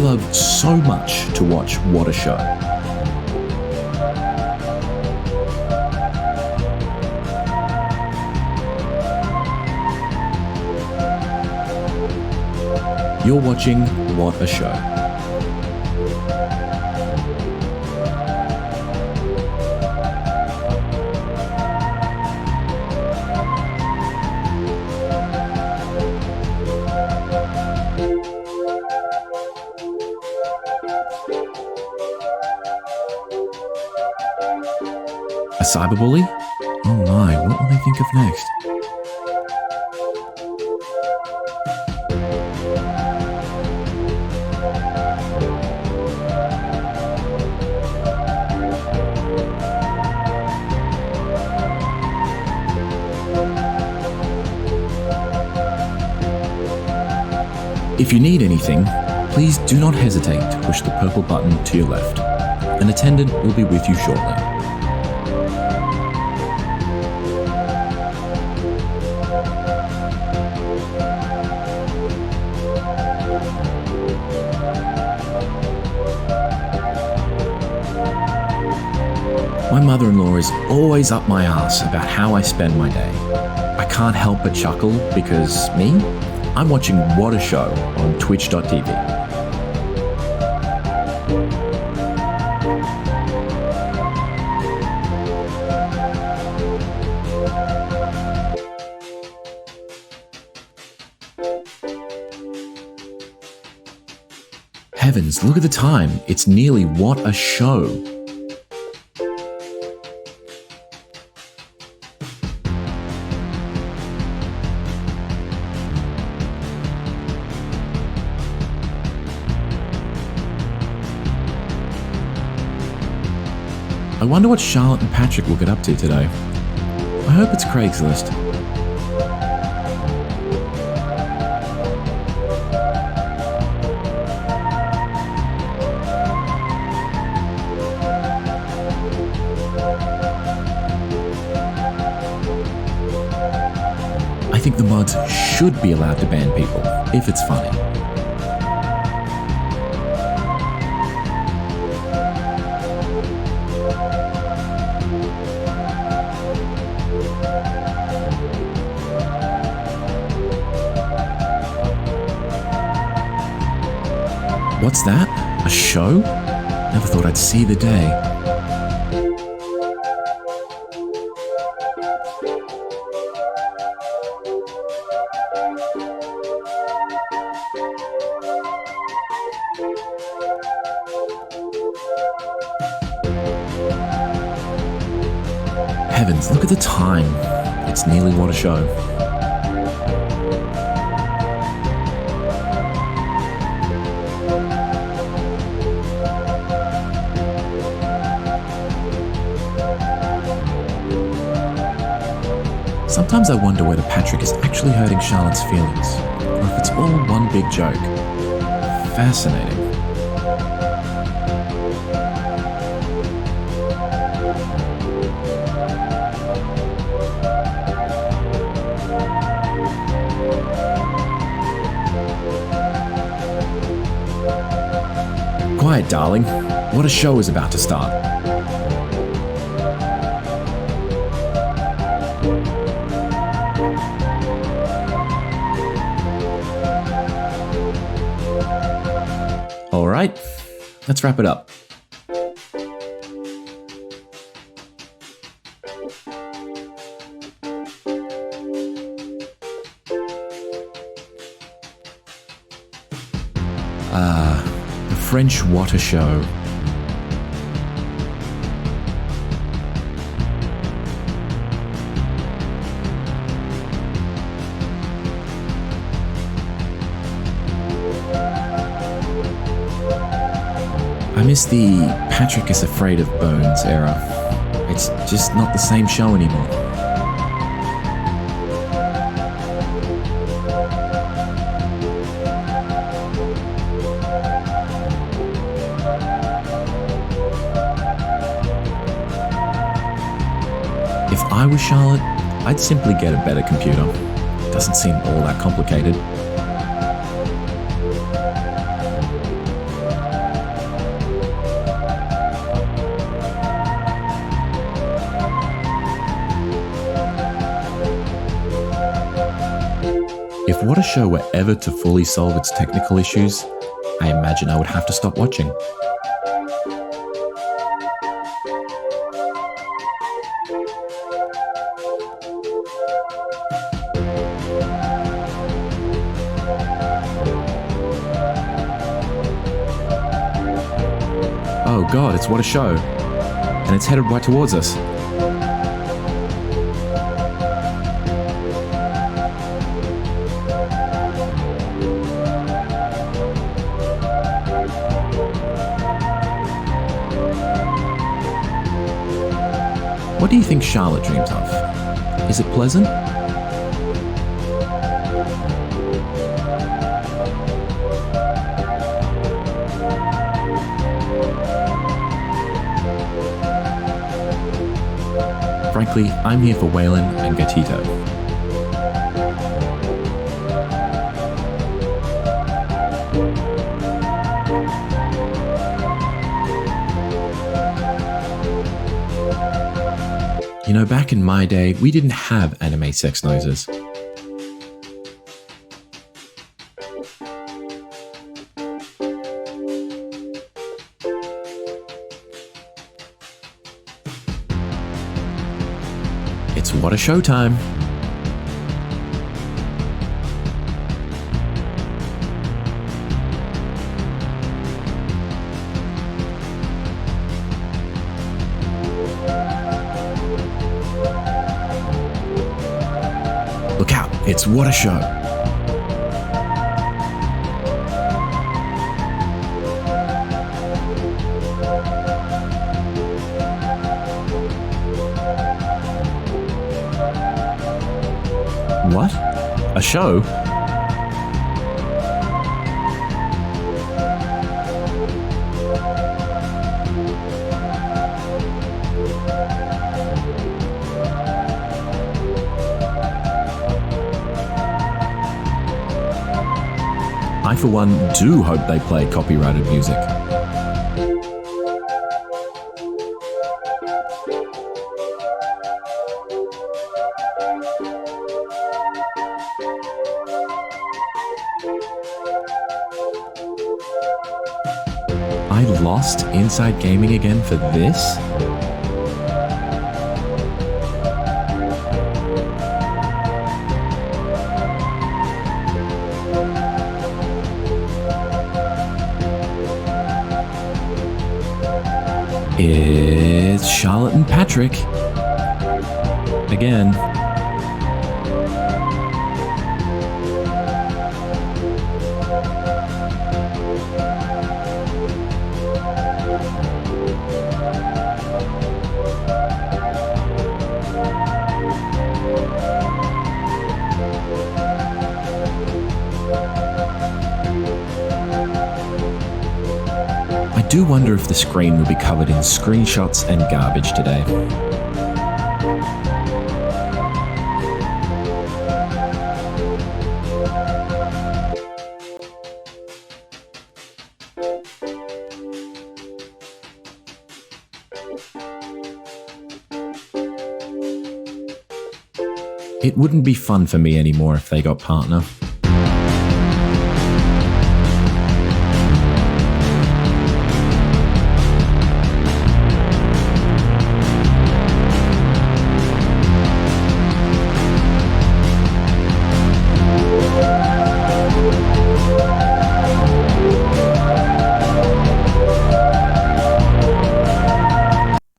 love so much to watch What a Show. You're watching What a Show. A cyberbully? Oh my, what will they think of next? If you need anything, please do not hesitate to push the purple button to your left. An attendant will be with you shortly. My mother-in-law is always up my ass about how I spend my day. I can't help but chuckle because me? I'm watching What a Show on twitch.tv. Heavens, look at the time. It's nearly What a Show. I wonder what Charlotte and Patrick will get up to today. I hope it's Craigslist. I think the mods should be allowed to ban people, if it's funny. What's that? A show? Never thought I'd see the day. Heavens, look at the time. It's nearly What a Show. Sometimes I wonder whether Patrick is actually hurting Charlotte's feelings, or if it's all one big joke. Fascinating. Quiet, darling. What a show is about to start. All right, let's wrap it up. The French What a Show. I miss the Patrick is afraid of bones era. It's just not the same show anymore. If I was Charlotte, I'd simply get a better computer. It doesn't seem all that complicated. If What a Show were ever to fully solve its technical issues, I imagine I would have to stop watching. Oh god, it's What a Show. And it's headed right towards us. What do you think Charlotte dreams of? Is it pleasant? Frankly, I'm here for Waylon and Gatito. You know, back in my day, we didn't have anime sex noises. It's What a Show time. Look out, it's What a Show. What? A show? I, for one, do hope they play copyrighted music. I lost Inside Gaming again for this? It's Charlotte and Patrick. Again. I do wonder if the screen will be covered in screenshots and garbage today. It wouldn't be fun for me anymore if they got partner.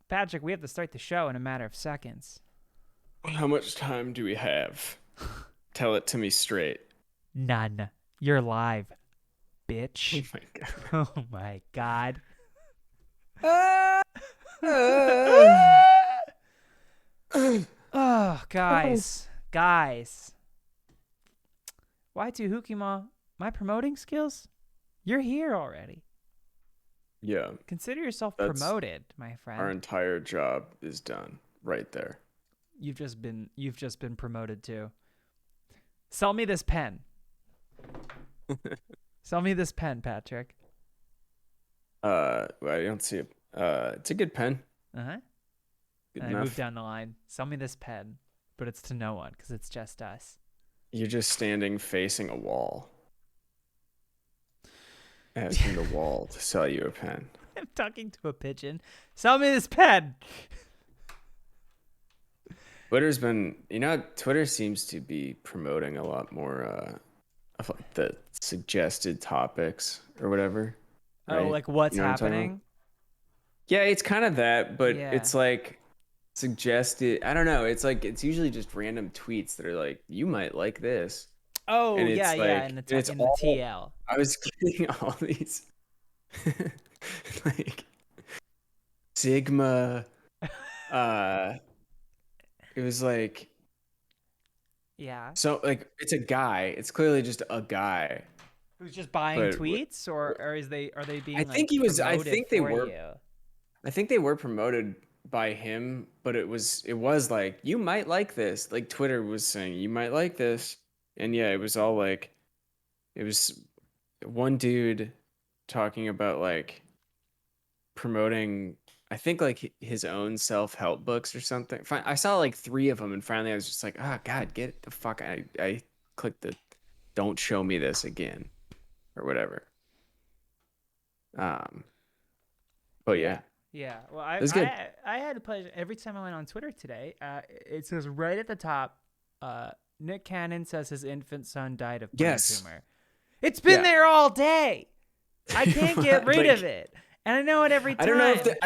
Patrick, we have to start the show in a matter of seconds. How much time do we have? Tell it to me straight. None. You're live, bitch. Oh my god. Oh, guys. Y2 Hukima, my promoting skills? You're here already. Yeah. Consider yourself promoted, my friend. Our entire job is done right there. You've just been promoted too. Sell me this pen. Sell me this pen, Patrick. I don't see it. It's a good pen. Uh-huh. Good And enough. I move down the line. Sell me this pen, but it's to no one because it's just us. You're just standing facing a wall, asking the wall to sell you a pen. I'm talking to a pigeon. Sell me this pen. Twitter's been, Twitter seems to be promoting a lot more of like the suggested topics or whatever. Oh, Right? like what's You know what I'm talking about? happening? Yeah, it's kind of that, but Yeah. it's like suggested. I don't know. It's like it's usually just random tweets that are like, you might like this. Oh, And yeah, it's yeah, like, in the and it's in the all, TL. I was getting all these like Sigma, uh, it was like, Yeah. so like, it's a guy. It's clearly just a guy, Who's just buying but tweets, or are they I being think like promoted for you? I think they were promoted by him, but it was like, you might like this. Like Twitter was saying, you might like this. And yeah, it was all like, it was one dude talking about like promoting, I think like his own self-help books or something. I saw like three of them, and finally I was just like, oh God, get the fuck. I clicked the don't show me this again or whatever. Um, but yeah, Yeah. Well, it was good. I had a pleasure every time I went on Twitter today. It says right at the top, Nick Cannon says his infant son died of brain Yes. tumor. It's been Yeah. there all day. I can't get rid of it, and I know it every time. I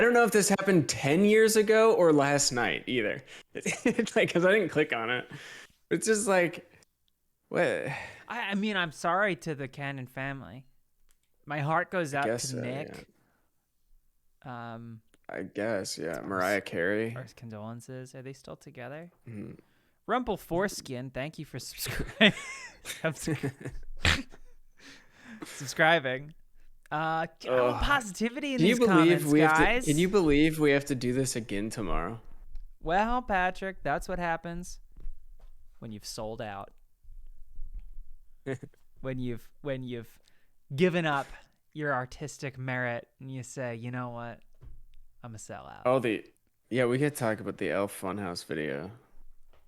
don't know if this happened 10 years ago or last night either. It's like, because I didn't click on it. It's just like, what? I mean, I'm sorry to the Cannon family. My heart goes out guess to so, Nick. I guess, yeah. Mariah Carey. Our condolences. Are they still together? Mhm. Rumple Foreskin, thank you for subscribing. Subscribing. Positivity in these comments, guys. Can you believe we have to do this again tomorrow? Well, Patrick, that's what happens when you've sold out. when you've given up your artistic merit and you say, you know what, I'm a sellout. Oh, yeah, we could talk about the Elf Funhouse video.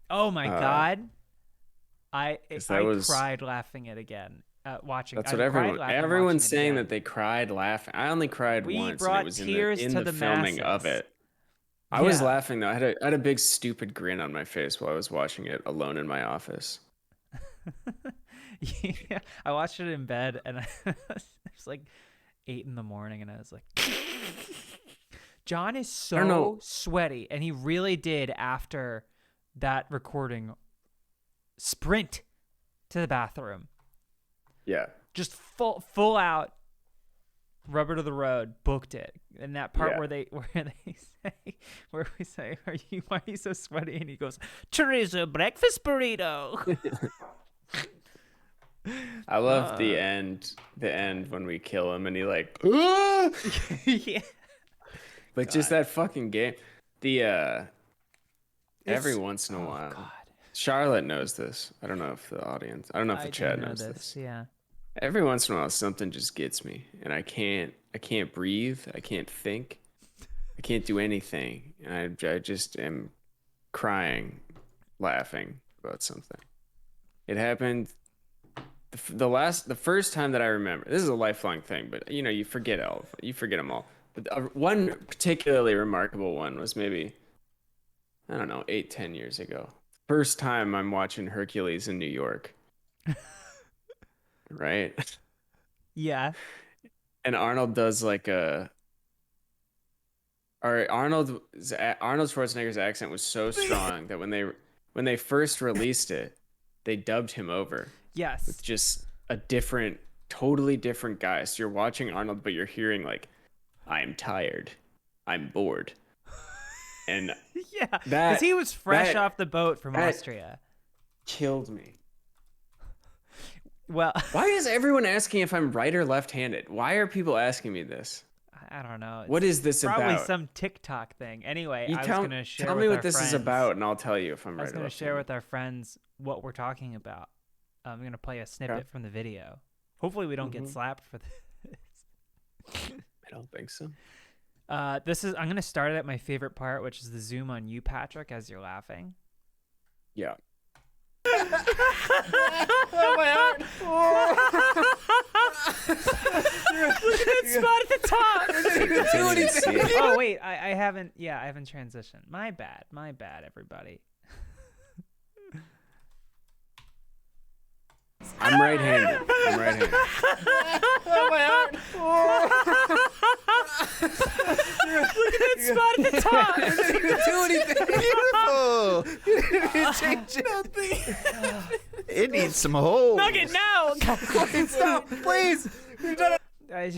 Oh my God. I was cried laughing it again. Watching. That's I what cried laughing everyone's watching it saying, again. that they cried laughing. I only cried We once, and brought it was tears in to the the filming of masses. it. I was Yeah. laughing though. I had a big stupid grin on my face while I was watching it alone in my office. Yeah, I watched it in bed, and it was like 8 a.m, and I was like, John is so sweaty, and he really did, after that recording, sprint to the bathroom. Yeah. Just full out, rubber to the road, booked it. And that part where we say, why are you so sweaty? And he goes, chorizo breakfast burrito. I love the end when we kill him and he like, "Ah!" Yeah. But God. just that fucking game. Every once in a while. God. Charlotte knows this. I don't know if the chat knows this. Yeah. Every once in a while something just gets me and I can't breathe, I can't think, I can't do anything, and I just am crying, laughing about something. It happened the first time that I remember. This is a lifelong thing, but you forget them all. But one particularly remarkable one was maybe, I don't know, 8-10 years ago. First time I'm watching Hercules in New York. Right? Yeah. And Arnold does like Arnold Schwarzenegger's accent was so strong that when they first released it, they dubbed him over. Yes. With just a totally different guy. So you're watching Arnold, but you're hearing like, I'm tired, I'm bored. And yeah, because he was fresh off the boat from Austria. Killed me. Well, why is everyone asking if I'm right or left-handed? Why are people asking me this? I don't know. What is this probably about? Probably some TikTok thing. Anyway, I was going to share. Tell me what this is about, and I'll tell you if I'm right. I was going to share with our friends what we're talking about. I'm going to play a snippet from the video. Hopefully, we don't get slapped for this. I don't think so. I'm going to start at my favorite part, which is the zoom on you, Patrick, as you're laughing. Yeah. Oh, my heart. Look at that spot at the top. Didn't even see it. Oh wait, I haven't. Yeah, I haven't transitioned. My bad. My bad, everybody. I'm right-handed. Oh, my heart. Look at that spot at the top. Didn't even do anything. Beautiful. It changed nothing. It needs some holes. Nugget, no. Please stop, please. We've done it.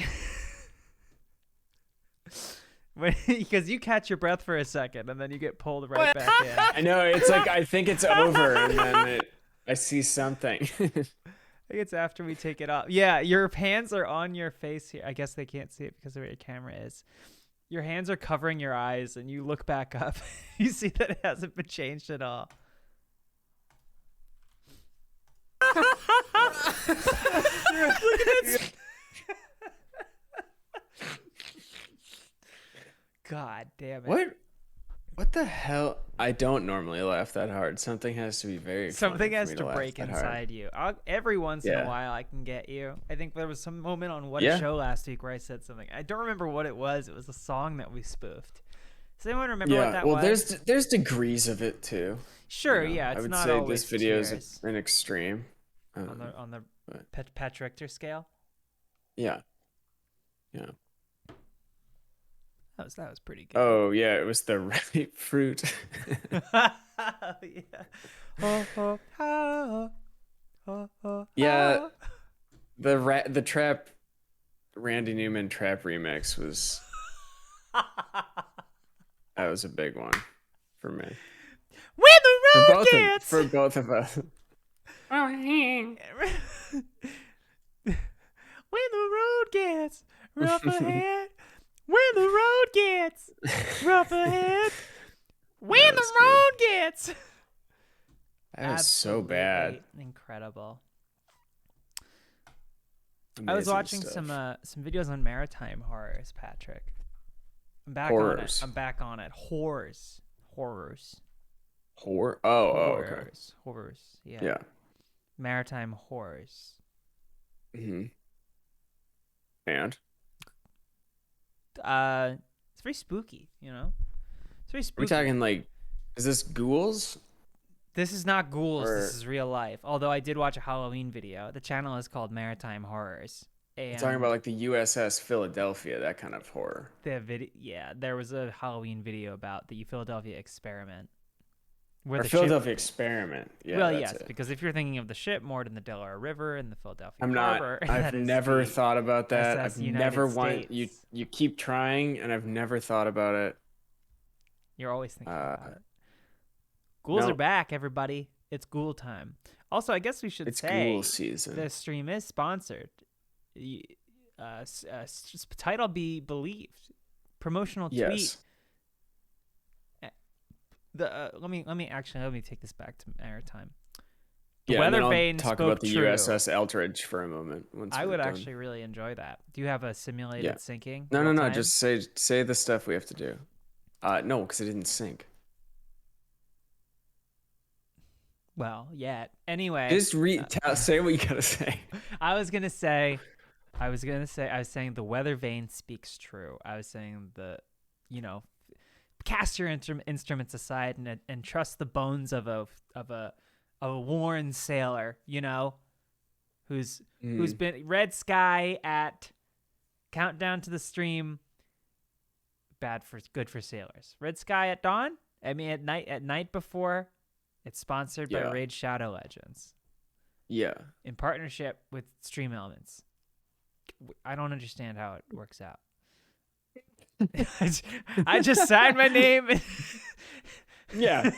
Because you catch your breath for a second and then you get pulled right back in. I know, it's like I think it's over, and then I see something. I think it's after we take it off. Yeah, your hands are on your face here. I guess they can't see it because of where your camera is. Your hands are covering your eyes, and you look back up. You see that it hasn't been changed at all. Look at that. God damn it. What the hell? I don't normally laugh that hard. Something has to be very Something funny for has me to laugh break that hard. inside you. Every once in Yeah. a while, I can get you. I think there was some moment on What a Yeah. Show last week where I said something. I don't remember what it was. It was a song that we spoofed. Does anyone remember what that well, was? there's degrees of it too. Sure, you know. yeah. It's I would not say always this video cheers is an extreme. on the but- Pat Richter scale. Yeah. That was pretty good. Oh yeah, it was the ripe fruit. Yeah. Yeah. The trap Randy Newman trap remix was that was a big one for me. When the road gets For both of us. when the road gets rough ahead. When the road gets rough ahead. When the That's road gets. That was so bad. Absolutely incredible. I was Amazing watching stuff. some videos on maritime horrors, Patrick. I'm back Horrors. on it. I'm back on it. Horrors. Oh, okay. Horrors. Yeah. Yeah. Maritime horrors. Mm-hmm. And It's very spooky, you know? It's very are spooky. we talking like, is this ghouls? This is not ghouls. Or- This is real life. Although I did watch a Halloween video. The channel is called Maritime Horrors. And We're talking about like the USS Philadelphia, that kind of horror. there was a Halloween video about the Philadelphia experiment. Or the ship- Philadelphia experiment. Yeah, well, that's yes, it. because if you're thinking of the ship moored in the Delaware River and the Philadelphia I'm not. Harbor, I've that is never the thought about that. SS I've United never States. you keep trying, and I've never thought about it. You're always thinking about it. Uh, Ghouls no. are back, everybody. It's ghoul time. Also, I guess we should It's say ghoul season. the stream is sponsored. Title be believed. Promotional tweet. Yes. Let me take this back to Maritime. The Yeah, and weather then I'll vane talk spoke about the true. USS Eldridge for a moment. Once I we're would done. actually really enjoy that. Do you have a simulated Yeah. sinking? No. real time? Just say the stuff we have to do. No, because it didn't sync. Well, yet. Anyway, Just say what you gotta say. I was saying the weather vane speaks true. I was saying cast your instruments aside and trust the bones of a worn sailor, who's been red sky at countdown to the stream. Good for sailors. Red sky at dawn. I mean at night before. It's sponsored by Yeah. Raid Shadow Legends Yeah. in partnership with Stream Elements. I don't understand how it works out. I just signed my name. Yeah.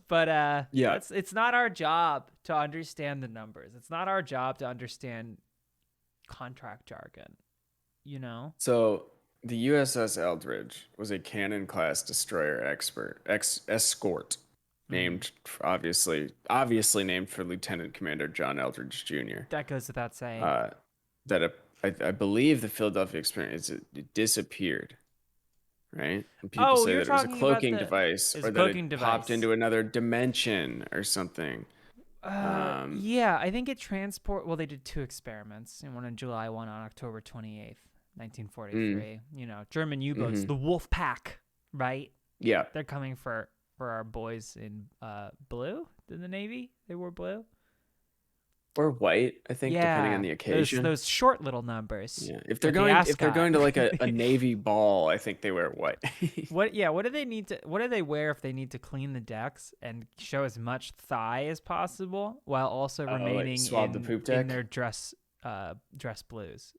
But Yeah. it's not our job to understand the numbers. It's not our job to understand contract jargon. So the USS Eldridge was a cannon-class destroyer escort, named obviously named for Lieutenant Commander John Eldridge Jr. That goes without saying. I believe the Philadelphia experience it disappeared, right? And people say you're that it was a talking about cloaking device, it's or a that cloaking it popped device. into another dimension or something. Yeah, I think it transport. Well, they did 2 experiments, and one in July, one on October 28th, 1943. You know, German U-boats, the Wolf Pack, right? Yeah. They're coming for our boys in blue in the Navy. They wore blue. Or white, I think, depending on the occasion. Those short little numbers. Yeah. If they're with the going to like ascot. a Navy ball, I think they wear white. What do they need to? What do they wear if they need to clean the decks and show as much thigh as possible while also like remaining swab the poop deck? in their dress blues?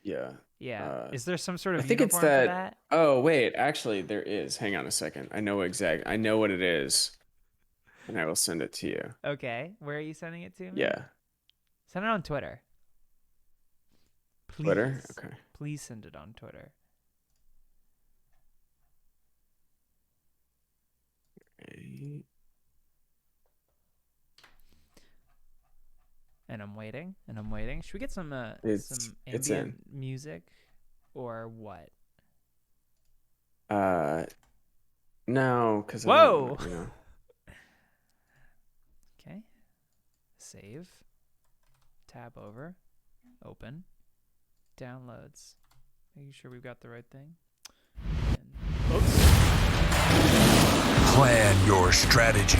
Yeah. Yeah. Is there some sort of I think it's uniform for that. that? Oh wait, actually there is. Hang on a second. I know what it is, and I will send it to you. Okay. Where are you sending it to me? Yeah. Send it on Twitter. Please. Twitter. Okay. Please send it on Twitter. And I'm waiting. Should we get some It's ambient in. music or what? No, because Whoa. You know. Okay. Save. Tab over. Open. Downloads. Making sure we've got the right thing. And, oops. Plan your strategy.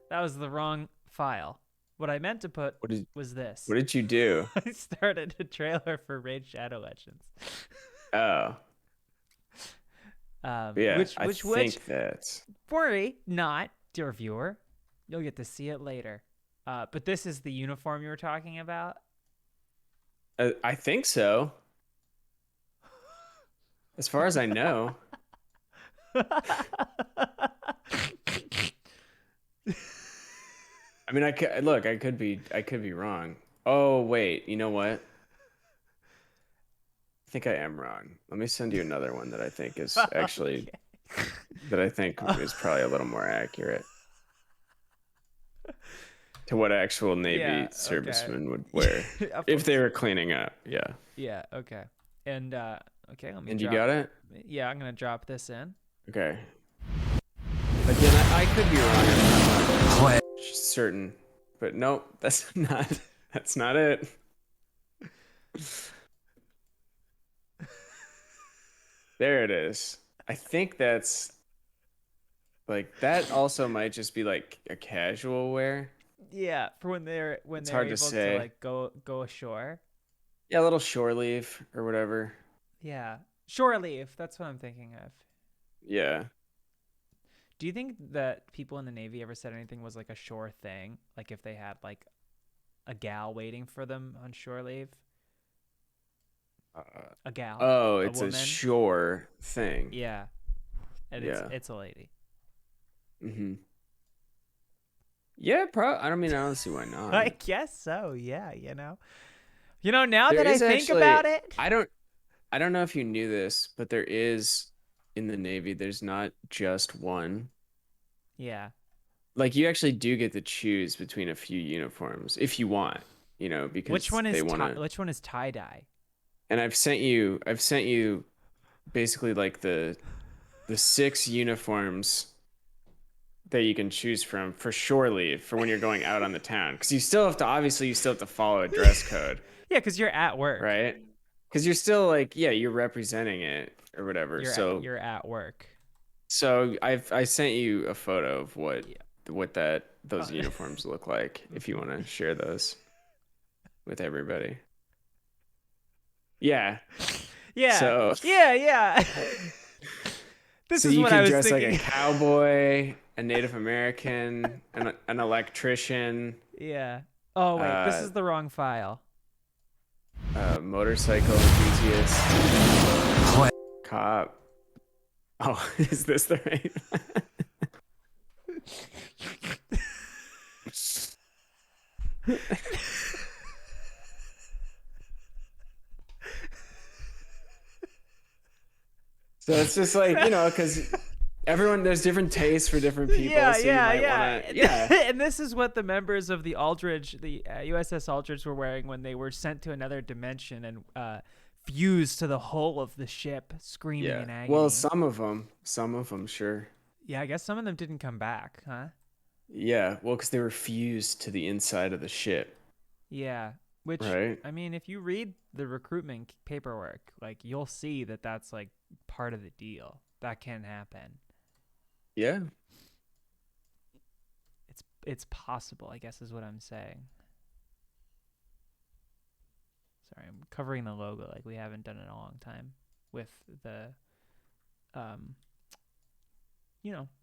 That was the wrong file. What I meant to put was this. What did you do? I started a trailer for Raid Shadow Legends. Oh. Yeah. I think that's. Worry not, dear viewer. You'll get to see it later. But this is the uniform you were talking about? I think so. As far as I know. I mean, I could be wrong. Oh wait, you know what? I think I am wrong. Let me send you another one that I think is actually that I think is probably a little more accurate to what actual Navy servicemen would wear if they were cleaning up. Yeah. Yeah. Okay. And okay, let me. And you got it? Yeah, I'm gonna drop this in. Okay. Again, I could be wrong. I'm not certain, but nope, that's not it. There it is. I think that's like that. Also, might just be like a casual wear. Yeah, for when they're hard to able say. to like go ashore. Yeah, a little shore leave or whatever. Yeah, shore leave. That's what I'm thinking of. Yeah. Do you think that people in the Navy ever said anything was like a shore thing? Like if they had like a gal waiting for them on shore leave? A gal. Oh, it's woman. a shore thing. Yeah. And Yeah. it's a lady. Mm-hmm. Yeah, I don't see why not. I guess so. Yeah, you know. Now There that I is think actually- about it. I don't know if you knew this, but there is in the Navy, there's not just one. Yeah. Like you actually do get to choose between a few uniforms if you want, because Which one they want to. which one is tie-dye? And I've sent you basically like the 6 uniforms that you can choose from for shore leave for when you're going out on the town, because you still have to follow a dress code. Yeah, because you're at work. Right? Because you're still like, yeah, you're representing it or whatever. You're at work. So I sent you a photo of what those uniforms look like if you want to share those with everybody. Yeah. Yeah. So yeah. This so is you what can I was dress thinking. like a cowboy, a Native American, an electrician. Yeah. Oh wait, this is the wrong file. Motorcycle enthusiast, cop. Oh, is this the right? So it's just like, because there's different tastes for different people. Yeah, so yeah, you might yeah. Wanna, yeah. And this is what the members of the Aldridge, the USS Aldridge, were wearing when they were sent to another dimension and fused to the hull of the ship, screaming in Yeah. agony. Well, some of them, sure. Yeah, I guess some of them didn't come back, huh? Yeah. Well, because they were fused to the inside of the ship, Yeah. Which, right? I mean, if you read the recruitment paperwork, like you'll see that that's like part of the deal. That can happen. Yeah. It's possible, I guess, is what I'm saying. Sorry, I'm covering the logo like we haven't done in a long time with the,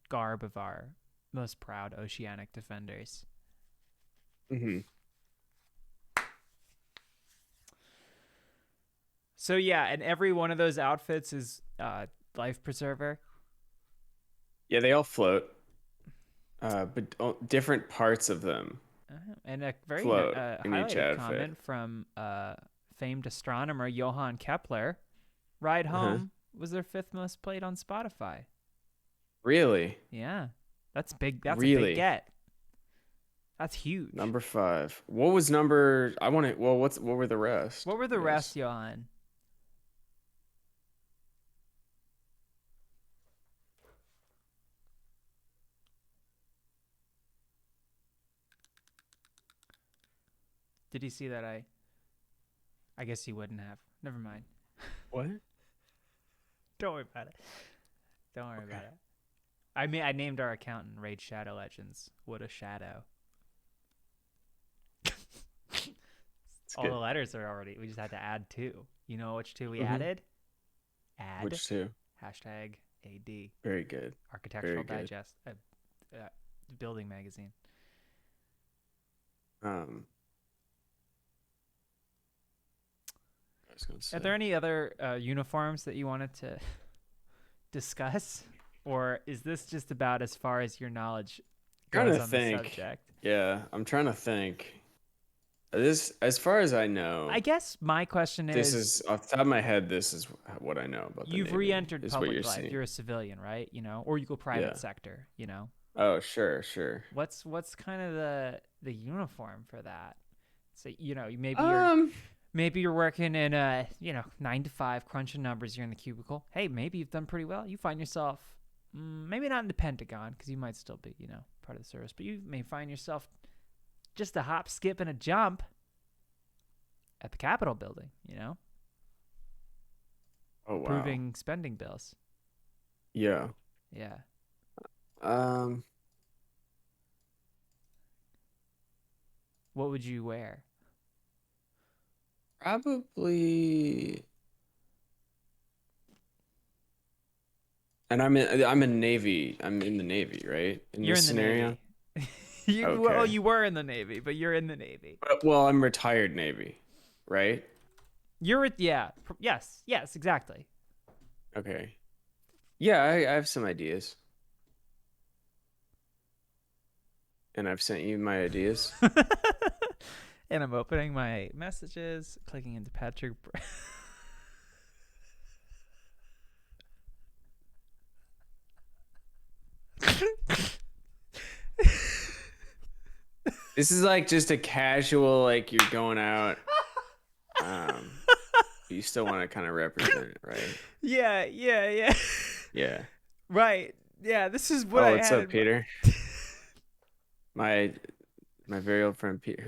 garb of our most proud oceanic defenders. Mm-hmm. So yeah, and every one of those outfits is life preserver. Yeah, they all float, but different parts of them And a very float in each highlighted outfit. comment from famed astronomer Johann Kepler. Ride Home was their 5th most played on Spotify. Really? Yeah. That's big. That's a Really? big get. That's huge. Number 5. What was number? I want to. Well, what were the rest? What were the Yes. rest, Johann? Did he see that I guess he wouldn't have. Never mind. What? Don't worry about it. Don't worry about it. I named our accountant Raid Shadow Legends. What a shadow. All the letters are already. We just had to add 2. You know which 2 we added? Add. Which 2? Hashtag AD. Very good. Architectural Very good. Digest. Building magazine. I was gonna say. Are there any other uniforms that you wanted to discuss? Or is this just about as far as your knowledge Trying goes to on think. the subject? Yeah, I'm trying to think. This, as far as I know, I guess my question this is off the top of my head. This is what I know about. You've the Navy, re-entered is what public you're life. seeing. You're a civilian, right? Or you go private Yeah. sector. Oh, sure. What's kind of the uniform for that? So maybe you're working in 9 to 5 crunching numbers. You're in the cubicle. Hey, maybe you've done pretty well. You find yourself maybe not in the Pentagon because you might still be part of the service, but you may find yourself just a hop, skip, and a jump at the Capitol building. Oh wow. Approving spending bills. Yeah. Yeah. What would you wear? Probably. And I'm in Navy. I'm in the Navy, right? You're this in the scenario. Navy. Okay. Well, you were in the Navy, but you're in the Navy. Well, I'm retired Navy, right? Yes, exactly. Okay. Yeah, I have some ideas. And I've sent you my ideas. And I'm opening my messages, clicking into Patrick. This is like just a casual, like you're going out. You still want to kind of represent it, right? Yeah. Yeah. Right. Yeah, this is what I what's had up, Peter? My very old friend Peter,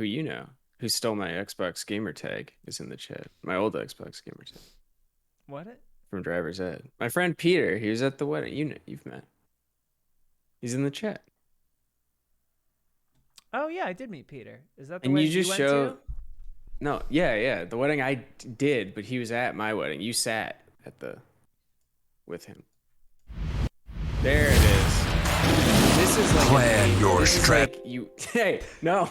who stole my Xbox gamer tag, is in the chat. My old Xbox gamer tag. What? From Driver's Ed. My friend Peter, he was at the wedding. You've met. He's in the chat. Oh yeah, I did meet Peter. Is that the And wedding you just went show. to? No, yeah. The wedding I did, but he was at my wedding. You sat with him. There it is. This is like Plan your strat. like you. Hey, no.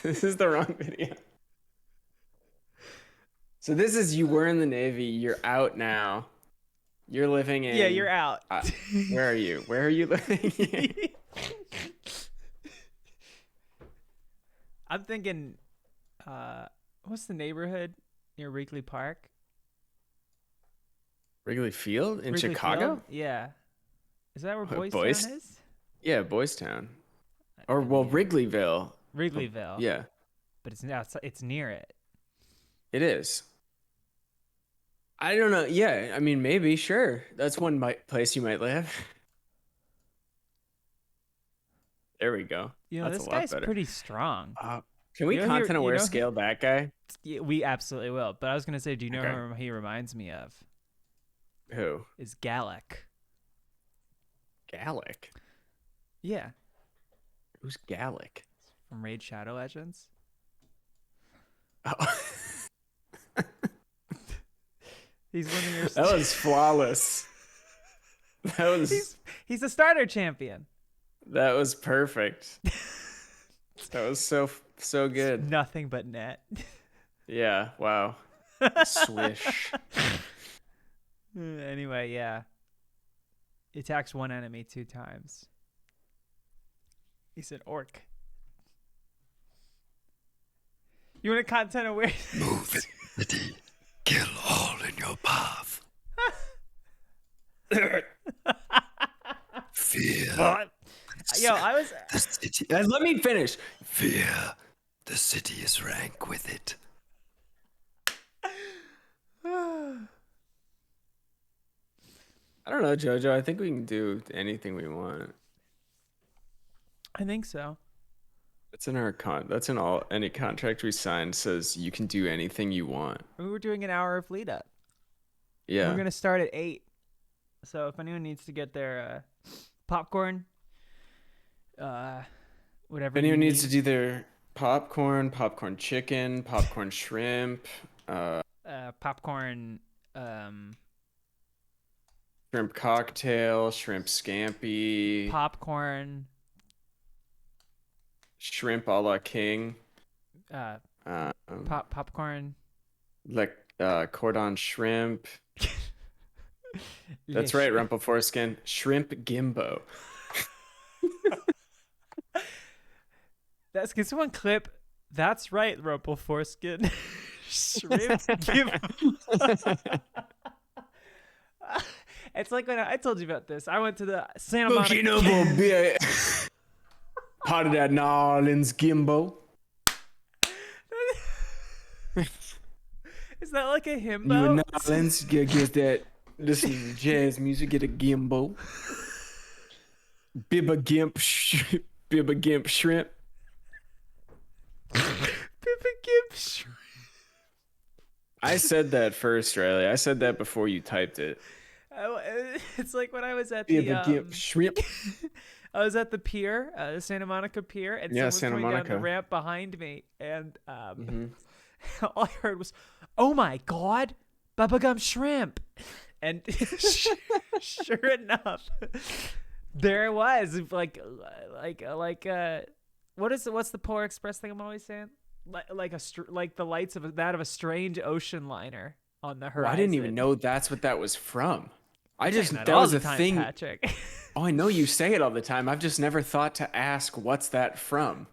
This is the wrong video. So this is you were in the Navy. You're out now. You're living in. Yeah, you're out. Where are you? Where are you living? I'm thinking, what's the neighborhood near Wrigley Park? Wrigley Field in Wrigley Chicago? Field? Yeah. Is that where Boys Boys- Town is? Yeah, Boys Town. Or well, Wrigleyville. Wrigleyville. Yeah. But it's near it. It is. I don't know. Yeah, I mean, maybe, sure. That's one place you might live. There we go. That's a This lot guy's better. pretty strong. Can we You know, content aware you know, scale that guy? Yeah, we absolutely will. But I was gonna say, do you know Okay. who he reminds me of? Who? Is Gallic. Gallic. Yeah, Who's Gallic? from Raid Shadow Legends. Oh. He's one of your. That was flawless. That was He's a starter champion. that was perfect. That was so good. Nothing but net. Yeah, wow. Swish. Anyway, yeah. He attacks one enemy 2 times. He's an orc. You want to content aware? Move in the city. Kill all in your path. Fear Yo, I was. the city. Let me finish. Fear the city is rank with it. I don't know, Jojo. I think we can do anything we want. I think so. It's in our that's in all any contract we signed says you can do anything you want. We were doing an hour of lead up. Yeah. We're gonna start at 8. So if anyone needs to get their popcorn, whatever. If anyone needs to do their popcorn chicken, popcorn shrimp, popcorn, shrimp cocktail, shrimp scampi, popcorn, shrimp shrimp a la king, popcorn. like cordon shrimp. That's right, Rumple Foreskin. Shrimp Gimbo. Can someone clip? That's right, Rumple Foreskin. Shrimp Gimbo. It's like when I told you about this. I went to the Santa Monica. Part of that New Orleans Gimbo. Is that like a You himbo? in New Orleans, get that. Listen to jazz music, get a Gimbo. Bibba Gimp shrimp. Pippa Gimp shrimp. I said that first, Riley. I said that before you typed it. It's like when I was at Bibba Gimp shrimp. I was at the pier, the Santa Monica pier, and Yeah, someone was Santa coming down the Monica. ramp behind me, and all I heard was, "Oh my god, bubblegum shrimp!" And sure enough, there it was. What's the Polar Express thing I'm always saying? Like the lights of a strange ocean liner on the horizon. I didn't even know that's what that was from. That all was the a time, thing. Patrick. Oh, I know you say it all the time. I've just never thought to ask what's that from.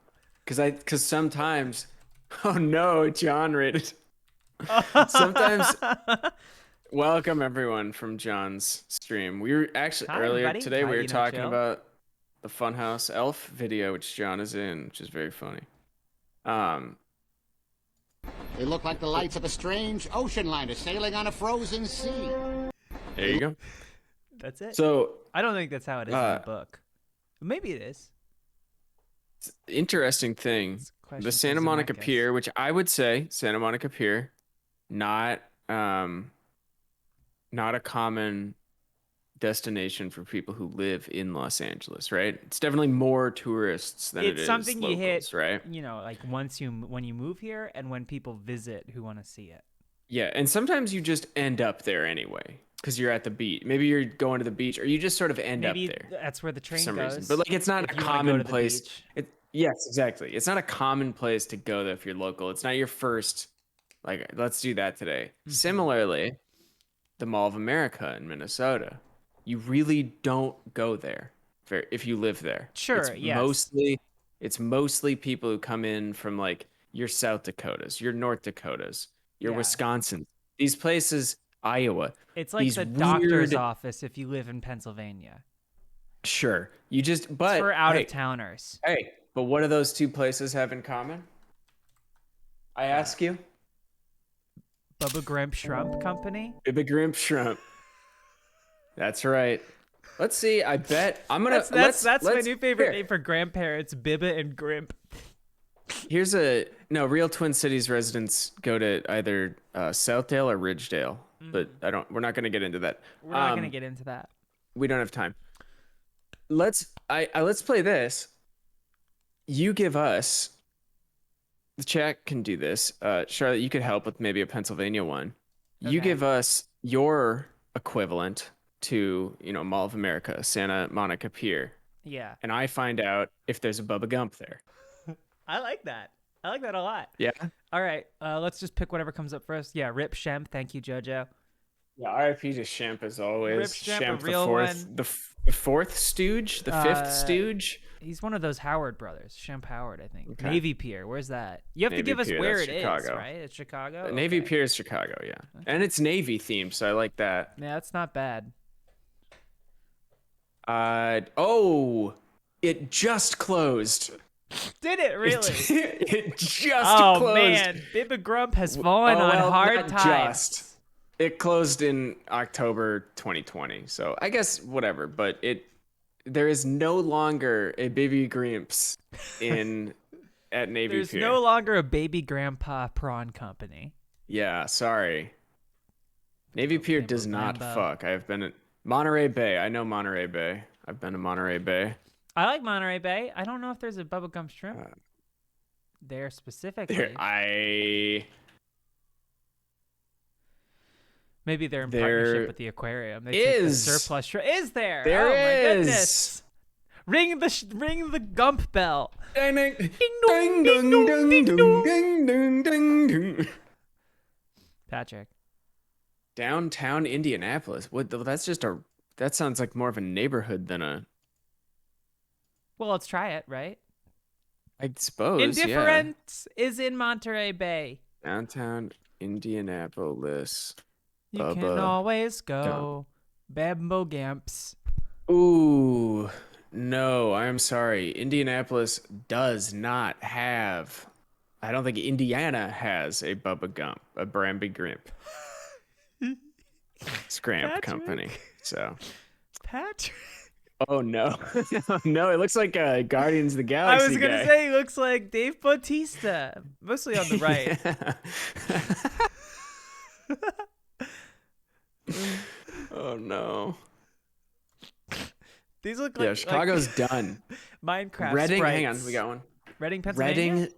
Cause sometimes, oh no, John rated. Sometimes, welcome everyone from John's stream. We were actually Hi, earlier everybody. today Hi, we were you know, talking Jill. about the Funhouse Elf video, which John is in, which is very funny. They look like the lights of a strange ocean liner sailing on a frozen sea. There you go. That's it. So I don't think that's how it is in the book. Maybe it is. interesting thing. It's a question The for Santa Monica Zemeckis. Pier, which I would say Santa Monica Pier, not a common destination for people who live in Los Angeles, right? It's definitely more tourists than it It's is something you locals, hit, right? like when you move here and when people visit who want to see it. Yeah, and sometimes you just end up there anyway because you're at the beach. Maybe you're going to the beach, or you just sort of end Maybe up there that's where the for train some goes. reason. But like, it's not if a you wanna go common to the place. beach. Yes, exactly. It's not a common place to go there if you're local. It's not your first. Like, let's do that today. Mm-hmm. Similarly, the Mall of America in Minnesota, you really don't go there if you live there. Sure, yes. It's mostly people who come in from like your South Dakotas, your North Dakotas, your Yeah. Wisconsin, these places, Iowa. It's like these the doctor's weird- office if you live in Pennsylvania. Sure, but It's for out of towners. Hey, but what do those two places have in common? I ask you. Bubba Grimp Shrimp Company. Bibba Grimp Shrimp. That's right. Let's see. I bet I'm gonna. That's my let's- new favorite here. name for grandparents, Bibba and Grimp. Here's real Twin Cities residents go to either Southdale or Ridgedale, but we're not gonna get into that. We're not gonna get into that. We don't have time. Let's play this. You give us. The chat can do this. Charlotte, you could help with maybe a Pennsylvania one. You Okay. give us your equivalent to, Mall of America, Santa Monica Pier, Yeah, and I find out if there's a Bubba Gump there. I like that. I like that a lot. Yeah. All right, let's just pick whatever comes up first. Yeah, Rip Shemp. Thank you, JoJo. Yeah. R.I.P. to Shemp as always. Rip Shemp, a Shemp, real the fourth, one. the fourth stooge, the fifth stooge. He's one of those Howard brothers, Shemp Howard, I think. Okay. Navy Pier. Where's that? You have to Navy give us Pier, where that's it is, Chicago. right? It's Chicago. Navy Okay. Pier is Chicago, yeah, and it's Navy themed, so I like that. Yeah, that's not bad. It just closed. Did it really? It just Oh closed. man, Bibba Grump has fallen on hard not times. just. It closed in October 2020, so I guess whatever. But there is no longer a Baby Grimps at Navy There's Pier. no longer a baby grandpa prawn company. Yeah, sorry. Navy Pier does not Lambo. fuck. I've been at Monterey Bay. I know Monterey Bay. I've been to Monterey Bay. I like Monterey Bay. I don't know if there's a bubblegum shrimp there specifically. Maybe they're in partnership with the aquarium. They take the surplus shrimp. Is there? There oh my is. goodness! Ring the Gump bell. Ding ding ding, ding ding, ding ding, ding dong. ding ding ding ding. Patrick. Downtown Indianapolis. What? That sounds like more of a neighborhood than a. Well, let's try it, right? I suppose. Indifference is in Monterey Bay. Yeah. Downtown Indianapolis. You can Bubba always go. Bambo Gamps. Ooh, no, I'm sorry. Indianapolis does not have. I don't think Indiana has a Bubba Gump, a Bramby Grimp. Scramp Patrick. company. So. Patrick. Oh no, no! It looks like Guardians of the I Galaxy. was gonna guy. say he looks like Dave Bautista, mostly on the right. Oh no! These look like Chicago's done. Minecraft Reading, sprites. hang on, we got one. Reading, Pennsylvania.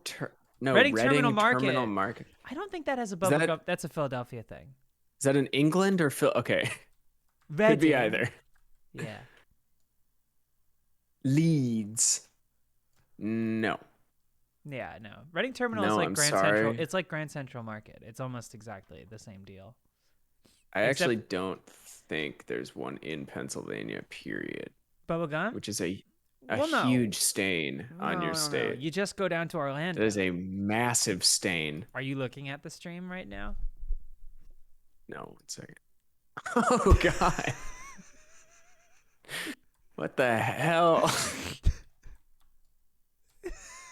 Reading Terminal Market. Terminal Market. I don't think that has a that- bubble gum. That's a Philadelphia thing. Is that in England or Phil? Okay, Reading. could be either. Yeah. Leeds. No. Yeah, no. Reading Terminal is No, like I'm Grand sorry. Central. It's like Grand Central Market. It's almost exactly the same deal. I Except- actually don't think there's one in Pennsylvania. Period. Bubble gum. Which is a Well, no. huge stain on your No. state. You just go down to Orlando. That is a massive stain. Are you looking at the stream right now? No, 1 second. Oh God. What the hell?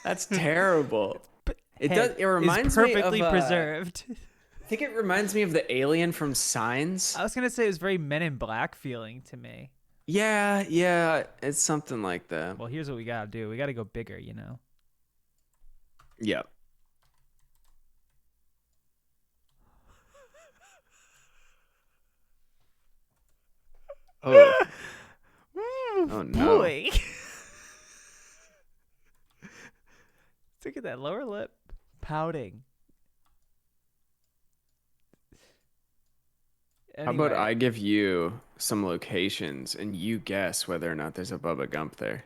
That's terrible. It does. It reminds is perfectly me of preserved. I think it reminds me of the alien from Signs. I was gonna say it was very Men in Black feeling to me. Yeah, it's something like that. Well, here's what we gotta do. We gotta go bigger, you know. Yep. Oh. Oh no. Boy. Look at that lower lip pouting. How about Anyway, I give you some locations and you guess whether or not there's a Bubba Gump there?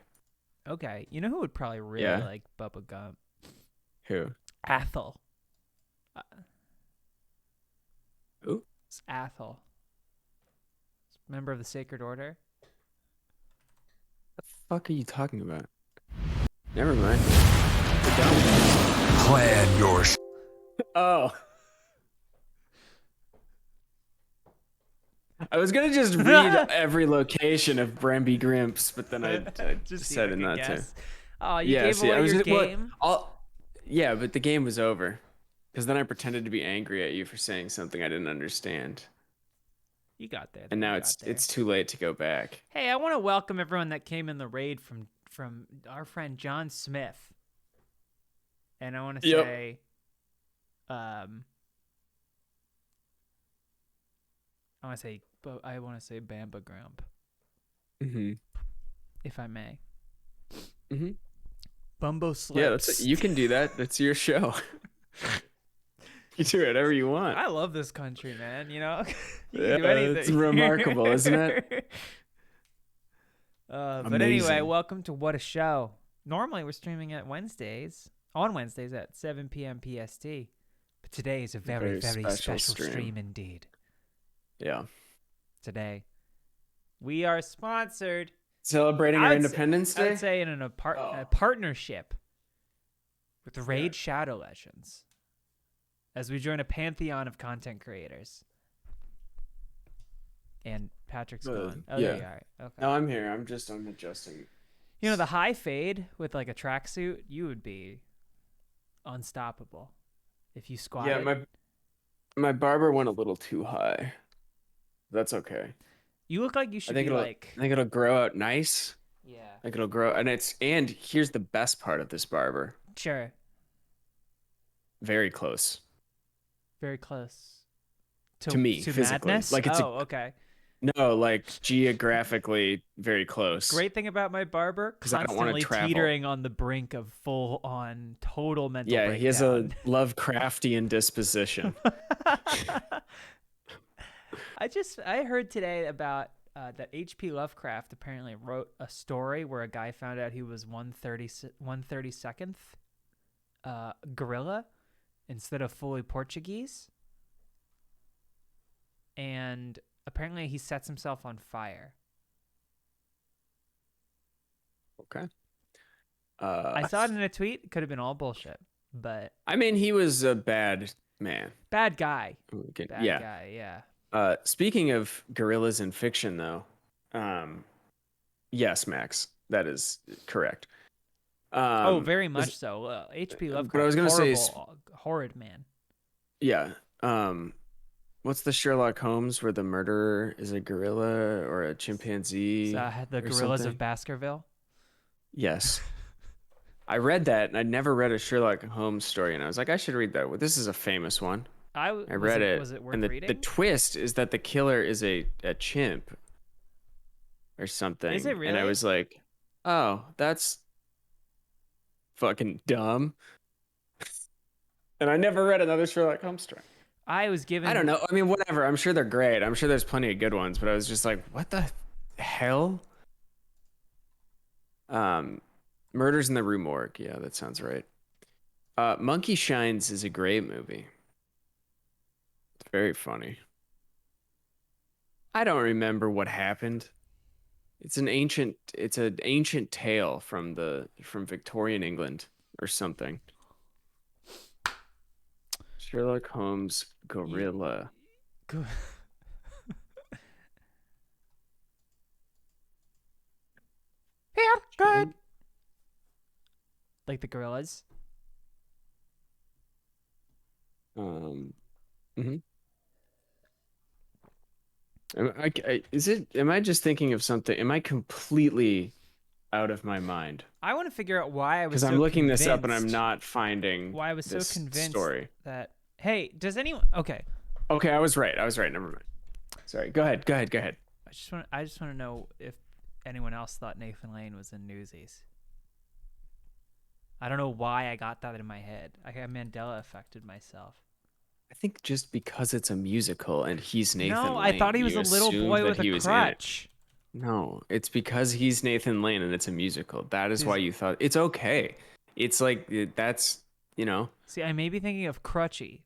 Okay, you know who would probably really Yeah. like Bubba Gump? Who? Athel. Who? It's Athel. Member of the Sacred Order. What the fuck are you talking about? Never mind. We're done. Plan your Oh. I was gonna just read every location of Bramby Grimps, but then I Just see if I decided could not guess. to. Oh, you Yeah, gave see, away I was your just, well, game. yeah, but the game was over. Because then I pretended to be angry at you for saying something I didn't understand. You got there. And now You got there. it's too late to go back. Hey, I want to welcome everyone that came in the raid from our friend John Smith. And I want to Yep. say, I want to say Bamba Grump, Mm-hmm. if I may. Mm-hmm. Bumbo Slips. Yeah, you can do that. That's your show. You do whatever you want. I love this country, man. You know, you can Yeah, do anything. it's remarkable, isn't it? But anyway, Amazing. welcome to What a Show. Normally, we're streaming on Wednesdays at 7 p.m. PST. But today is a very, very special stream indeed. Yeah. Today, we are sponsored. Celebrating our Independence I Day? would say in a partnership with Raid Shadow Legends, as we join a pantheon of content creators. And Patrick's gone. Oh, yeah. there you are. Okay. No, I'm here. I'm adjusting. You know, the high fade with like a tracksuit, you would be unstoppable if you squatted. Yeah, my barber went a little too high. That's okay. You look like you should be like. I think it'll grow out nice. Yeah. Like it'll grow, and here's the best part of this barber. Sure. Very close. Very close. To me, to physically. madness? Like okay. No, like geographically very close. Great thing about my barber, 'Cause I don't wanna constantly travel. teetering on the brink of full-on total mental Yeah, breakdown. he has a Lovecraftian disposition. I heard today about that H.P. Lovecraft apparently wrote a story where a guy found out he was 1/32nd gorilla instead of fully Portuguese, and apparently he sets himself on fire. Okay. I saw it in a tweet. It could have been all bullshit, but I mean, he was a bad man. bad guy. Okay, Bad yeah. guy, yeah. Speaking of gorillas in fiction, though, yes, Max, that is correct. Very much so. H.P. Lovecraft. But I was gonna say, horrid man. yeah. What's the Sherlock Holmes where the murderer is a gorilla or a chimpanzee? The or Gorillas something? of Baskerville. Yes. I read that, and I'd never read a Sherlock Holmes story, and I was like, I should read that. Well, this is a famous one. I read it. Was it worth and reading? the twist is that the killer is a chimp or something. Is it really? And I was like, oh, that's fucking dumb. And I never read another Sherlock Holmes story. I was given. I don't know. I mean, whatever. I'm sure they're great. I'm sure there's plenty of good ones, but I was just like, what the hell? Murders in the Rue Morgue. Yeah, that sounds right. Monkey Shines is a great movie. It's very funny. I don't remember what happened. It's an ancient tale from Victorian England or something. Sherlock Holmes gorilla. Good. Here, good. Like the gorillas. Mhm. Am I just thinking of something? Am I completely out of my mind? I want to figure out why I was. Because I'm looking this up and I'm not finding. Why I was so this convinced story. that. Hey, does anyone? Okay. Okay, I was right. Never mind. Sorry. Go ahead. I just want to know if anyone else thought Nathan Lane was in Newsies. I don't know why I got that in my head. I got Mandela affected myself. I think just because it's a musical and he's Nathan Lane. No, I thought he was you a little assumed boy that with he a was in it. crutch. No, it's because he's Nathan Lane and it's a musical. That is why you thought it's okay. It's like that's, you know. See, I may be thinking of Crutchy.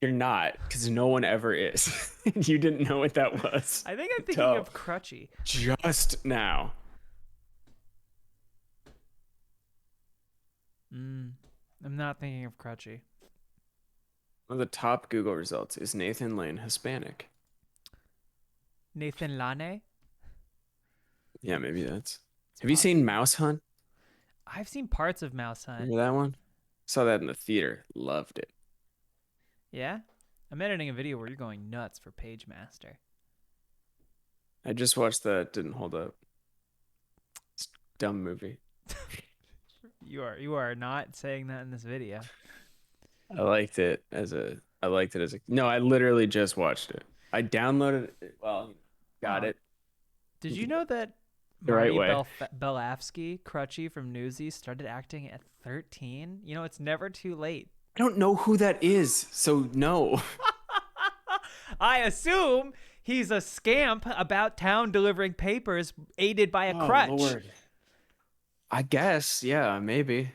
You're not, because no one ever is. You didn't know what that was. I think I'm thinking of Crutchy. Just now. I'm not thinking of Crutchy. One of the top Google results is Nathan Lane Hispanic. Nathan Lane? Yeah, maybe that's. Have you seen Mouse Hunt? I've seen parts of Mouse Hunt. Remember that one? Saw that in the theater. Loved it. Yeah? I'm editing a video where you're going nuts for Page Master. I just watched that. Didn't hold up. It's a dumb movie. You are not saying that in this video. I liked it as a. No, I literally just watched it. I downloaded it. Well, got Oh. it Did you know that the right Marty way. Belafsky, Crutchy from Newsies, started acting at 13? You know, it's never too late. I don't know who that is, so no. I assume he's a scamp about town delivering papers aided by a crutch. Lord. I guess, yeah, maybe.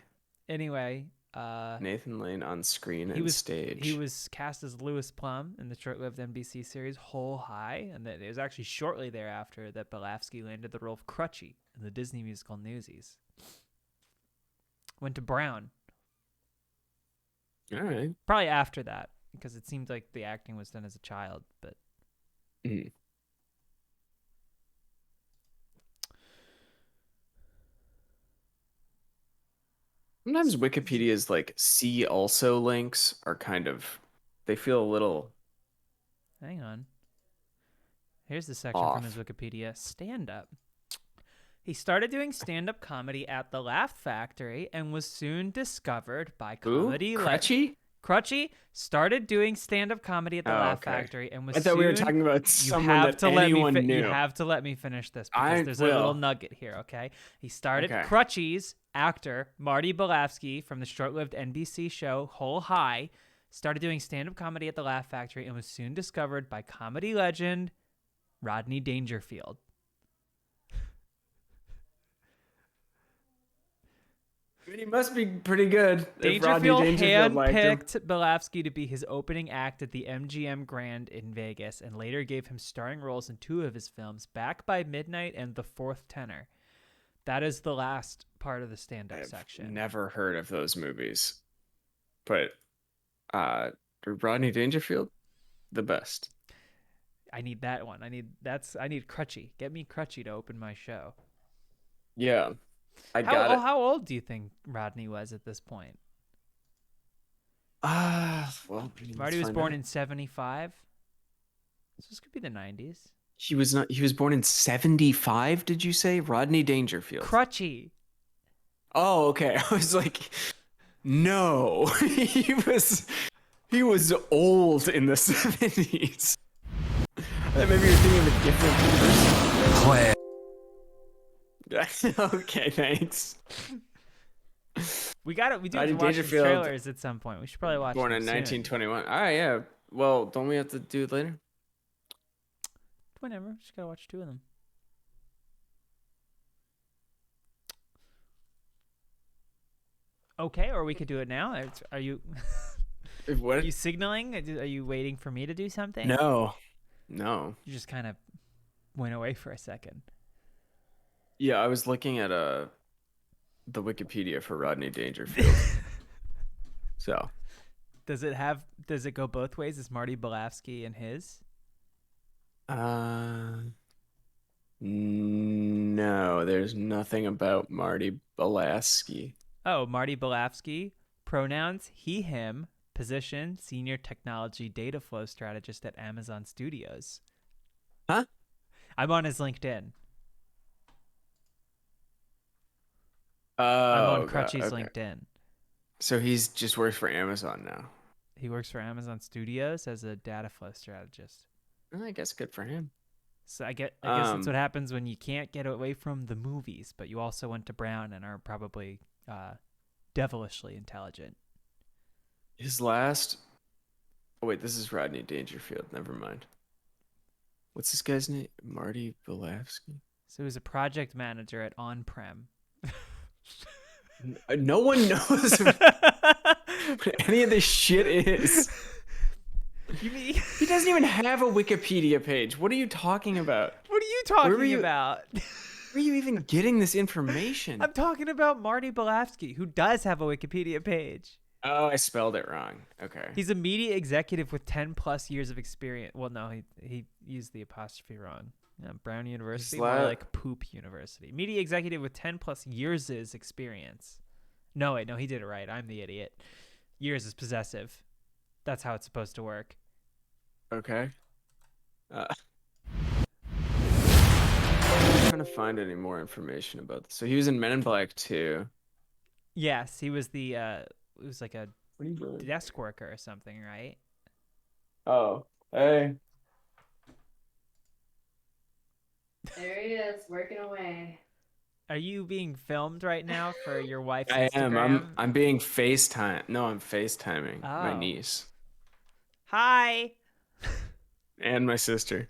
Anyway, Nathan Lane on screen he and was stage. he was cast as Lewis Plum in the short-lived NBC series Whole High, and that it was actually shortly thereafter that Belafsky landed the role of Crutchy in the Disney musical Newsies. Went to Brown. All right. Probably after that, because it seemed like the acting was done as a child, but Mhm. Sometimes Wikipedia's like see also links are kind of, they feel a little hang on. Here's the section from his off. Wikipedia. Stand-up. He started doing stand-up comedy at the Laugh Factory and was soon discovered by Who? comedy Crutchy? Crutchy started doing stand-up comedy at the Oh, Laugh okay. Factory and was I thought we were soon- talking about You someone have that to let anyone me knew. You have to let me finish this because I there's a little will. nugget here, okay? He started Okay. Crutchy's actor Marty Belafsky from the short-lived NBC show Whole High started doing stand-up comedy at the Laugh Factory and was soon discovered by comedy legend Rodney Dangerfield. I mean, he must be pretty good. If Rodney Dangerfield Dangerfield liked him. handpicked Belafsky to be his opening act at the MGM Grand in Vegas and later gave him starring roles in 2 of his films, Back by Midnight and The Fourth Tenor. That is the last part of the stand-up I've section. never heard of those movies. But Rodney Dangerfield, the best. I need that one. I need Crutchy. Get me Crutchy to open my show. Yeah. I got it. How old do you think Rodney was at this point? Well, Marty was born in 75. So this could be the 90s. He was not. He was born in 75. Did you say Rodney Dangerfield? Crutchy. Oh, okay. I was like, no, he was old in the 70s. Maybe you're thinking of a different person. Okay, thanks. We do have to Rodney watch these Dangerfield, trailers at some point. We should probably watch Born them in soon. 1921. All right, yeah. Well, don't we have to do it later? Whenever. Just gotta watch 2 of them. Okay, or we could do it now. Are you What? are you signaling? Are you waiting for me to do something? No. You just kind of went away for a second. Yeah, I was looking at the Wikipedia for Rodney Dangerfield. So, Does it go both ways? Is Marty Belafsky and his? no, there's nothing about Marty Belasky. Oh, Marty Belafsky. Pronouns: he, him. Position: senior technology data flow strategist at Amazon Studios. Huh? I'm on his LinkedIn. I'm Oh, on Crutchy's okay. LinkedIn. So he's just works for Amazon now. He works for Amazon Studios as a data flow strategist. I guess good for him. So I guess that's what happens when you can't get away from the movies, but you also went to Brown and are probably devilishly intelligent. His last. Oh wait, this is Rodney Dangerfield. Never mind. What's this guy's name? Marty Belasky. So he was a project manager at On-Prem. No one knows what any of this shit is. You mean He doesn't even have a Wikipedia page. What are you talking about? what are you Where were talking you- about? Where are you even getting this information? I'm talking about Marty Belafsky, who does have a Wikipedia page. Oh, I spelled it wrong. Okay. He's a media executive with 10 plus years of experience. Well, no, he used the apostrophe wrong. Yeah, Brown University, more like Poop University. Media executive with 10 plus years' experience. No, wait, no, he did it right. I'm the idiot. Years is possessive. That's how it's supposed to work. Okay. I'm trying to find any more information about this. So he was in Men in Black 2. Yes, he was the it was like a What are you doing? desk worker or something, right? Oh, hey. There he is, working away. Are you being filmed right now for your wife's I am. Instagram? I'm being FaceTime. No, I'm FaceTiming my Oh. niece Hi. and my sister.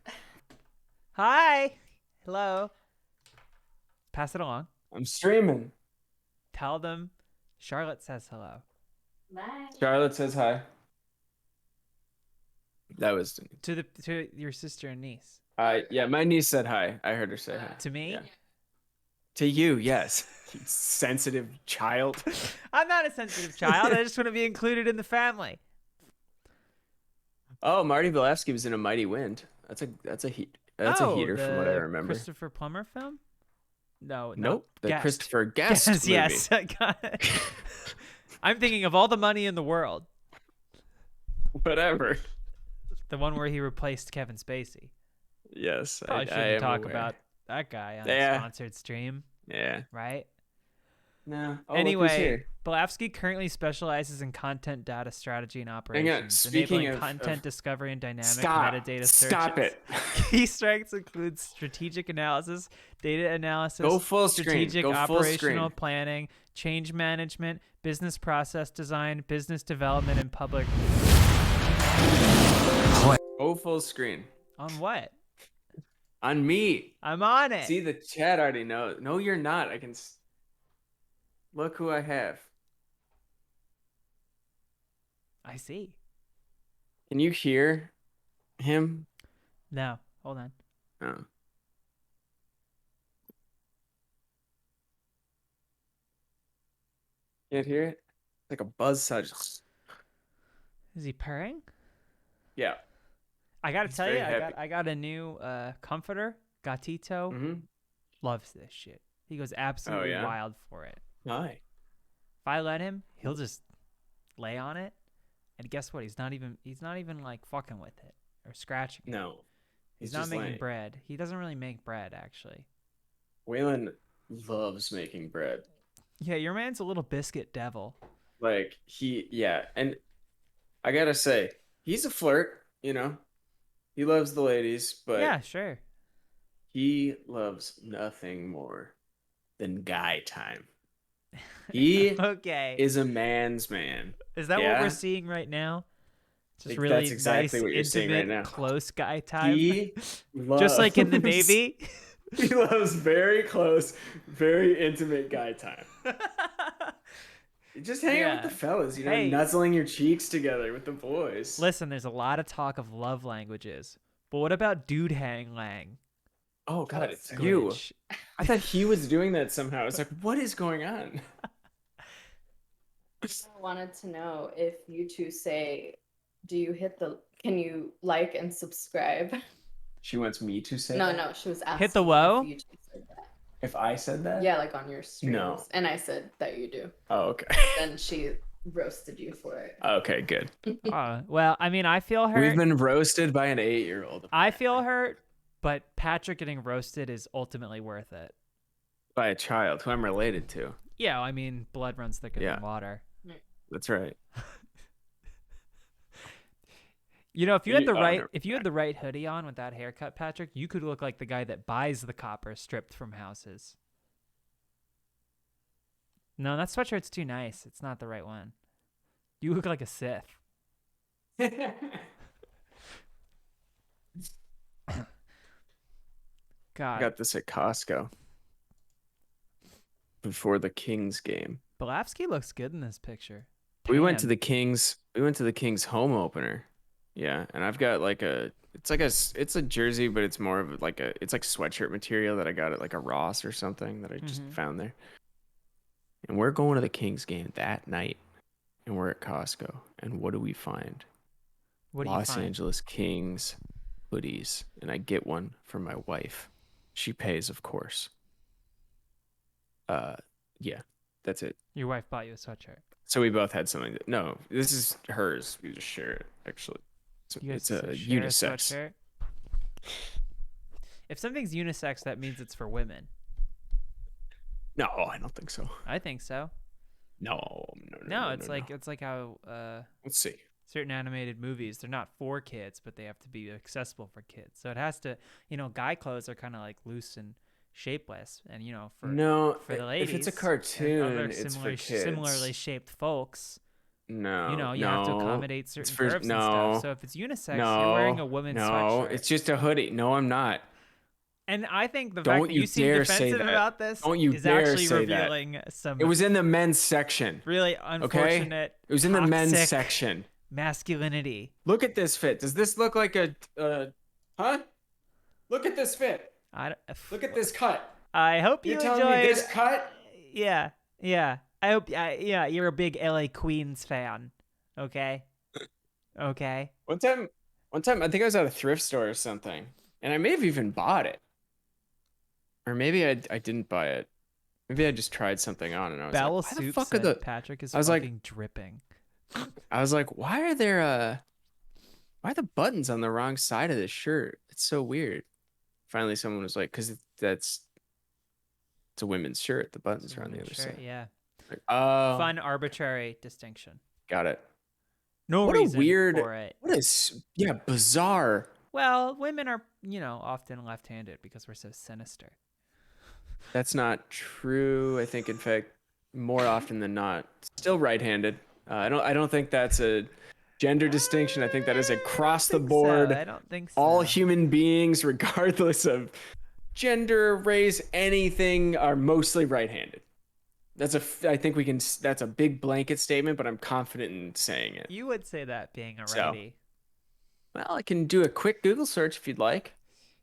Hi. Hello. Pass it along. I'm streaming. Tell them Charlotte says hello. Bye. Charlotte says hi. That was To your sister and niece. yeah, my niece said hi. I heard her say hi. To me? Yeah. To you, yes. You sensitive child. I'm not a sensitive child. I just want to be included in the family. Oh, Marty Bilovsky was in A Mighty Wind. That's a heater from what I the remember. Christopher Plummer film? No, Nope, the Guest. Christopher Guest movie. Yes, I got it. I'm thinking of All the Money in the World. Whatever. The one where he replaced Kevin Spacey. Yes, Probably I shouldn't am talk aware. about that guy on Yeah. a sponsored stream, Yeah. right? No. Oh, Anyway, Bilovsky currently specializes in content data strategy and operations, speaking enabling of- content discovery and dynamic Stop. metadata searches. Stop it. Key strengths include strategic analysis, data analysis, Go full screen. strategic Go full operational screen. planning, change management, business process design, business development, and public. Go full screen. On what? On me. I'm on it. See, the chat already knows. No, you're not. Look who I have. I see. Can you hear him? No, hold on. Oh. Can't hear it? It's like a buzzsaw. Is he purring? Yeah. I gotta He's tell you, very happy. I got a new comforter. Gatito Mm-hmm. loves this shit. He goes absolutely yeah? wild for it. Hi. If I let him, he'll just lay on it, and guess what? He's not even like fucking with it or scratching it. No. He's not just making laying. bread. He doesn't really make bread, actually. Waylon loves making bread. Yeah, your man's a little biscuit devil. Like, and I gotta say, he's a flirt, you know? He loves the ladies, but Yeah, sure. he loves nothing more than guy time. He Okay. is a man's man. Is that what yeah? we're seeing right now? Just Like, really that's exactly nice, what you're seeing right intimate, now. close guy time. He loves, Just like in the Navy. He loves very close, very intimate guy time. Just hang out Yeah. with the fellas, Hey. nuzzling your cheeks together with the boys. Listen, there's a lot of talk of love languages, but what about dude hang lang? Oh God, it's you. Glitch. I thought he was doing that somehow. I was like, what is going on? I wanted to know if you two say, can you like and subscribe? She wants me to say No, that? no, she was asking Hit the woe? if you two said that. If I said that? Yeah, like on your streams. No. And I said that you do. Oh, okay. Then she roasted you for it. Okay, good. Well, I mean, I feel hurt. We've been roasted by an 8-year-old. I feel hurt, but Patrick getting roasted is ultimately worth it. By a child who I'm related to. Yeah, I mean, blood runs thicker Yeah. than water. That's right. You know, if you had the Oh, right never if you had the right hoodie on with that haircut, Patrick, you could look like the guy that buys the copper stripped from houses. No, that sweatshirt's too nice. It's not the right one. You look like a Sith. God. I got this at Costco before the Kings game. Bilovsky looks good in this picture. We went to Tan. the Kings home opener. Yeah, and I've got like it's a jersey, but it's more of like it's like sweatshirt material that I got at like a Ross or something that I just found there. And we're going to the Kings game that night, and we're at Costco. And what do we find? What do you Los find? Angeles Kings hoodies, and I get one for my wife. She pays, of course. Yeah, That's it. Your wife bought you a sweatshirt. So we both had something. No, this is hers. We just share it. Actually, You guys it's a share a unisex. sweatshirt? If something's unisex, that means it's for women. No, I don't think so. I think so. No, No, it's like how Let's see. certain animated movies, they're not for kids, but they have to be accessible for kids. So it has to, guy clothes are kind of like loose and shapeless, and for the ladies, if it's a and cartoon, other it's for kids. similarly shaped folks. No, You have to accommodate certain curves and no, stuff. So if it's unisex, you're wearing a women's sweatshirt. it's just a hoodie. No, I'm not. And I think the Don't fact that you you seem dare say defensive that. about this Don't you is dare actually say that. revealing some It was in the men's section. really unfortunate. It was in the men's toxic section. masculinity. Look at this fit. Does this look like a huh? Look at this fit. Look at this cut. I hope you You're telling enjoyed. me this cut? Yeah. I hope. Yeah, you're a big LA Queens fan. Okay. Okay. One time, I think I was at a thrift store or something, and I may have even bought it, or maybe I didn't buy it. Maybe I just tried something on, and I was Bowel like, "Why the Soup fuck said are the?" Patrick is I was like- fucking dripping. I was like, "Why are there why are the buttons on the wrong side of this shirt? It's so weird." Finally, someone was like, "Cause it's a women's shirt. The buttons are on the other Sure, side." yeah. Like, oh, Fun arbitrary distinction. got it. No What a reason weird- for it. Bizarre. Well, women are, often left-handed because we're so sinister. That's not true. I think, in fact, more often than not, still right-handed. I don't think that's a gender distinction. I think that is across the board. I don't think so. All human beings, regardless of gender, race, anything, are mostly right-handed. I think that's a big blanket statement, but I'm confident in saying it. You would say that being a So. righty. Well, I can do a quick Google search if you'd like.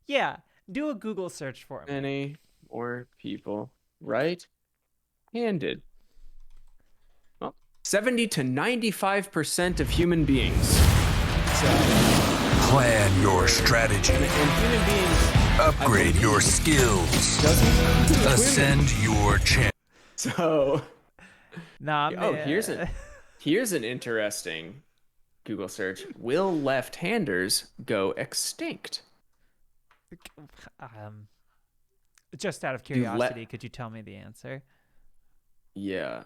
Yeah, do a Google search for me. Many more people right-handed. Well, 70 to 95% of human beings. So, Plan your strategy. and human beings Upgrade your skills. doesn't include women. Ascend your chance. So, Nah, here's an interesting Google search. Will left-handers go extinct? Just out of Do le- curiosity, could you tell me the answer? Yeah.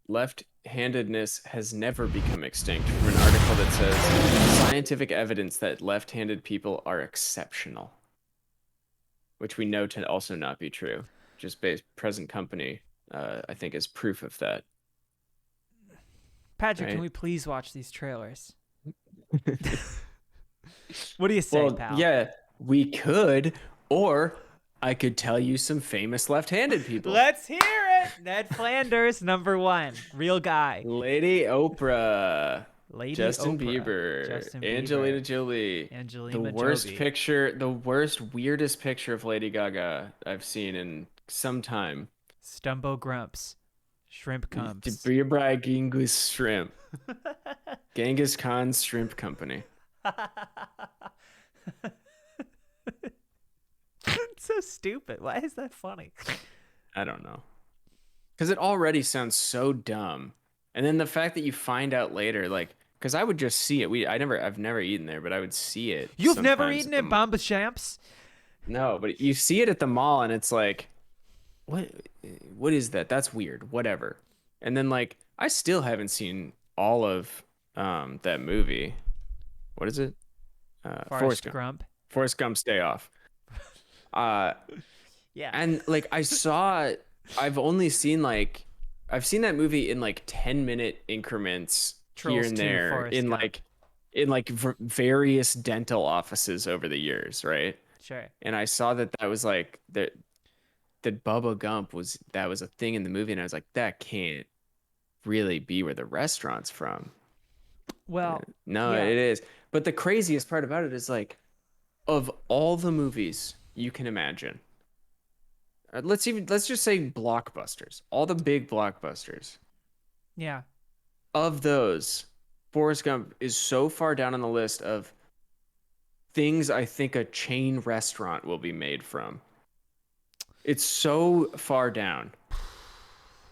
Left-handedness has never become extinct, from an article that says scientific evidence that left-handed people are exceptional, which we know to also not be true. Just based present company, I think, is proof of that. Patrick, can Right. we please watch these trailers? What do you say, Well, pal? yeah, we could, or I could tell you some famous left-handed people. Let's hear it. Ned Flanders, #1, real guy. Lady Oprah, Lady Justin Oprah, Bieber, Justin Angelina Bieber, Jolie. Angelina The worst Jolie. picture, the worst, weirdest picture of Lady Gaga I've seen in some time. Stumbo Grumps, Shrimp Cumps. Beer Genghis Shrimp. Genghis Khan's Shrimp Company. It's so stupid. Why is that funny? I don't know. Because it already sounds so dumb. And then the fact that you find out later, like, because I would just see it. I've never eaten there, but I would see it. You've never sometimes eaten at at the Bomba Champs? No, but you see it at the mall, and it's like, what is that? That's weird. Whatever. And then, like, I still haven't seen all of that movie. What is it? Forrest Gump. Forrest Gump, Stay Off. Yeah. And like I've seen that movie in like 10-minute increments here Trolls and 2, there Forrest in Gump. various dental offices over the years, right? Sure. And I saw that was like that Bubba Gump was a thing in the movie, and I was like, that can't really be where the restaurant's from. Well, No, yeah. it is. But the craziest part about it is, like, of all the movies you can imagine, let's just say blockbusters, all the big blockbusters. Yeah. Of those, Forrest Gump is so far down on the list of things I think a chain restaurant will be made from. It's so far down.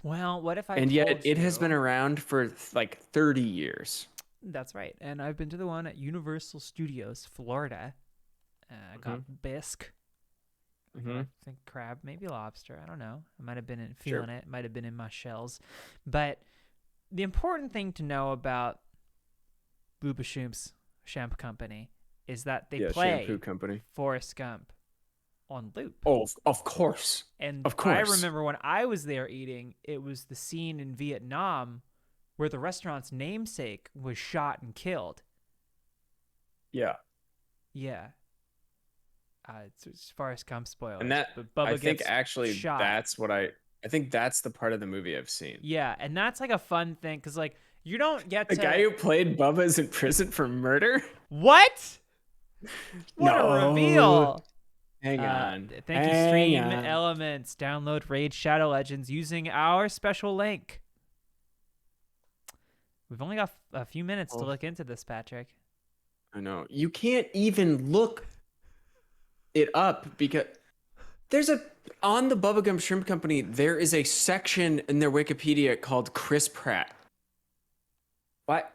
Well, what if I And yet told it has been you- around for like 30 years. That's right. And I've been to the one at Universal Studios, Florida. Got bisque. Mm-hmm. I think crab, maybe lobster. I don't know. I might have been Sure. feeling it. Might have been in my shells. But the important thing to know about Booba Shoom's Shampoo Company is that they play Shampoo company. Forrest Gump on loop. Oh, of course. And Of I course. remember when I was there eating, it was the scene in Vietnam where the restaurant's namesake was shot and killed. Yeah. Yeah. It's Forrest Gump spoilers. And that, but Bubba I think gets actually shot. that's what I think that's the part of the movie I've seen. Yeah, and that's like a fun thing because like you don't get The to guy who played Bubba is in prison for murder? What? What No. a reveal! Hang on. Thank you, Hang Stream on. Elements. Download Raid Shadow Legends using our special link. We've only got a few minutes to look into this, Patrick. I know. You can't even look it up because there's on the Bubblegum Shrimp Company, there is a section in their Wikipedia called Chris Pratt. What?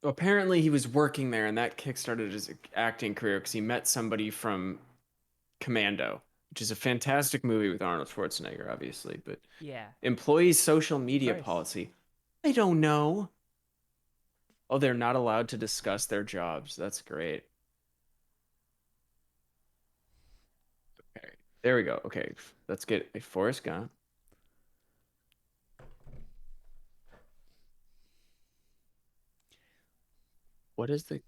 Apparently he was working there and that kickstarted his acting career because he met somebody from Commando, which is a fantastic movie with Arnold Schwarzenegger, obviously, but Yeah. employees' social media course. policy. I don't know. Oh, they're not allowed to discuss their jobs. That's great. Okay, there we go. Okay, let's get a Forrest Gump. What is the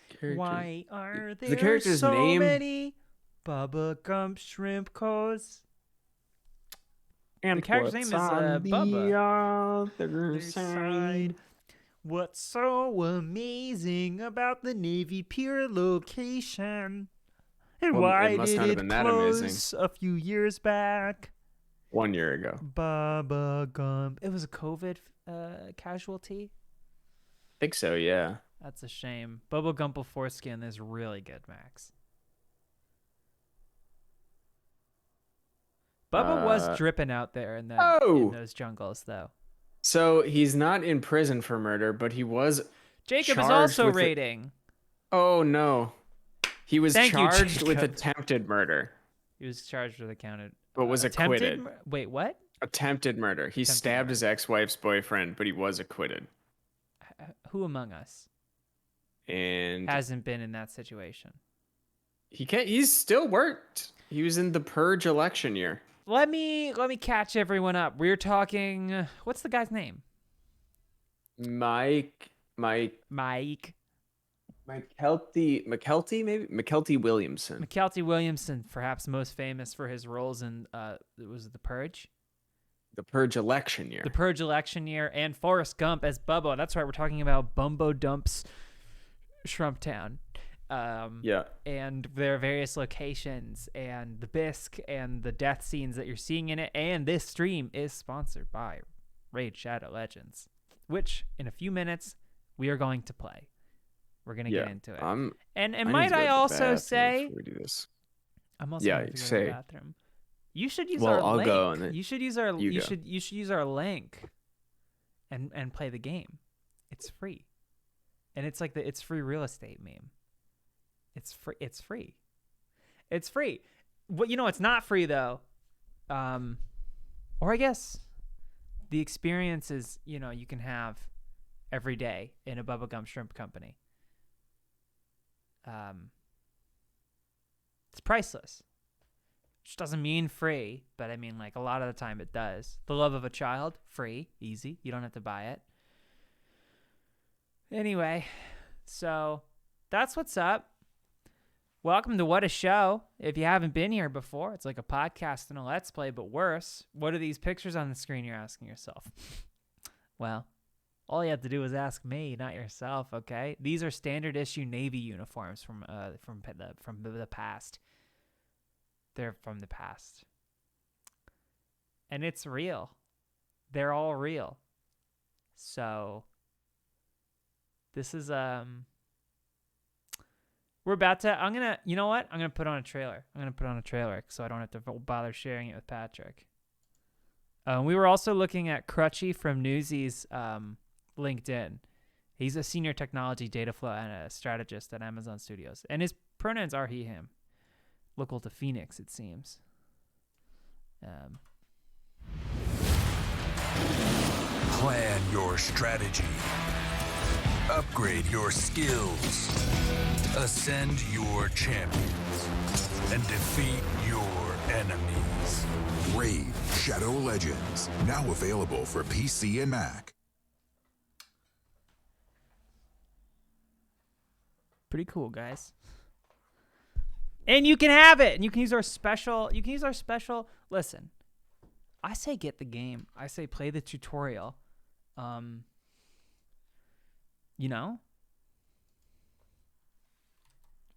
character? Why are the there character's so name? many Bubba Gump Shrimp Co's? And The character's name what's is on Bubba. the other side? What's so amazing about the Navy Pier location? And Well, it why must did not have it been that close amazing. a few years back? 1 year ago. Bubba Gump. It was a COVID casualty. Think so, yeah. That's a shame. Bubba Gump with foreskin is really good, Max. Bubba was dripping out there in those jungles, though. So he's not in prison for murder, but he was Jacob is charged also with raiding. Oh no. He was Thank you, charged with Jacob. attempted murder, He was charged with but was acquitted. Wait, what? Attempted murder. He Attempted stabbed murder. his ex-wife's boyfriend, but he was acquitted. Who among us And hasn't been in that situation? he's still worked. He was in the Purge election year. Let me catch everyone up. We're talking. What's the guy's name? Mike Mike McKelty, maybe? McKelty Williamson. McKelty Williamson, perhaps most famous for his roles in was it The Purge? The Purge election year. The Purge election year, and Forrest Gump as Bubba. That's right, we're talking about Bumbo Dump's Shrimp Town. Yeah. And there are various locations, and the bisque, and the death scenes that you're seeing in it. And this stream is sponsored by Raid Shadow Legends, which in a few minutes we are going to play. We're gonna get into it. And need might to go I to the also bathroom say, before we do this. I'm also Yeah, going to go to say. the bathroom. You should use Well, our I'll link. go and then You should use our you you go. should use our link and play the game. It's free. And it's like the it's free real estate meme. It's free. It's free. It's free. What it's not free though. Or I guess the experiences, you can have every day in a Bubblegum Shrimp Company. It's priceless. Which doesn't mean free, but I mean, like, a lot of the time it does. The love of a child, free, easy. You don't have to buy it. Anyway, so that's what's up. Welcome to What a Show. If you haven't been here before, it's like a podcast and a Let's Play, but worse. What are these pictures on the screen, you're asking yourself? Well, all you have to do is ask me, not yourself, okay? These are standard issue Navy uniforms from the past. They're from the past. And it's real. They're all real. So this is We're about to. You know what? I'm gonna put on a trailer. So I don't have to bother sharing it with Patrick. We were also looking at Crutchy from Newsies LinkedIn. He's a senior technology data flow and a strategist at Amazon Studios, and his pronouns are he, him. Local to Phoenix, it seems. Plan your strategy. Upgrade your skills. Ascend your champions. And defeat your enemies. Raid Shadow Legends, now available for PC and Mac. Pretty cool, guys. And you can have it. And you can use our special. Listen, I say get the game. I say play the tutorial. You know?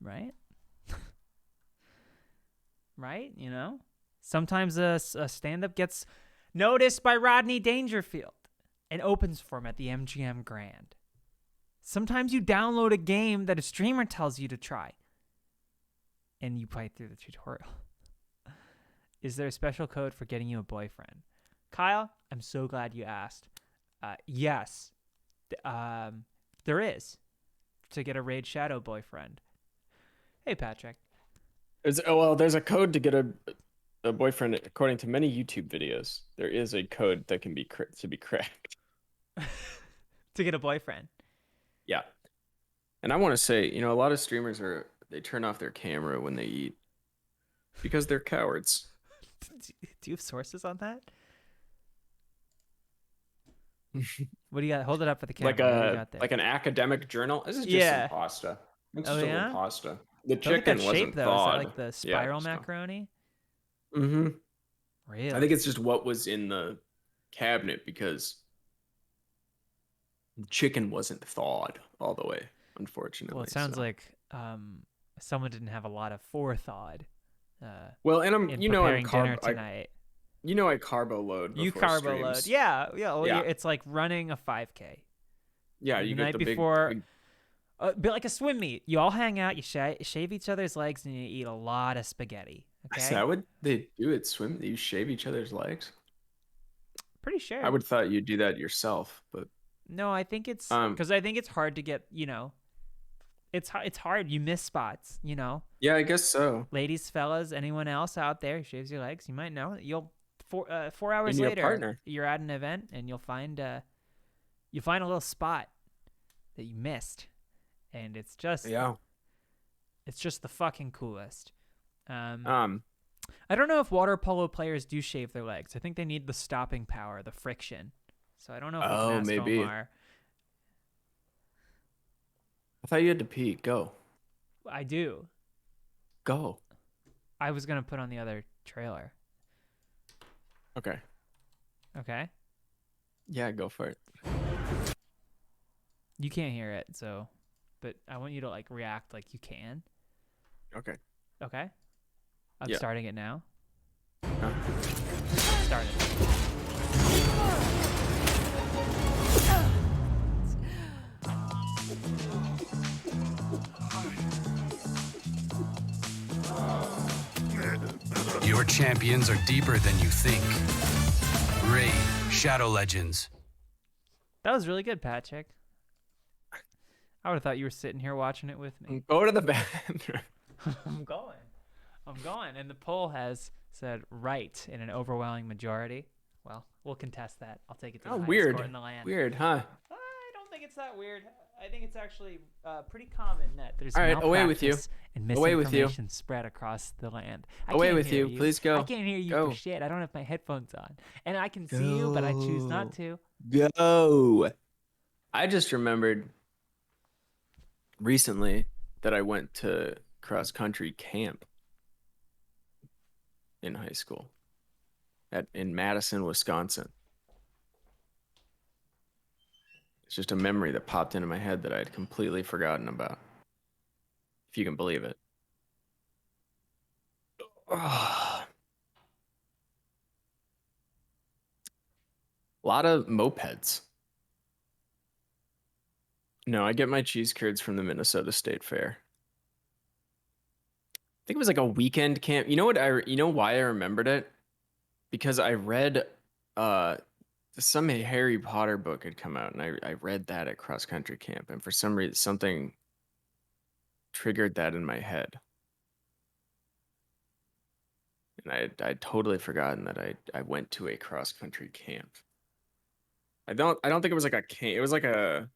Right? Right? You know? Sometimes a stand-up gets noticed by Rodney Dangerfield and opens for him at the MGM Grand. Sometimes you download a game that a streamer tells you to try and you play through the tutorial. Is there a special code for getting you a boyfriend? Kyle, I'm so glad you asked. Yes, there is, to get a Raid Shadow boyfriend. Hey, Patrick. There's a code to get a boyfriend. According to many YouTube videos, there is a code that can be cracked to get a boyfriend. Yeah. And I want to say, a lot of streamers they turn off their camera when they eat because they're cowards. Do you have sources on that? What do you got? Hold it up for the camera. What do you got there? Like an academic journal. This is just some pasta. It's just a little pasta. The chicken wasn't shape, though. thawed. Is that like the spiral macaroni? Mm-hmm. Really? I think it's just what was in the cabinet because the chicken wasn't thawed all the way, unfortunately. Well, it sounds like someone didn't have a lot of forethought. Well, and I'm dinner tonight. I carbo load. You carbo load. Yeah. Well, yeah. It's like running a 5K. Yeah, you the night get the before. big... But like a swim meet, you all hang out, you shave each other's legs, and you eat a lot of spaghetti. Okay? Is that what they do at swim? You shave each other's legs? Pretty sure. I would have thought you'd do that yourself, but no, I think it's because I think it's hard to get. It's hard. You miss spots. Yeah, I guess so. Ladies, fellas, anyone else out there who shaves your legs, you might know. You'll 4 hours your later, partner. You're at an event and you'll find a little spot that you missed. And it's just the fucking coolest. I don't know if water polo players do shave their legs. I think they need the stopping power, the friction. So I don't know if we can ask maybe. Omar. I thought you had to pee. Go. I do. Go. I was gonna put on the other trailer. Okay. Okay. Yeah, go for it. You can't hear it, so. But I want you to react like you can. Okay. Okay? I'm starting it now. Huh? Start it. Your champions are deeper than you think. Raid Shadow Legends. That was really good, Patrick. I would have thought you were sitting here watching it with me. Go to the bathroom. I'm going. And the poll has said right in an overwhelming majority. Well, we'll contest that. I'll take it to the highest court in the land. Weird, huh? I don't think it's that weird. I think it's actually pretty common that there's away with you. And misinformation spread across the land. Away with you. Please go. I can't hear you for shit. I don't have my headphones on. And I can see you, but I choose not to. Go. I just remembered recently that I went to cross-country camp in high school in Madison, Wisconsin. It's just a memory that popped into my head that I had completely forgotten about, if you can believe it. A lot of mopeds. No, I get my cheese curds from the Minnesota State Fair. think it was like a weekend camp. You know what you know why I remembered it? Because I read some Harry Potter book had come out, and I read that at cross country camp, and for some reason something triggered that in my head. And I'd totally forgotten that I went to a cross country camp. I don't think it was like a camp. It was like a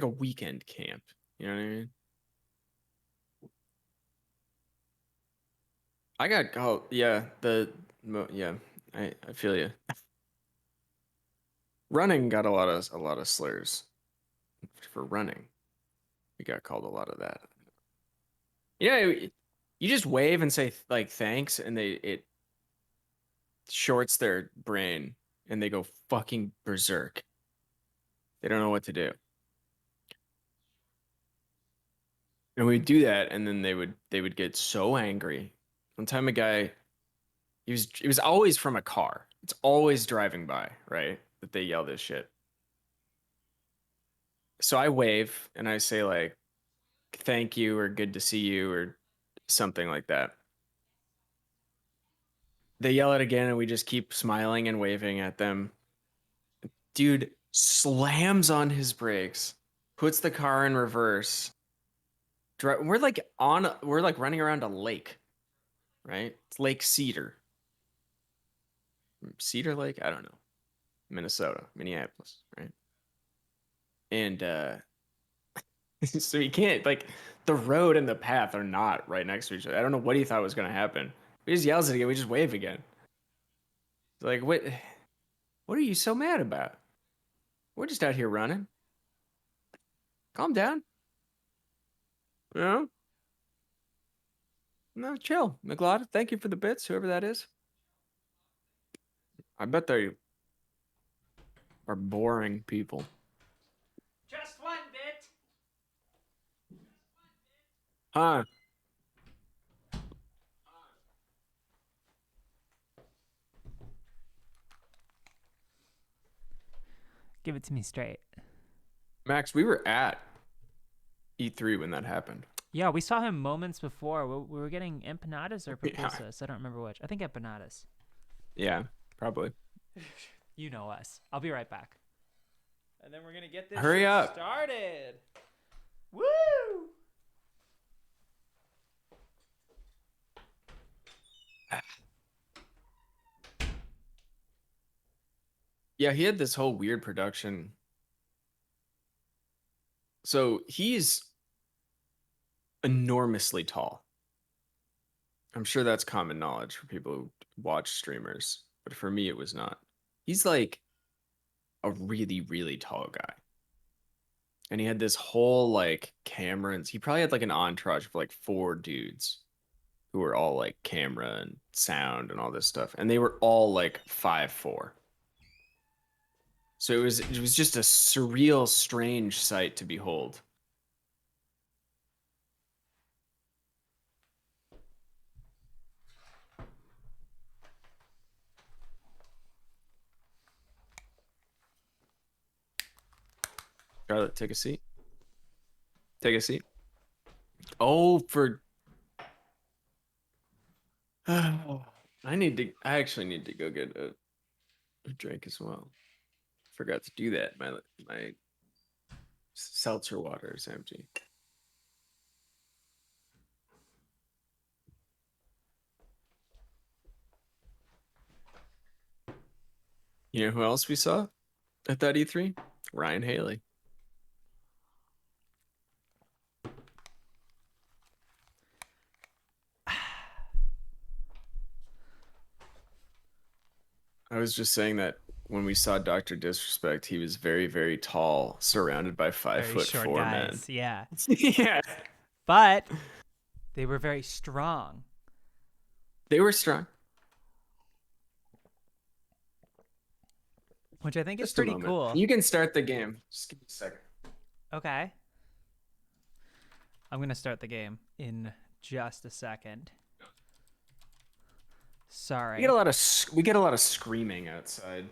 weekend camp. You know what I mean? I got yeah, yeah, I feel you. Running got a lot of slurs for running. We got called a lot of that. You know, you just wave and say like thanks, and it shorts their brain, and they go fucking berserk. They don't know what to do. And we'd do that, and then they would get so angry. One time, a guy, it was always from a car. It's always driving by, right? That they yell this shit. So I wave and I say like, "Thank you" or "Good to see you" or something like that. They yell it again, and we just keep smiling and waving at them. Dude slams on his brakes, puts the car in reverse. We're like running around a lake, right? It's Lake Cedar Lake, I don't know. Minneapolis, right? And so you can't like the road and the path are not right next to each other. I don't know what he thought was gonna happen. He just yells it again. We just wave again. It's like what are you so mad about? We're just out here running. Calm down. You know? No, chill. McLeod, thank you for the bits, whoever that is. I bet they are boring people. Just one bit. Huh. Give it to me straight. Max, we were at E3 when that happened. Yeah, we saw him moments before. We were getting empanadas or Yeah. pupusas. I don't remember which. I think empanadas. Yeah, probably. You know us. I'll be right back. And then we're gonna get this Hurry shit up. started. Woo! Yeah, he had this whole weird production. So he's enormously tall. I'm sure that's common knowledge for people who watch streamers, but for me, it was not. He's like a really, really tall guy. And he had this whole like camera, and he probably had like an entourage of like 4 dudes who were all like camera and sound and all this stuff. And they were all like 5'4". So it was just a surreal, strange sight to behold. Charlotte, take a seat. Take a seat. Oh, I actually need to go get a drink as well. Forgot to do that. My seltzer water is empty. You know who else we saw at that E3? Ryan Haley. I was just saying that when we saw Dr. Disrespect, he was very, very tall, surrounded by 5'4" men. Guys. Yeah. Yeah. But they were very strong. They were strong. Which I think is Just a pretty moment. cool. You can start the game. Just give me a second. Okay. I'm going to start the game in just a second. Sorry. We get a lot of screaming outside.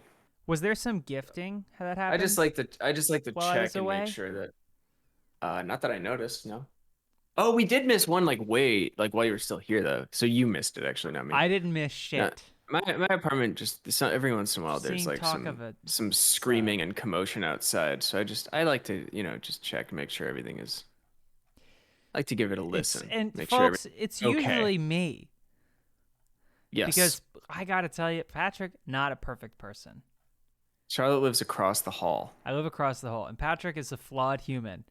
Was there some gifting that happened? I just like to while I was check and away? make sure that not that I noticed, no. Oh, we did miss one like while you were still here though. So you missed it actually, not me. I didn't miss No, shit. my apartment every once in a while there's Seeing like talk of it. some screaming and commotion outside. So I like to just check, make sure everything is. I like to give it a listen. And make sure folks, it's usually me. Yes. Because I gotta tell you, Patrick, not a perfect person. Charlotte lives across the hall. I live across the hall, and Patrick is a flawed human,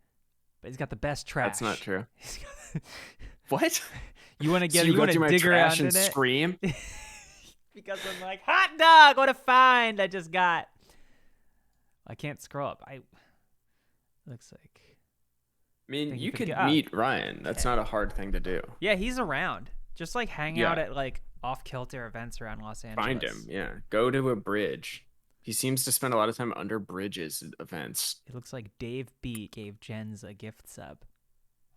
but he's got the best trash. That's not true. What? You want to get? So you want to dig around in and it? Scream? Because I'm like, hot dog! What a find I just got. I can't scroll up. Looks like. I mean, you could forgot. meet Ryan. That's not a hard thing to do. Yeah, he's around. Just like hang out at like off-kilter events around Los Angeles. Find him. Yeah. Go to a bridge. He seems to spend a lot of time under bridges at events. It looks like Dave B gave Jens a gift sub.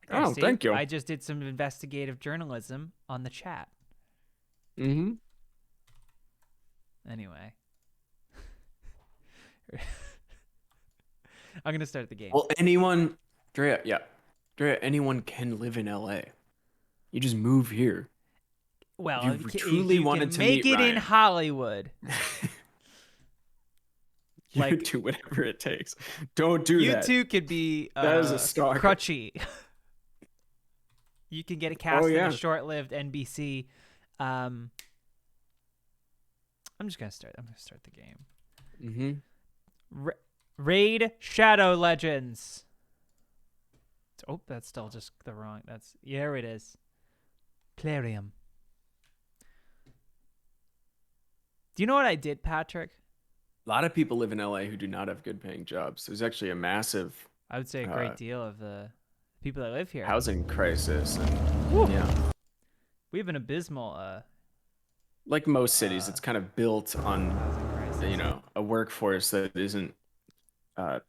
Oh, see? thank you. I just did some investigative journalism on the chat. Mm-hmm. Anyway. I'm going to start the game. Well, Drea, anyone can live in LA. You just move here. Well, you truly wanted to make meet it Ryan. in Hollywood. You do whatever it takes. Don't do you that. You too could be that is a stalker. crutchy. You can get a cast in a short-lived NBC. I'm just gonna start. I'm gonna start the game. Mm-hmm. Raid Shadow Legends. Oh, that's still just the wrong. There it is. Clarium. Do you know what I did, Patrick? A lot of people live in LA who do not have good paying jobs. There's actually a massive, I would say a great deal of the people that live here. Housing crisis. And, yeah. We have an abysmal like most cities, it's kind of built on a workforce that isn't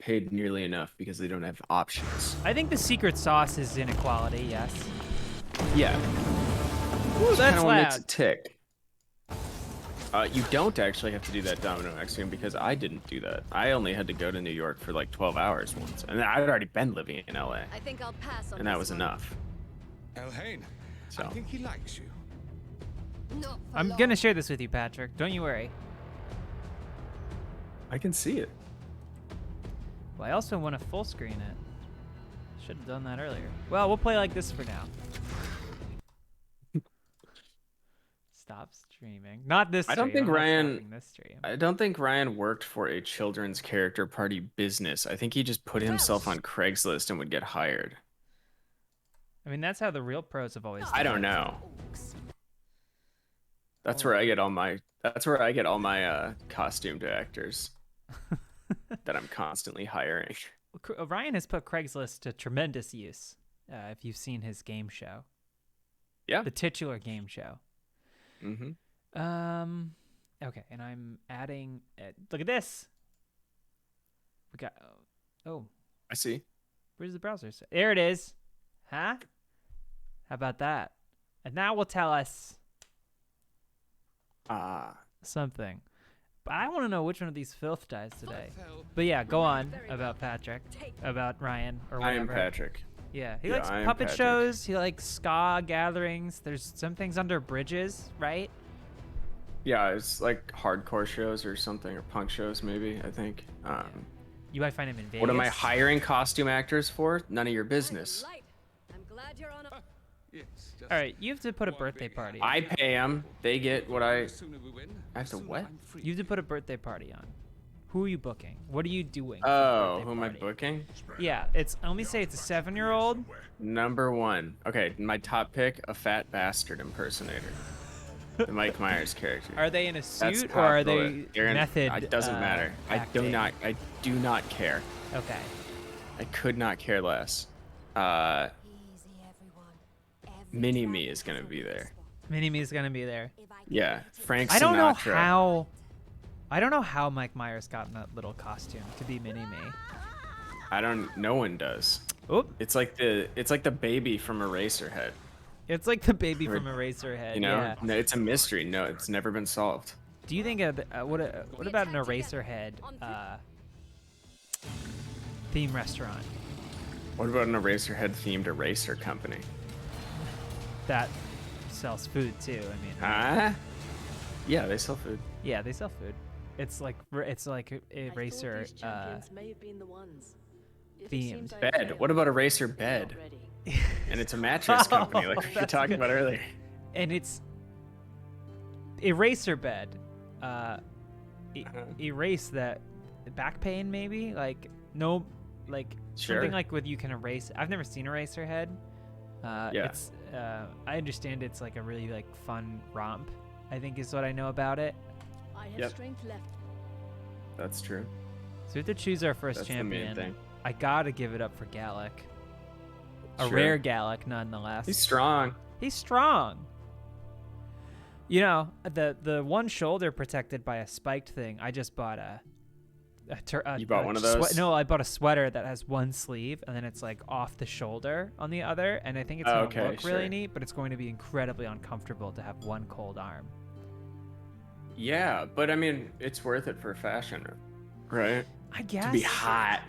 paid nearly enough because they don't have options. I think the secret sauce is inequality, yes. Yeah. Ooh, that's kind of what loud. makes it tick. You don't actually have to do that Domino Axiom because I didn't do that. I only had to go to New York for like 12 hours once, and I'd already been living in LA. I think I'll pass on and that was enough. Elhain, So. I think he likes you. I'm gonna share this with you, Patrick. Don't you worry. I can see it. Well, I also want to full screen it. Should have done that earlier. Well, we'll play like this for now. Stop streaming. Not this stream. I don't think I'm not Ryan. stopping this stream. I don't think Ryan worked for a children's character party business. I think he just put himself on Craigslist and would get hired. I mean, that's how the real pros have always done I don't it. know. That's where I get all my. That's where I get all my costumed actors that I'm constantly hiring. Ryan has put Craigslist to tremendous use. If you've seen his game show. Yeah. The titular game show. Mm-hmm. Okay, and I'm adding. Look at this. We got. Oh. I see. Where's the browser? There it is. Huh? How about that? And now will tell us something. But I want to know which one of these filth dies today. But yeah, go on about Patrick, about Ryan, or whatever. I am Patrick. Yeah, he likes puppet shows. He likes ska gatherings. There's some things under bridges, right? Yeah, it's like hardcore shows or something, or punk shows maybe, I think. You might find him in Vegas. What am I hiring costume actors for? None of your business. I'm glad you're on a... All right, you have to put a birthday party. I pay them. They get what I have to what? You have to put a birthday party on. Who are you booking? What are you doing? Oh, who am I booking? Yeah, let me say it's a 7-year-old. Number 1. Okay, my top pick, a fat bastard impersonator. The Mike Myers character. Are they in a That's suit or are popular. they They're method? It doesn't matter. Acting? I do not care. Okay. I could not care less. Mini-Me is gonna be there. Mini-Me is gonna be there. Yeah, Frank Sinatra. I don't know how Mike Myers got in that little costume to be Mini-Me. No one does. Oop. It's like the baby from Eraserhead. It's like the baby from Eraserhead. You know, yeah. no, it's a mystery. No, it's never been solved. Do you think what about an Eraserhead theme restaurant? What about an Eraserhead themed eraser company? That sells food too. I mean, Yeah, they sell food. yeah, they sell food. It's like a racer themed. Bed. What about Eraser bed? And it's a mattress company, like we were talking about earlier. And it's eraser bed. Erase that back pain, maybe like no, like something like with you can erase. I've never seen Eraserhead. It's I understand it's like a really like fun romp, I think is what I know about it. Yep. That's true. So we have to choose our first That's champion. the main thing. I gotta give it up for Gallic. A Sure. rare Gallic, nonetheless. He's strong. He's strong. You know, the one shoulder protected by a spiked thing. I just bought You bought one of those? No, I bought a sweater that has one sleeve and then it's like off the shoulder on the other, and I think it's gonna look really neat, but it's going to be incredibly uncomfortable to have one cold arm. Yeah, but I mean, it's worth it for fashion, right? I guess. To be hot.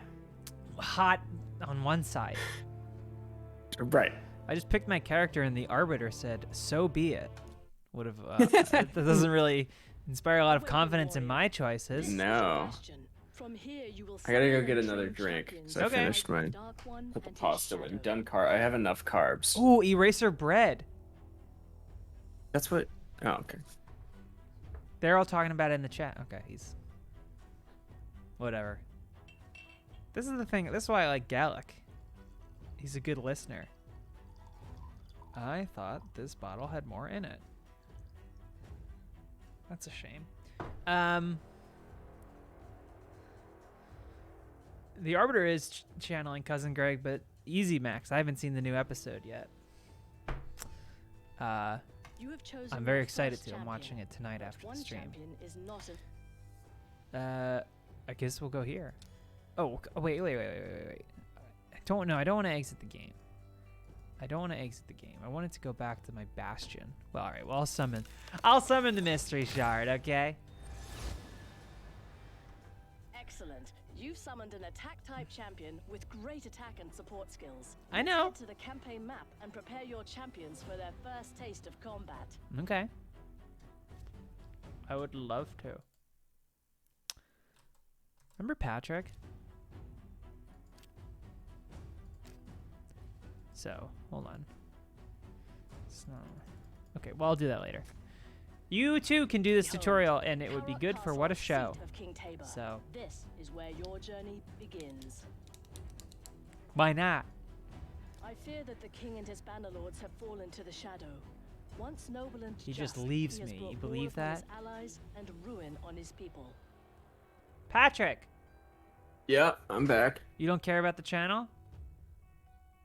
Hot on one side. Right. I just picked my character and the Arbiter said, "So be it." Would have. That doesn't really inspire a lot of confidence in my choices. No. I gotta go get another drink because I finished mine. Put the pasta in. Done I have enough carbs. Ooh, eraser bread. That's what. Oh, okay. They're all talking about it in the chat. Okay, he's. Whatever. This is the thing. This is why I like Gallic. He's a good listener. I thought this bottle had more in it. That's a shame. The Arbiter is channeling Cousin Greg, but easy, Max. I haven't seen the new episode yet. I'm very excited to. I'm watching it tonight after the stream. I guess we'll go here. Oh, wait. I don't know. I don't want to exit the game. I want it to go back to my bastion. Well, all right. Well, I'll summon the mystery shard. Okay. Excellent. You've summoned an attack-type champion with great attack and support skills. I know. Head to the campaign map and prepare your champions for their first taste of combat. Okay. I would love to. Remember Patrick? So, hold on. Okay, well, I'll do that later. You too can do this tutorial, and it would be good for What a Show. So, this is where your journey begins. Why not? I fear that the king and his bannerlords have fallen to the shadow. Once noble and he just leaves he has me. brought You war believe upon his that? allies and ruin on his people. Patrick, Yeah, I'm back. you don't care about the channel?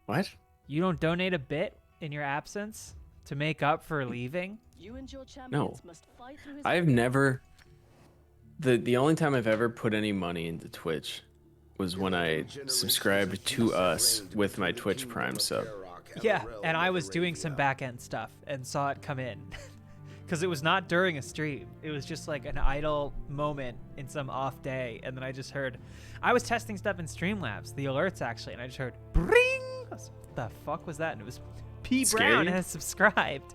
What? You don't donate a bit in your absence to make up for leaving? You and your champions must fight through his I've never. The only time I've ever put any money into Twitch was when I subscribed to us with my Twitch Prime sub. Yeah, and I was doing some back-end stuff and saw it come in. Because it was not during a stream. It was just like an idle moment in some off day. And then I just heard... I was testing stuff in Streamlabs, the alerts actually, and I just heard... Bring! What the fuck was that? And it was P. Brown has subscribed.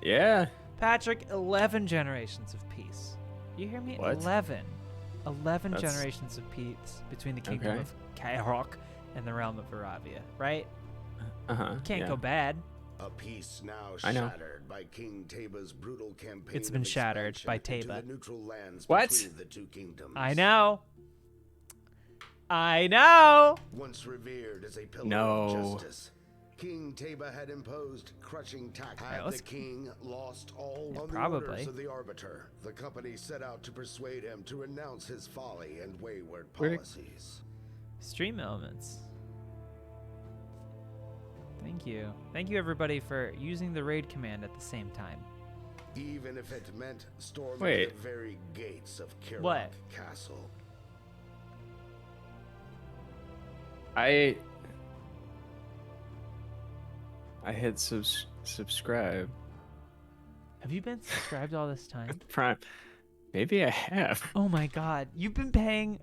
Yeah. Patrick, 11 generations of peace. You hear me? What? 11 generations of peace between the kingdom of Kairok and the realm of Aravia, right? Can't go bad. A peace now I know. shattered by King Taba's brutal campaign. It's been of shattered by expansion Taba. into the neutral lands What? between the two kingdoms. I know. I know. Once revered as a pillar No. of justice, King Taba had imposed crushing tax. Had let's- the king lost all on probably. the orders of the Arbiter, the company set out to persuade him to renounce his folly and wayward Where'd it- policies. Stream elements. Thank you. Thank you, everybody, for using the raid command at the same time. Even if it meant storming Wait. the very gates of Kirok What? Castle. I hit subscribe. Have you been subscribed all this time? Prime. Maybe I have. Oh my god. You've been paying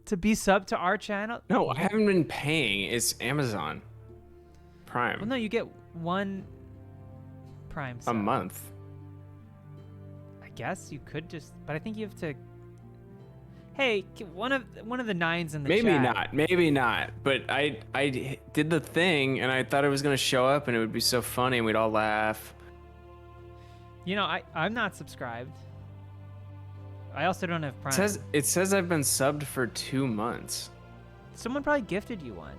to be sub to our channel? No, I haven't been paying. It's Amazon Prime. Well, no, you get one Prime sub. A month. I guess you could just, but I think you have to. Hey, one of the nines in the chat. Maybe not. But I did the thing, and I thought it was gonna show up, and it would be so funny, and we'd all laugh. You know, I'm not subscribed. I also don't have Prime. It says I've been subbed for 2 months. Someone probably gifted you one.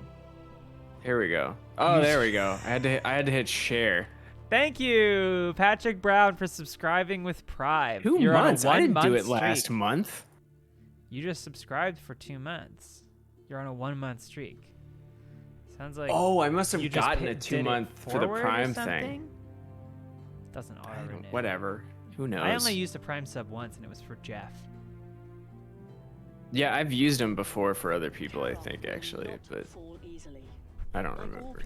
Here we go. Oh, there we go. I had to hit share. Thank you, Patrick Brown, for subscribing with Prime. 2 You're months. On a I didn't do it streak. last month. You just subscribed for 2 months. You're on a 1 month streak. Sounds like. Oh, I must have you just gotten a did 2 it month for the forward or Prime something? thing. Doesn't auto renew. Whatever. Who knows? I only used a Prime sub once, and it was for Jeff. Yeah, I've used them before for other people, I think, actually, but I don't remember.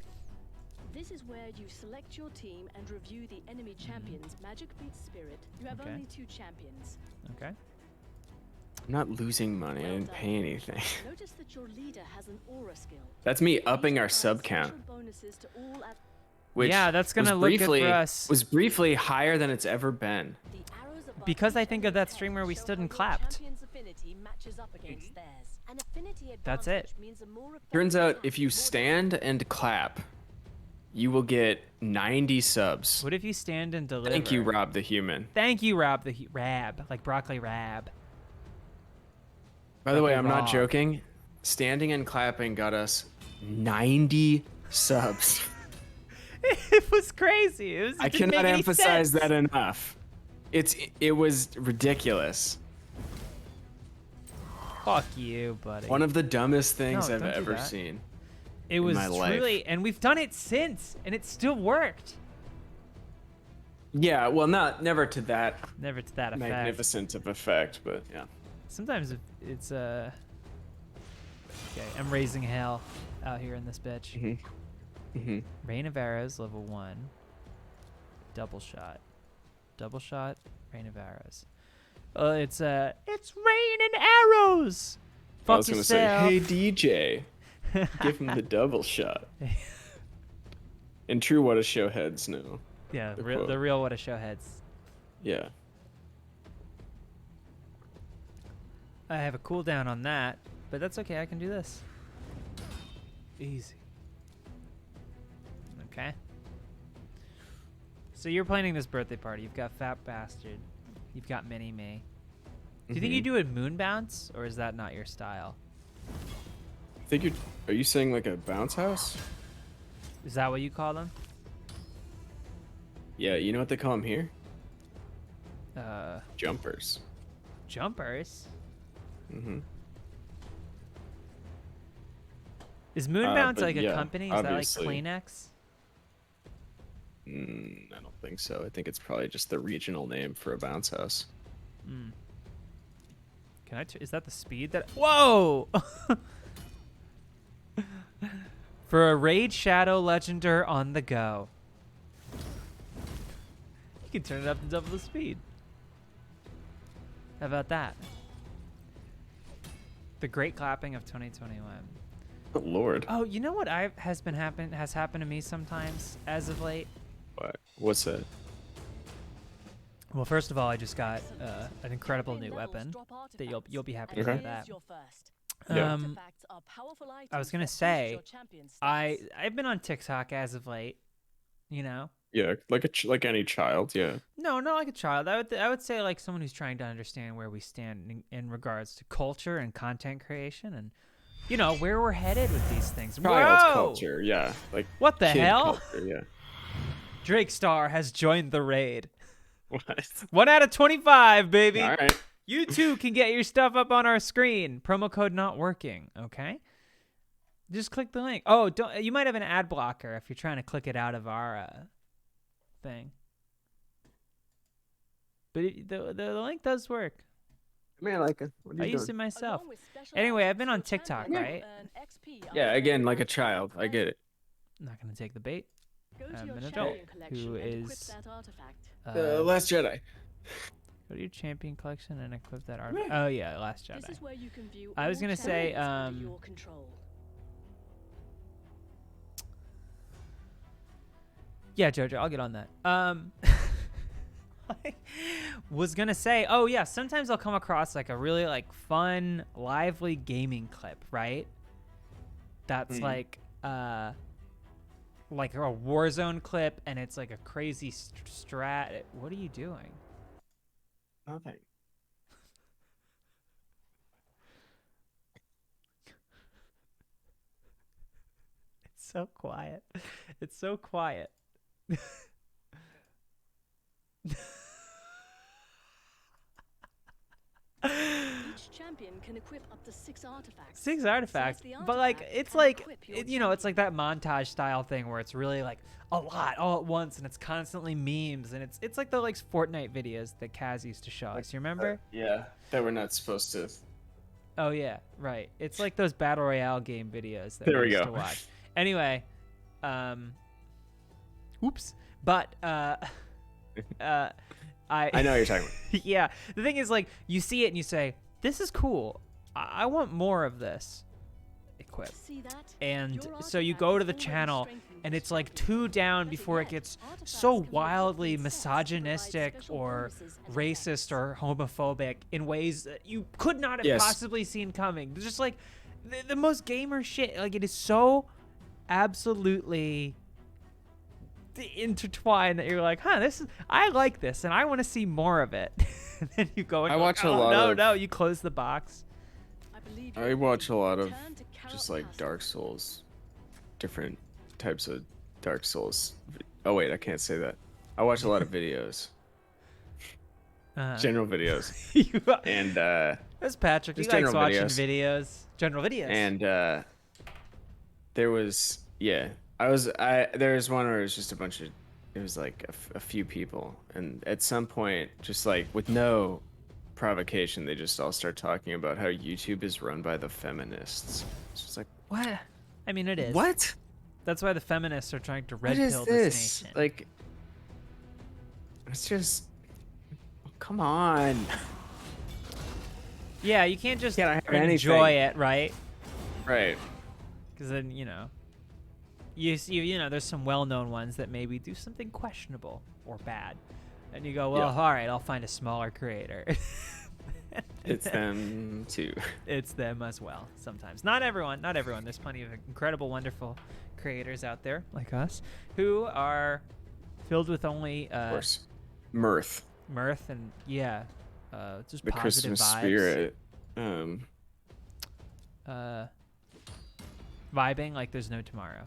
This is where you select your team and review the enemy champions. Magic beats spirit. You have only 2 champions. Okay. I'm not losing money. I didn't pay anything. Notice that your leader has an aura skill. That's me upping our sub count. Which Yeah, that's gonna was look good for us. Was briefly higher than it's ever been. Because I think of that stream where we stood and clapped. That's it. Turns out if you stand and clap, you will get 90 subs. What if you stand and deliver? Thank you, Rob the Human. Thank you, Rob the Rab, like broccoli rab. By the way, I'm Rob. not joking. Standing and clapping got us 90 subs. It was crazy. It I didn't cannot make any emphasize sense. that enough. It was ridiculous. Fuck you, buddy. One of the dumbest things No, I've don't do ever that. seen. It was my life. truly, and we've done it since, and it still worked. Yeah, well, never to that Never to that effect. magnificent of effect, but yeah. Sometimes it's okay, I'm raising hell out here in this bitch. Rain of Arrows, level 1. Double shot. Double shot, Rain of Arrows. It's rain and arrows! I was Fuck gonna say, yourself. hey DJ, give him the double shot. In true What a Show heads know. Yeah, the the real What a Show heads. Yeah. I have a cooldown on that, but that's okay, I can do this. Easy. Okay. So you're planning this birthday party. You've got Fat Bastard. You've got Mini Me. Do you think you do a moon bounce, or is that not your style? Are you saying like a bounce house? Is that what you call them? Yeah, you know what they call them here? Jumpers. Jumpers? Mm-hmm. Is Moon Bounce but like a yeah, company? Is obviously. that like Kleenex? I don't think so. I think it's probably just the regional name for a bounce house. Can I? Is that the speed that? Whoa! For a Raid Shadow Legender on the go, you can turn it up to double the speed. How about that? The great clapping of 2021. Oh Lord. Oh, you know what has happened to me sometimes as of late? What? What's that? Well, first of all, I just got an incredible new weapon that you'll be happy to hear that. Yeah. I was gonna say, I've been on TikTok as of late, you know. Yeah, like any child. Yeah. No, not like a child. I would say like someone who's trying to understand where we stand in regards to culture and content creation, and you know where we're headed with these things. Child Whoa! culture. Yeah. Like. What the kid hell? Culture, yeah. Drake Star has joined the raid. What? 1 out of 25, baby. All right. You too can get your stuff up on our screen. Promo code not working. Okay. Just click the link. Oh, don't. You might have an ad blocker if you're trying to click it out of our thing. But the link does work. Man, like I used it myself. Anyway, I've been on TikTok, right? Yeah, again, like a child. I get it. I'm not gonna take the bait. I'm an adult who is. The Last Jedi. Go to your champion collection and equip that armor. Oh yeah, Last Jedi. This is where you can view I was all gonna say, champions under your control. Yeah, Jojo, I'll get on that. I was gonna say, oh yeah, sometimes I'll come across like a really like fun, lively gaming clip, right? That's like a Warzone clip, and it's like a crazy strat. What are you doing? Nothing. It's so quiet. It's so quiet. Each champion can equip up to 6 artifacts. 6 artifacts, but like it's like it's like that montage style thing where it's really like a lot all at once, and it's constantly memes, and it's like the like Fortnite videos that Kaz used to show us. You remember? Yeah, that we're not supposed to. Oh yeah, right. It's like those battle royale game videos that There we we used go. to watch. Anyway, oops. But I know what you're talking about. yeah, the thing is, like, you see it and you say, "This is cool. I want more of this." Equip. And so you go to the channel, and it's like 2 down before it gets so wildly misogynistic or racist or homophobic in ways that you could not have possibly seen coming. It's just like the most gamer shit. Like, it is so absolutely intertwined that you're like, huh, I like this, and I want to see more of it. And then you go and I go, watch a oh, lot of- no, you close the box. I watch a lot of just like Dark Souls, different types of Dark Souls. Oh wait, I can't say that. I watch a lot of videos, general videos, and that's Patrick. He just likes general watching videos. general videos. And there was there was one where it was just it was like a few people, and at some point, just like with no provocation, they just all start talking about how YouTube is run by the feminists. It's just like, what? I mean, it is. What? That's why the feminists are trying to red What is pill this? this nation. Like, it's just, come on. Yeah, you can't just Can't have enjoy anything. it, right? Right. Because then there's some well-known ones that maybe do something questionable or bad, and you go, well, all right, I'll find a smaller creator. It's them too. It's them as well. Sometimes, not everyone. There's plenty of incredible, wonderful creators out there like us who are filled with only Of course. Mirth and just the positive Christmas vibes. spirit. Vibing like there's no tomorrow.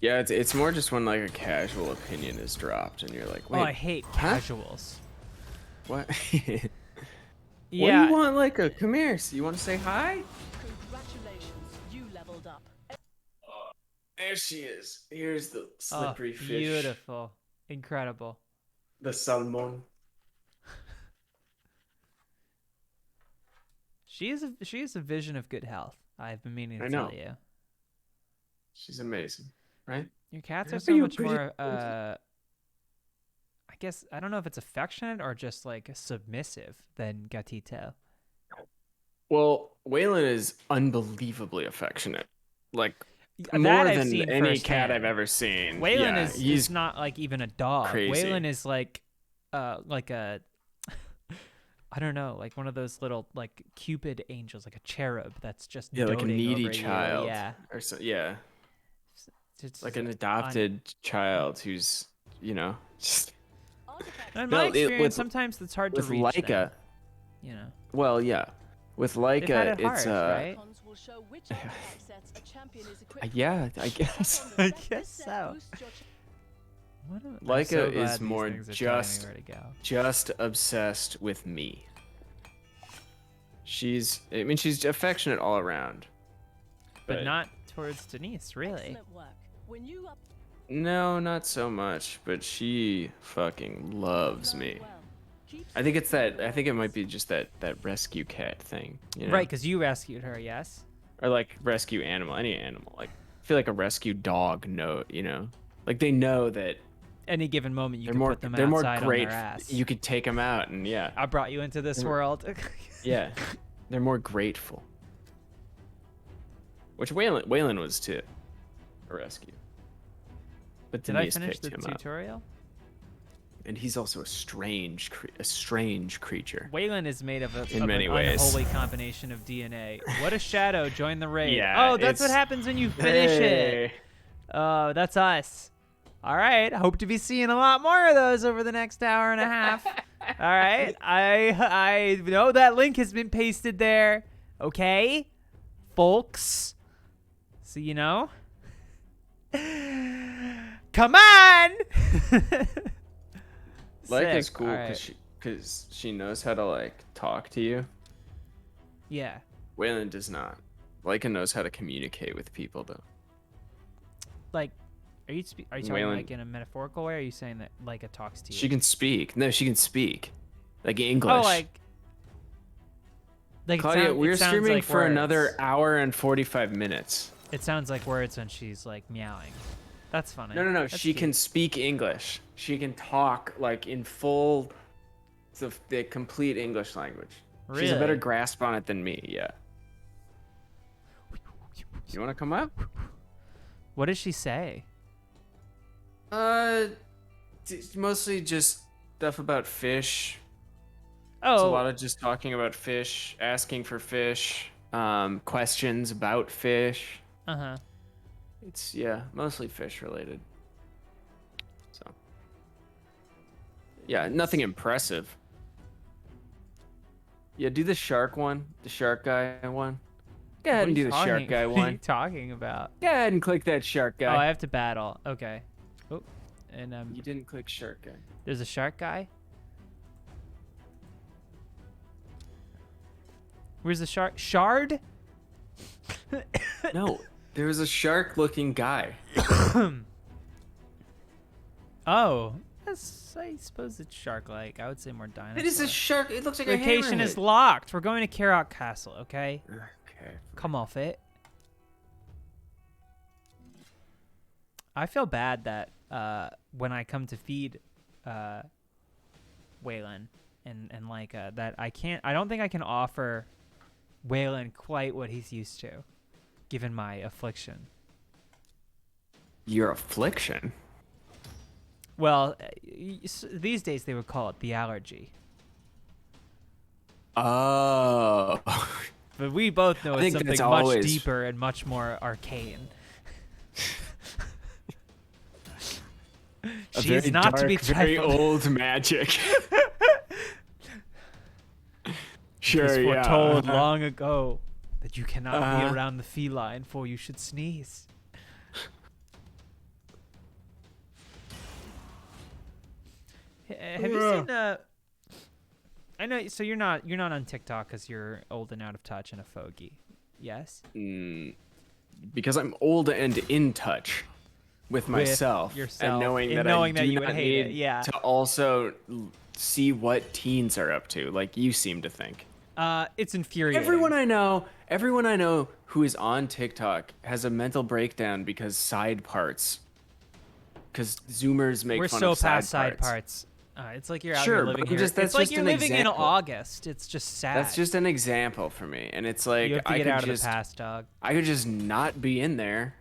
Yeah, it's more just when like a casual opinion is dropped and you're like, wait, Oh, I hate casuals. What? Yeah. What do you want? Like come here. So you want to say hi? Congratulations, you leveled up. There she is. Here's the slippery fish. Beautiful. Incredible. The salmon. She is a vision of good health. I've been meaning to I know. tell you. She's amazing, right? Your cats are Are so you much pretty- more I guess I don't know if it's affectionate or just like submissive than Gatito. Well, Waylon is unbelievably affectionate. Like That more I've than seen any firsthand. cat I've ever seen. Waylon Yeah, is he's not like even a dog. crazy. Waylon is like a I don't know, like one of those little like Cupid angels, like a cherub that's just like a doting needy over you. child. Yeah. Or so, yeah. It's Like an adopted child who's, just In No, my it- experience, with- sometimes it's hard to with reach Leica. them, you know. Well, yeah. With They've had Leica, it it's hard, right? Will show which artifact sets a champion is equipped. yeah, I guess. I guess so. What am- I'm Leica so glad is these more things are telling me just where to go. just obsessed with me. She's affectionate all around. But not towards Denise, really. Excellent work. When you up No, not so much, but she fucking loves me. I think it might be just that rescue cat thing, you know? Right, because you rescued her, yes? Or like rescue animal, any animal. Like I feel like a rescue dog like they know that any given moment, you They're can more put them they're more outside great. on their ass. You could take them out, and yeah, I brought you into this world. yeah, they're more grateful. Which Waylon was to a rescue. But Did I Denise finish picked the him up. tutorial? And he's also a strange creature. Waylon is made of In many an ways. unholy combination of DNA. What a shadow! Join the raid. Yeah, oh, that's what it's- happens when you finish it. Hey. Oh, that's us. All right. Hope to be seeing a lot more of those over the next hour and a half. All right. I know that link has been pasted there. Okay, folks. So you know. Come on. Leica's Sick. cool All right. because she knows how to like talk to you. Yeah. Waylon does not. Leica knows how to communicate with people though. Like, are you talking Waylon- like in a metaphorical way? Or are you saying that Leica talks to you? She can speak. No, she can speak. Like English. Oh, like it Claudia, sound- it we're sounds streaming like for words. another hour and 45 minutes. It sounds like words when she's like meowing. That's funny. No. That's She cute. can speak English. She can talk like in full, the complete English language. She's a better Really? grasp on it than me. Yeah. You want to come up? What does she say? Mostly just stuff about fish. Oh, It's a lot of just talking about fish, asking for fish, questions about fish. uh-huh. It's mostly fish related. So yeah, nothing impressive. Yeah, do the shark one, the shark guy one. Go ahead and do the shark guy What are you one. talking about? Go ahead and click that shark Oh, guy. I have to battle. Okay. Oh, and You didn't click shark guy. there's a shark guy. Where's the shark? Shard? No, there was a shark-looking guy. Oh, that's, I suppose it's shark-like. I would say more dinosaur. It is a shark. It looks like a Location is hammerhead. locked. We're going to Karok Castle, okay? Okay. Come off it. I feel bad that when I come to feed Waylon and Leica that I don't think I can offer Waylon quite what he's used to, given my affliction. Your affliction. Well, these days they would call it the allergy. Oh. But we both know I it's think something that's much always- deeper and much more arcane. A She very is not to be dark, very trifled. old magic. It Sure, was yeah. foretold long ago that you cannot Uh-huh. be around the feline, for you should sneeze. Have you seen I know. So you're not on TikTok because you're old and out of touch and a fogey. Yes. Because I'm old and in touch with myself, yourself, and knowing and that knowing I that do you would not hate need it, yeah. to also see what teens are up to, like you seem to think. It's infuriating. Everyone I know who is on TikTok has a mental breakdown because side parts. Because Zoomers make We're fun so of past side side parts. parts. It's like you're out Sure, here but living I'm here. just- that's it's like just you're an living in example. August. It's just sad. That's just an example for me, and it's like you have to I get could out just, of the past, dog. I could just not be in there,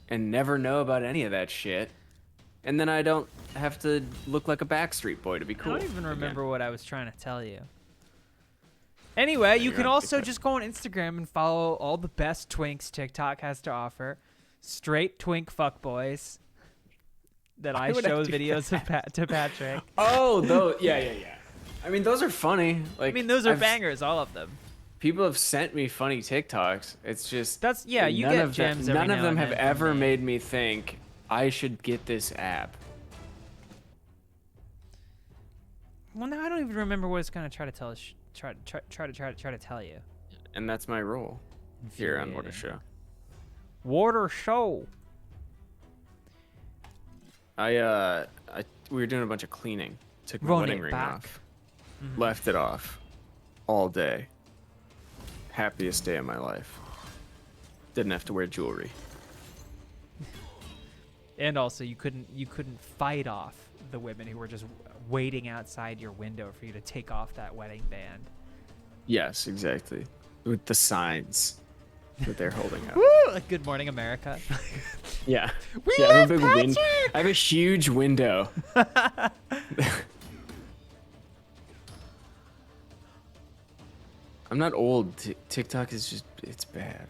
and never know about any of that shit, and then I don't have to look like a Backstreet Boy to be cool. I don't even again. remember what I was trying to tell you. Anyway, you you're can on also TikTok. just go on Instagram and follow all the best twinks TikTok has to offer. Straight twink fuckboys that I would show have to videos of to Patrick. Oh, those, yeah. I mean, those are funny. Like, I mean, those are I've- bangers, all of them. People have sent me funny TikToks. It's just That's you none get of them- gems every None of now them and have then from ever me. made me think I should get this app. Well, now I don't even remember what I was gonna try to tell us. Try to tell you. And that's my role here on What a Show. Water show. We were doing a bunch of cleaning. Took my Run wedding it ring back. off. Left it off all day. Happiest day of my life. Didn't have to wear jewelry. And also, you couldn't fight off the women who were just waiting outside your window for you to take off that wedding band. Yes, exactly. With the signs that they're holding up. Woo! Like, Good Morning America. Yeah. We I love have a big Patrick! I have a huge window. I'm not old. TikTok is just, it's bad.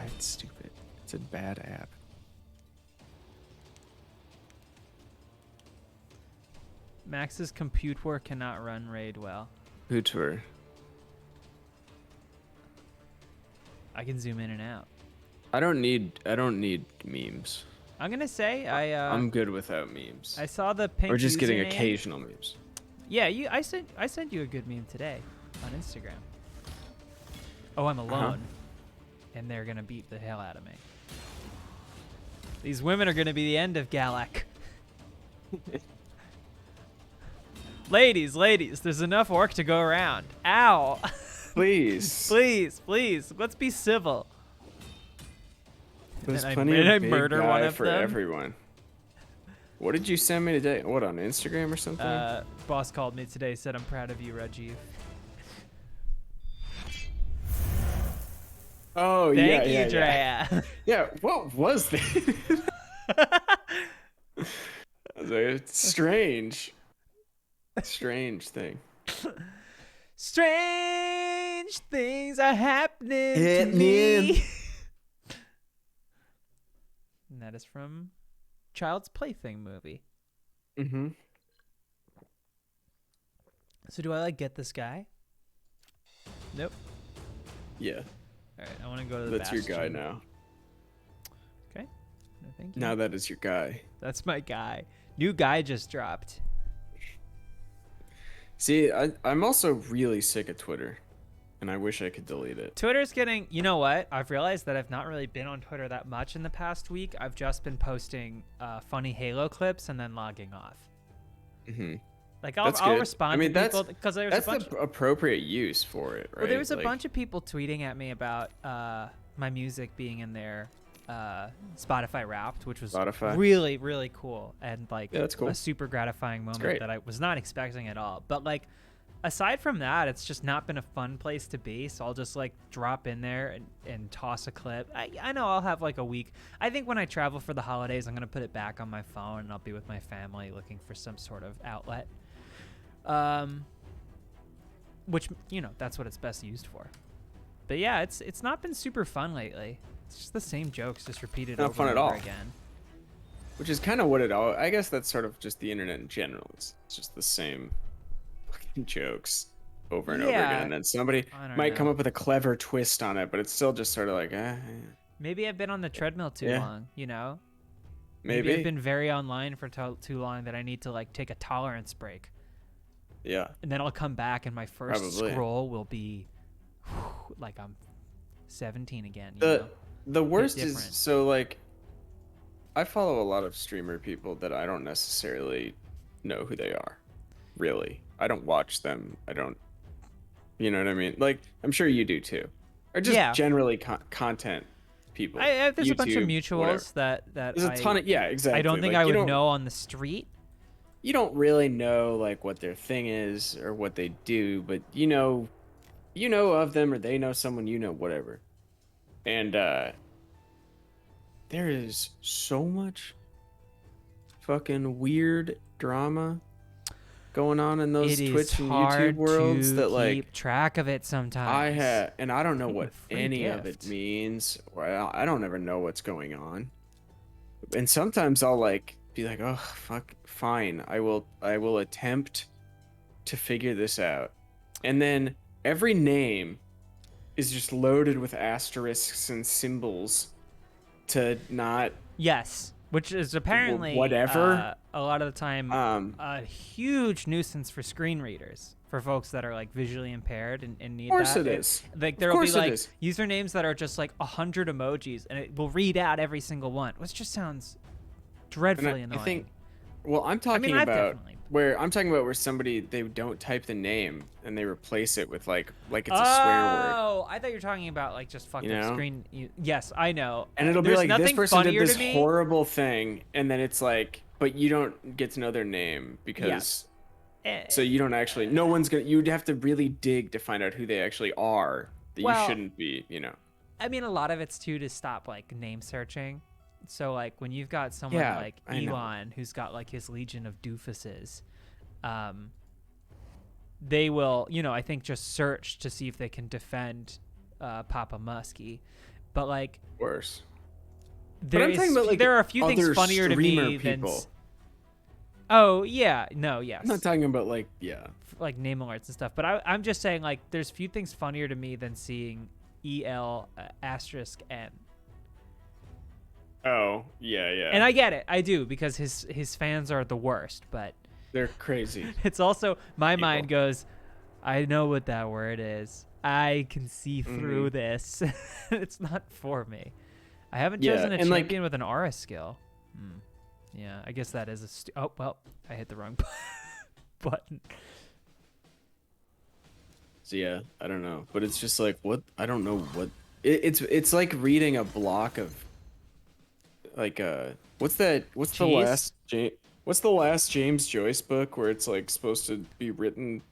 It's stupid. It's a bad app. Max's computer cannot run Raid well. Hooter. I can zoom in and out. I don't need memes. I'm gonna say I'm good without memes. I saw the pink Or just getting username. occasional memes. Yeah, I sent you a good meme today on Instagram. Oh, I'm alone, and they're gonna beat the hell out of me. These women are gonna be the end of Galak. Ladies, there's enough work to go around. Ow! Please. please, let's be civil. There's And plenty I of big murder guy one of for them. everyone. What did you send me today? What, on Instagram or something? Boss called me today, said I'm proud of you, Rajiv. Oh, Thank yeah, you, Drea. Yeah, what was that? It's strange. Strange thing. Strange things are happening to me. And that is from Child's Plaything movie. Mm-hmm. So do I like get this guy? Nope. Yeah. All right, I want to go to the That's your guy Bastion. now. Okay. No, thank you. Now that is your guy. That's my guy. New guy just dropped. See, I'm also really sick of Twitter, and I wish I could delete it. Twitter's getting, you know what? I've realized that I've not really been on Twitter that much in the past week. I've just been posting funny Halo clips and then logging off. Mm-hmm. Like I'll respond to people because that's the appropriate use for it, right? Well, there was a bunch of people tweeting at me about my music being in their Spotify Wrapped, which was really, really cool and like that's cool. A super gratifying moment that I was not expecting at all. But like, aside from that, it's just not been a fun place to be. So I'll just like drop in there and toss a clip. I know I'll have like a week. I think when I travel for the holidays, I'm gonna put it back on my phone and I'll be with my family looking for some sort of outlet. Which, you know, that's what it's best used for. But yeah, it's not been super fun lately. It's just the same jokes, just repeated over and over again. Which is kind of what it all. I guess that's sort of just the internet in general. It's just the same fucking jokes over and over again. And then somebody might come up with a clever twist on it, but it's still just sort of like, Maybe I've been on the treadmill too long, you know? Maybe I've been very online for too long that I need to like take a tolerance break. Yeah. And then I'll come back and my first scroll will be like I'm 17 again. You know? The worst is, so like, I follow a lot of streamer people that I don't necessarily know who they are. Really. I don't watch them. I don't, you know what I mean? Like, I'm sure you do too. Or just generally content people. There's YouTube, a bunch of mutuals that there's a ton of, exactly. I don't think like, I would know on the street. You don't really know like what their thing is or what they do, but you know of them, or they know someone, you know, whatever. And there is so much fucking weird drama going on in those Twitch and YouTube worlds that like keep track of it sometimes. And I don't know what any of it means, or I don't ever know what's going on. And sometimes I'll like be like, oh fuck, fine, I will attempt to figure this out. And then every name is just loaded with asterisks and symbols to not which is apparently whatever a lot of the time a huge nuisance for screen readers, for folks that are like visually impaired and need that. Of course it is. Like there will be like usernames that are just like 100 emojis and it will read out every single one, which just sounds dreadfully annoying. I'm talking about Where I'm talking about where somebody they don't type the name and they replace it with like it's a swear word. Oh, I thought you were talking about like just fucked up screen. Yes, I know. And it'll be There's like this nothing person did funnier this to me. horrible thing, and then it's like, but you don't get to know their name because so you don't actually. No one's gonna. You'd have to really dig to find out who they actually are. That you shouldn't be. I mean, a lot of it's too to stop like name searching. So like when you've got someone like Elon who's got like his legion of doofuses, they will, I think just search to see if they can defend Papa Muskie. But like worse. There are a few things funnier to me than. Oh yeah, no, yes. I'm not talking about like name alerts and stuff, but I'm just saying like there's few things funnier to me than seeing EL *N. Oh, yeah. And I get it. I do, because his fans are the worst, but they're crazy. It's also my mind goes, I know what that word is. I can see through this. It's not for me. I haven't chosen a champion with an aura skill. Yeah, I guess that is oh, well, I hit the wrong button. So yeah, I don't know, but it's just like what I don't know what it's like reading a block of like what's the last James Joyce book where it's like supposed to be written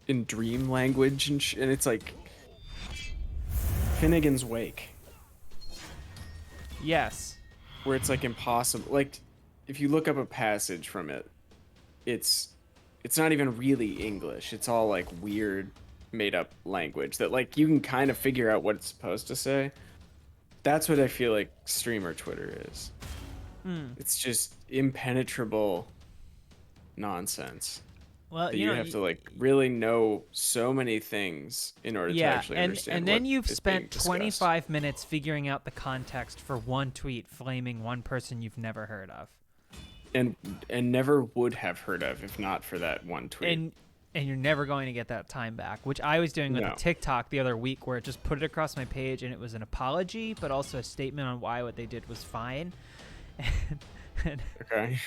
in dream language and it's like Finnegan's Wake. Yes. Where it's like impossible. Like if you look up a passage from it, it's not even really English. It's all like weird made up language that like you can kind of figure out what it's supposed to say. That's what I feel like streamer Twitter is. It's just impenetrable nonsense. Well, you have to like really know so many things in order to actually understand. And then you've spent 25 minutes figuring out the context for one tweet flaming one person you've never heard of. And never would have heard of if not for that one tweet. And you're never going to get that time back, which I was doing with a TikTok the other week where it just put it across my page and it was an apology, but also a statement on why what they did was fine. Okay.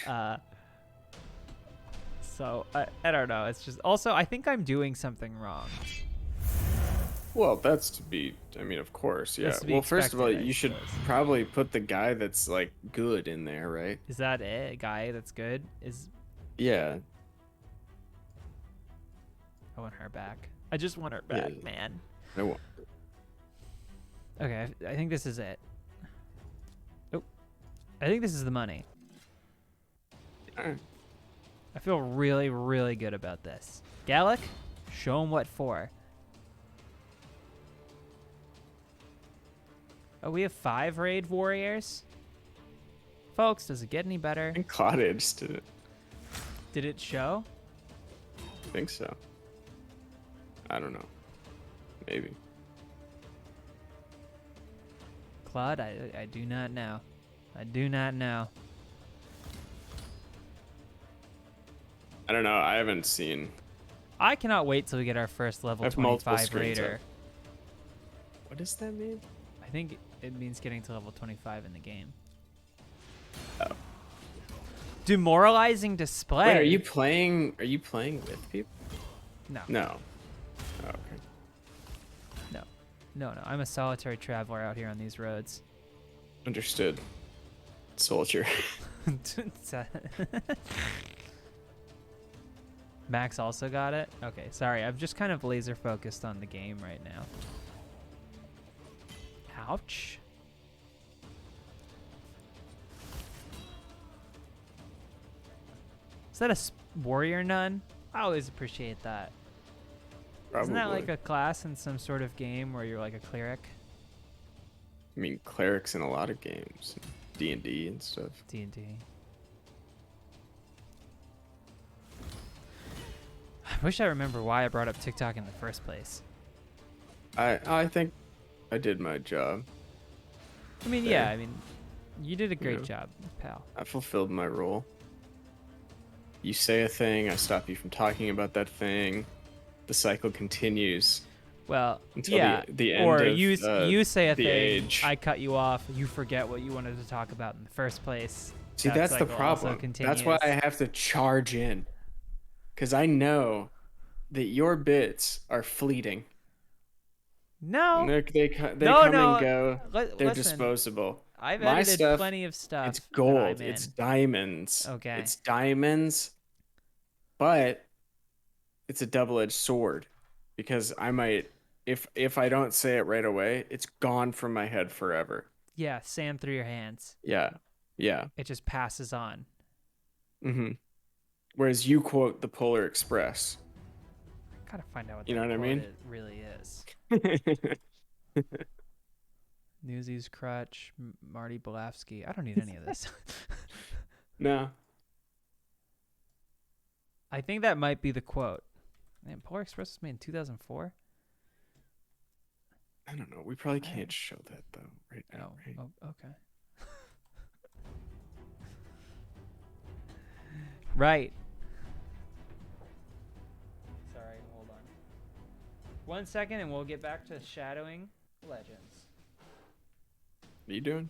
So I don't know. It's just also I think I'm doing something wrong. Well, that's to be. I mean, of course, yeah. Well, first of all, you should probably put the guy that's like good in there, right? Is that it? A guy that's good is. Yeah. I want her back. I just want her back, man. I want. Okay, I think this is it. Oh, I think this is the money. Alright. I feel really, really good about this. Gallic, show him what for. Oh, we have 5 raid warriors? Folks, does it get any better? I think Cottage did it. Did it show? I think so. I don't know. Maybe. Claude, I do not know. I do not know. I don't know. I haven't seen. I cannot wait till we get our first level 25 raider. What does that mean? I think it means getting to level 25 in the game. Oh. Demoralizing display. Wait, are you playing with people? No. No. Oh, okay. No. I'm a solitary traveler out here on these roads. Understood. Soldier. Max also got it? Okay, sorry. I'm just kind of laser focused on the game right now. Ouch. Is that a warrior nun? I always appreciate that. Probably. Isn't that like a class in some sort of game where you're like a cleric? I mean, clerics in a lot of games. D&D and stuff. D&D. I wish I remember why I brought up TikTok in the first place. I think I did my job. I mean, yeah, I mean, you did a great job, pal. I fulfilled my role. You say a thing, I stop you from talking about that thing. The cycle continues. Well, until yeah, the end or of you say a the thing, age. I cut you off, you forget what you wanted to talk about in the first place. See, That that's the cycle also problem. That's continues. why I have to charge in. because I know that your bits are fleeting. No. They No, come and no. go. They're Listen, disposable. I've My edited stuff, plenty of stuff. it's that I'm gold. in. It's diamonds. Okay. It's diamonds, but it's a double-edged sword because I might, if I don't say it right away, it's gone from my head forever. Yeah, sand through your hands. Yeah. Yeah. It just passes on. Mm-hmm. Whereas you quote the Polar Express. Gotta find out what You know what I mean? it really is. Newsies, Crutch, Marty Belafsky. I don't need any of this. No. I think that might be the quote. Man, Polar Express was made in 2004? I don't know. We probably can't show that though right now. Right? Oh, okay. Right. Sorry, hold on. 1 second and we'll get back to shadowing legends. What are you doing?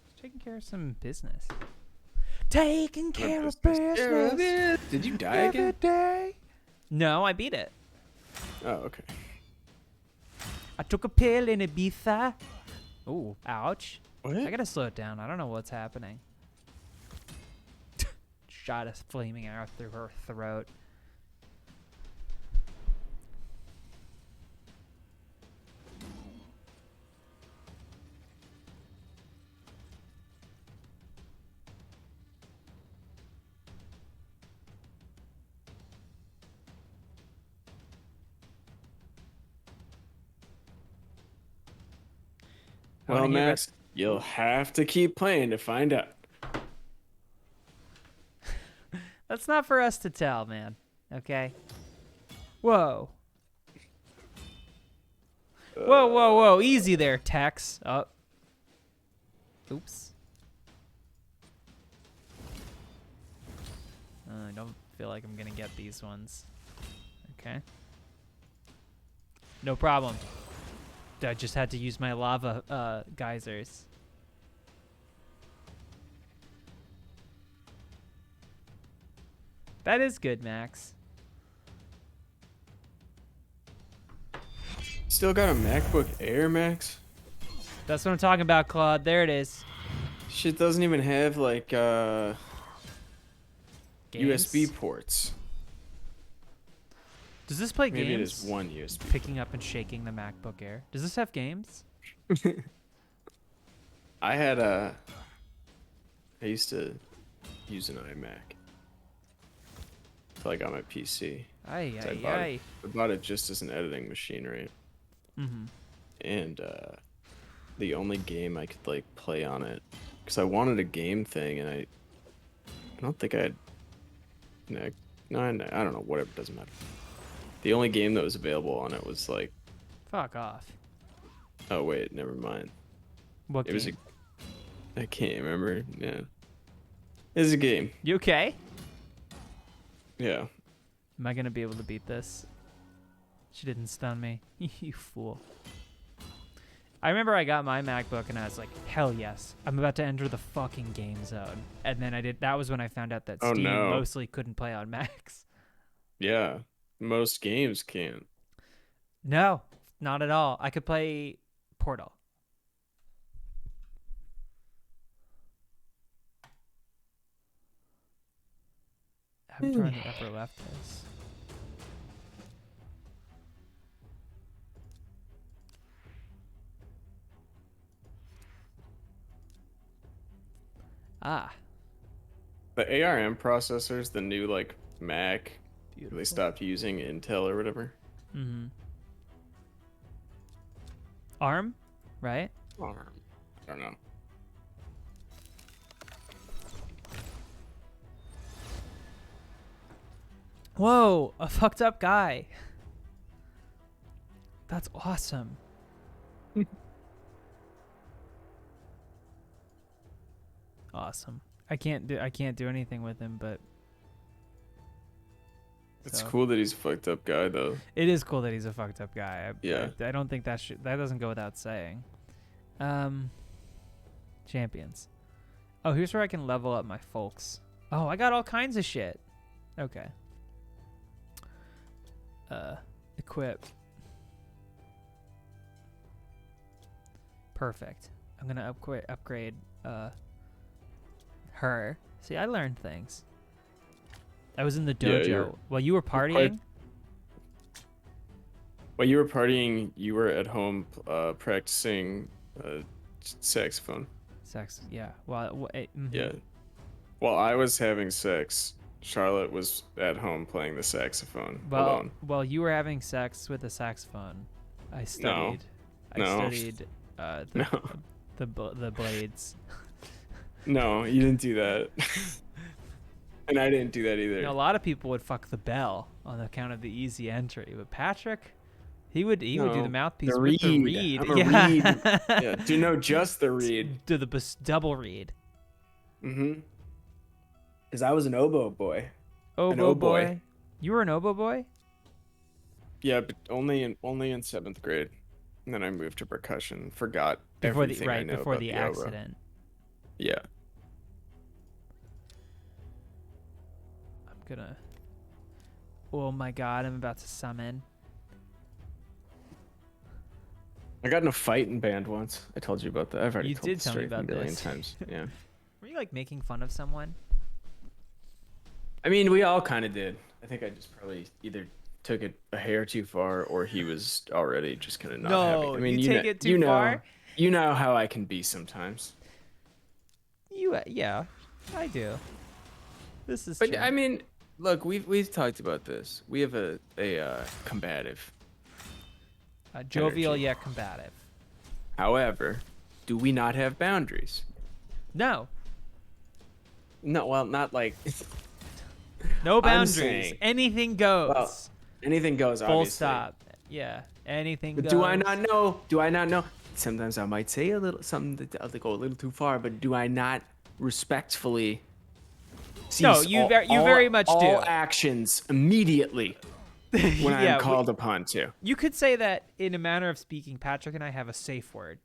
Just taking care of some business. Taking care of business. Did you die every again? day. No, I beat it. Oh, okay. I took a pill in Ibiza. Ooh, ouch. What? I gotta slow it down. I don't know what's happening. Shot a flaming arrow through her throat. Well, Max, you'll have to keep playing to find out. That's not for us to tell, man. Okay? Whoa. Whoa, whoa, whoa. Easy there, Tex. Oh. Oops. I don't feel like I'm going to get these ones. Okay. No problem. I just had to use my lava geysers. That is good, Max. Still got a MacBook Air, Max? That's what I'm talking about, Claude. There it is. Shit doesn't even have like Games? USB ports. Does this play Maybe games? it is one USB. Picking up and shaking the MacBook Air. Does this have games? I used to use an iMac until I got my PC. I bought it just as an editing machine, right? Mm-hmm. And the only game I could like play on it, because I wanted a game thing, and I don't think I had. No, I don't know. Whatever, doesn't matter. The only game that was available on it was like. Fuck off. Oh wait, never mind. What game? It was I can't remember. Yeah. It was a game. You okay? Yeah. Am I gonna be able to beat this? She didn't stun me. You fool. I remember I got my MacBook and I was like, hell yes. I'm about to enter the fucking game zone. And then that was when I found out that Steam mostly couldn't play on Macs. Yeah. Most games can't. No, not at all. I could play Portal. I'm trying the upper left is. Ah. The ARM processors, the new like Mac, Beautiful. they stopped using Intel or whatever. Mm-hmm. ARM, right? ARM. I don't know. Whoa, a fucked up guy. That's awesome. Awesome. I can't do anything with him, but It's cool that he's a fucked up guy though. It is cool that he's a fucked up guy. Yeah. I don't think that doesn't go without saying. Champions. Oh, here's where I can level up my folks. Oh, I got all kinds of shit. Okay. Equip. Perfect. I'm gonna upgrade her. See, I learned things. I was in the dojo while you were partying. While you were partying, you were at home practicing saxophone. Yeah. Well, Yeah. While I was having sex, Charlotte was at home playing the saxophone alone. While you were having sex with a saxophone, I studied. No. I studied the blades. No, you didn't do that. And I didn't do that either. You know, a lot of people would fuck the bell on account of the easy entry, but Patrick, he would do the mouthpiece with the reed. I'm a reed. Yeah, do know just the reed. Do the double reed. Mm-hmm. Because I was an oboe boy. Oboe boy. You were an oboe boy? Yeah, but only in 7th grade. And then I moved to percussion. Forgot before everything I know before about the accident. Oboe. Yeah. I'm gonna. Oh my god! I'm about to summon. I got in a fight in band once. I told you about that. I've already You told did the tell me story about a million this. times. Yeah. Were you like making fun of someone? I mean, we all kind of did. I think I just probably either took it a hair too far, or he was already just kind of not happy. I mean, you take it too far. You know how I can be sometimes. Yeah, I do. This is. But true. I mean, look, we've talked about this. We have a combative, jovial energy. yet combative. However, do we not have boundaries? No. No, well, not like. No boundaries. saying- Anything goes. Well, anything goes. Full Obviously. stop. Yeah. Anything But goes. do I not know? Do I not know? Sometimes I might say a little something that go a little too far, but do I not respectfully? No, you very much do. All actions immediately when I am called upon to. You could say that in a manner of speaking. Patrick and I have a safe word.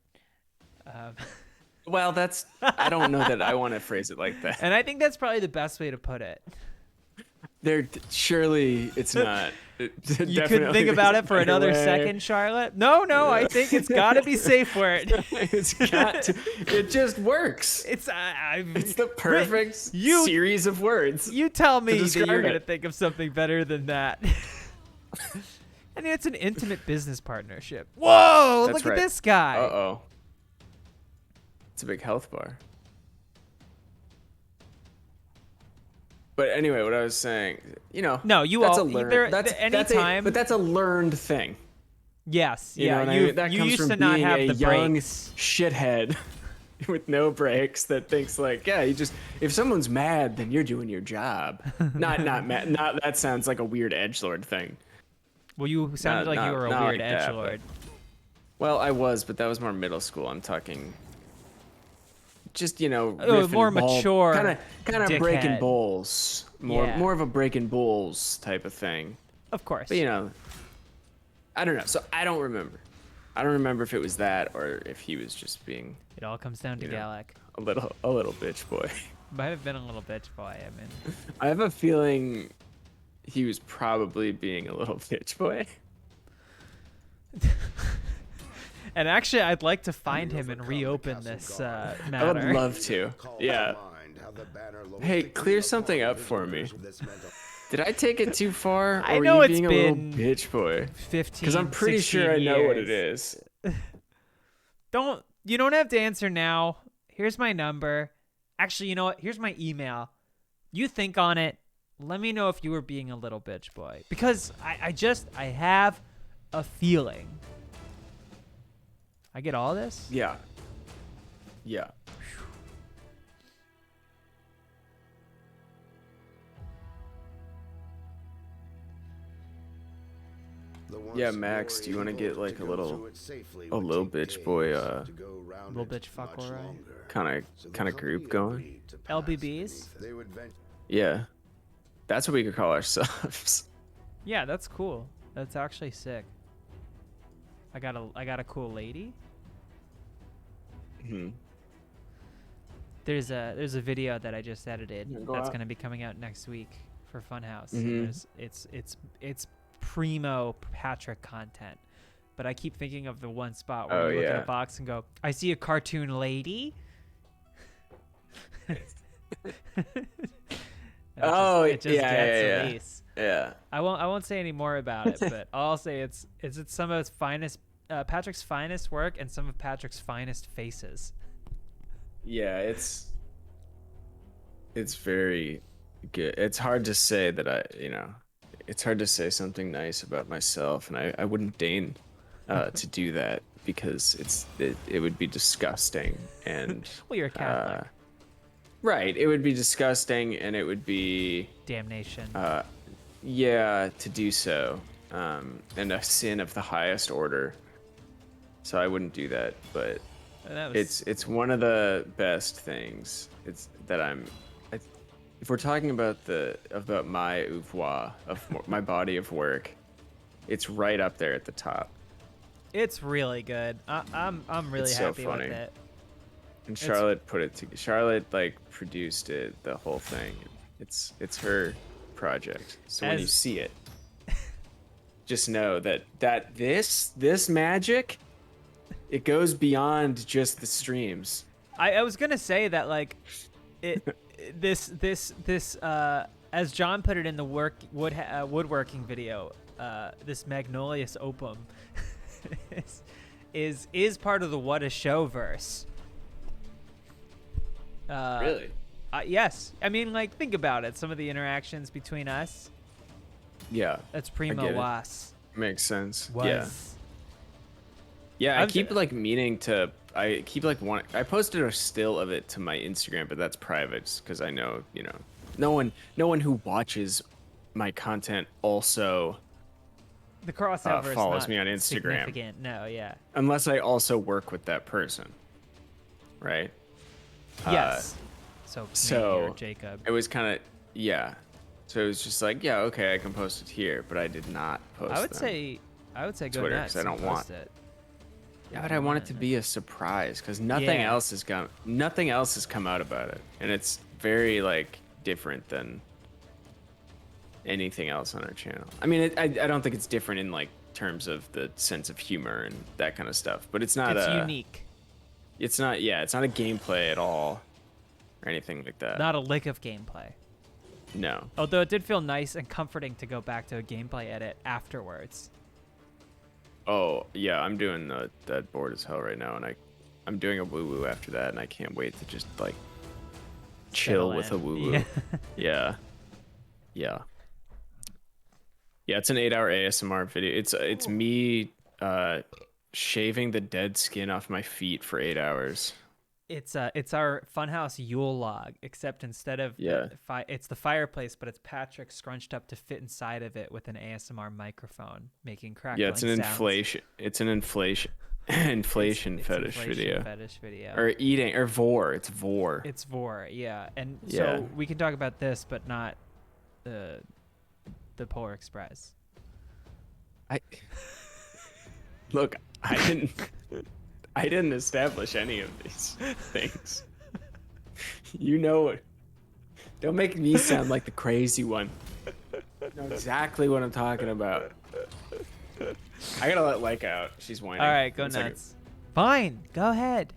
Well, that's. I don't know that I want to phrase it like that. And I think that's probably the best way to put it. Surely it's not. You could think about it for another second, Charlotte. No, I think it's got to be safe word. It's got to. It just works. It's the perfect series of words. You tell me that describe you're gonna it. think of something better than that. I mean, it's an intimate business partnership. Whoa! That's Look right. at this guy. Uh-oh. It's a big health bar. But anyway, what I was saying, No, you that's all. a learned. There, That's anytime. but that's a learned thing. Yes. You know what I mean? That you comes used from to not being have a the young brakes. shithead with no brakes that thinks like, yeah, if someone's mad, then you're doing your job. Not mad. Not that sounds like a weird edgelord thing. Well, you sounded like you were a not weird like that, edgelord. Well, I was, but that was more middle school. I'm talking. Just more riffing mature, kind of breaking dickhead. bowls, more of a breaking bowls type of thing. Of course. But I don't know. So I don't remember. I don't remember if it was that or if he was just being. It all comes down to Galak. A little bitch boy. Might have been a little bitch boy. I mean, I have a feeling he was probably being a little bitch boy. and actually, I'd like to find him and reopen this matter. I would love to. Yeah. Hey, clear something up for me. Did I take it too far? Or I know were it's you being been a little bitch boy? 15, Because I'm pretty 16 sure I know what it years. is. You don't have to answer now. Here's my number. Actually, you know what? Here's my email. You think on it. Let me know if you were being a little bitch boy. Because I have a feeling. I get all this? Yeah. Yeah. Yeah, Max, do you want to get like a little bitch boy, little bitch fuck alright? kind of group going? LBBs? Yeah. That's what we could call ourselves. Yeah, that's cool. That's actually sick. I got a cool lady. Hmm. There's a video that I just edited Go that's out. gonna be coming out next week for Funhouse. Mhm. It's primo Patrick content. But I keep thinking of the one spot where Oh, you look at yeah. a box and go, I see a cartoon lady. It just gets Elise. Yeah. I won't say any more about it, but all I'll say it's some of his finest, Patrick's finest work and some of Patrick's finest faces. Yeah, it's very good. It's hard to say that it's hard to say something nice about myself, and I wouldn't deign to do that because it would be disgusting and Well, you're a Catholic. Right, it would be disgusting and it would be Damnation. Yeah, to do so. And a sin of the highest order. So I wouldn't do that, but it's one of the best things. It's that if we're talking about my oeuvre of my body of work, it's right up there at the top. It's really good. I'm really It's so happy funny. with it. And Charlotte Charlotte produced it, the whole thing. It's her project. So when you see it, just know that this magic, it goes beyond just the streams. I was gonna say that like this as John put it in the woodworking video, this Magnolius Opum is part of the What a Show verse. Really? Yes. I mean, like, think about it. Some of the interactions between us. Yeah. That's primo was. Makes sense. Was. Yeah, I keep meaning to. I keep I posted a still of it to my Instagram, but that's private because I know no one who watches my content also the crossover follows is not me on Instagram. Significant. No, yeah. Unless I also work with that person, right? Yes. So or Jacob. It was kind of So it was just like, yeah, okay, I can post it here, but I did not post. I would say go Twitter nuts. because I don't want it. Yeah, but I want it to be a surprise because nothing else has come out about it, and it's very different than anything else on our channel. I mean, I don't think it's different in terms of the sense of humor and that kind of stuff, but it's not unique. It's not it's not a gameplay at all or anything like that. Not a lick of gameplay. No. Although it did feel nice and comforting to go back to a gameplay edit afterwards. Oh, yeah, I'm doing that bored as hell right now, and I'm doing a woo-woo after that, and I can't wait to just chill with a woo-woo. Yeah. Yeah. Yeah, it's an 8-hour ASMR video. It's me shaving the dead skin off my feet for 8 hours. It's our Funhouse Yule log, except instead of it's the fireplace, but it's Patrick scrunched up to fit inside of it with an ASMR microphone, making crackling sounds. It's an inflation fetish video. Or eating or vor. It's vor. It's vor, yeah. And so we can talk about this, but not the Polar Express. Look, I didn't establish any of these things. You know it. Don't make me sound like the crazy one. I know exactly what I'm talking about. I gotta let Laika out. She's whining. All right, go nuts. Fine, go ahead.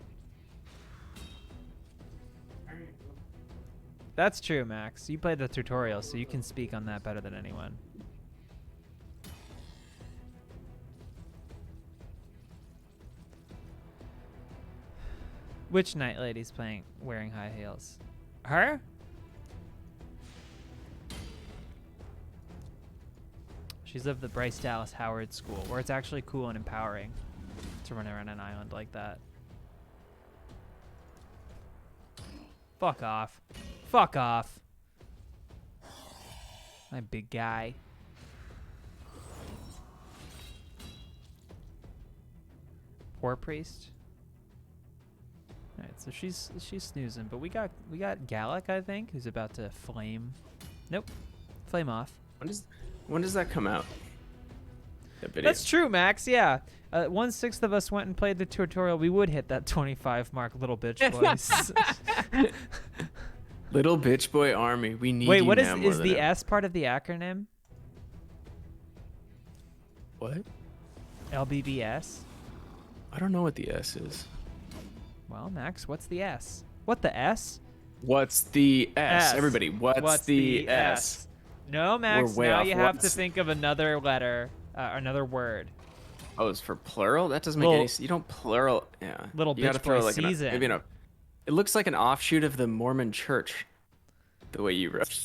That's true, Max. You played the tutorial, so you can speak on that better than anyone. Which night lady's wearing high heels? Her? She's of the Bryce Dallas Howard school, where it's actually cool and empowering to run around an island like that. Fuck off. Fuck off. My big guy. Poor priest. Alright, so she's snoozing, but we got Gallic, I think, who's about to flame. Nope. Flame off. When does that come out? That video? That's true, Max, yeah. 1/6 of us went and played the tutorial, we would hit that 25 mark, little bitch voice. Little bitch boy army. We need Wait, you what now more is than the ever. S part of the acronym? What? LBBS? I don't know what the S is. Well, Max, what's the S? What the S? What's the S? S. Everybody, what's the S? No, Max, We're way now off. you have to What's- think of another letter, another word. Oh, it's for plural? That doesn't make Little- any sense. You don't plural. Yeah. Little you gotta bitch throw boy like season. maybe it looks like an offshoot of the Mormon church. The way you wrote.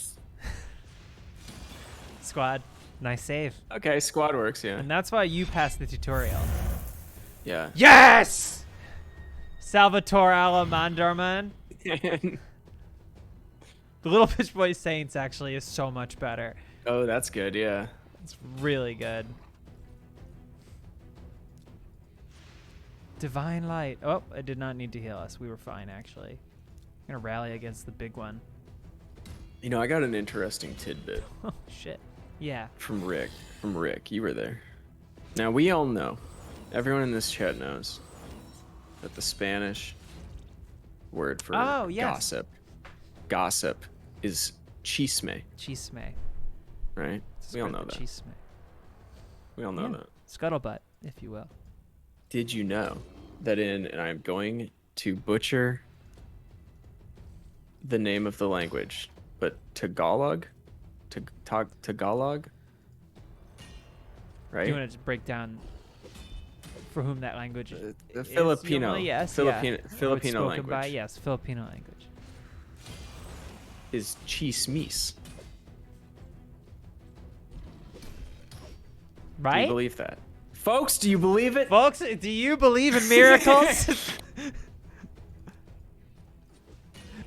Squad, nice save. Okay, squad works, yeah. And that's why you passed the tutorial. Yeah. Yes! Salvatore Alamanderman. The Little Bitch Boy Saints actually is so much better. Oh, that's good, yeah. It's really good. Divine Light. Oh, it did not need to heal us. We were fine, actually. I'm gonna rally against the big one. You know, I got an interesting tidbit. Oh, shit. Yeah. From Rick. From Rick. You were there. Now, we all know, everyone in this chat knows, that the Spanish word for gossip is chisme. Chisme. Right? We all know that. Chisme. We all know that. Scuttlebutt, if you will. Did you know that and I'm going to butcher the name of the language, but Tagalog? Tagalog? Right? Do you want to just break down for whom that language the is? Filipino. Normally, yes. Filipino, yeah. Filipino Spoken language. by, yes, Filipino language. Is chismis. Right? Do you believe that? Folks, do you believe it? Folks, do you believe in miracles?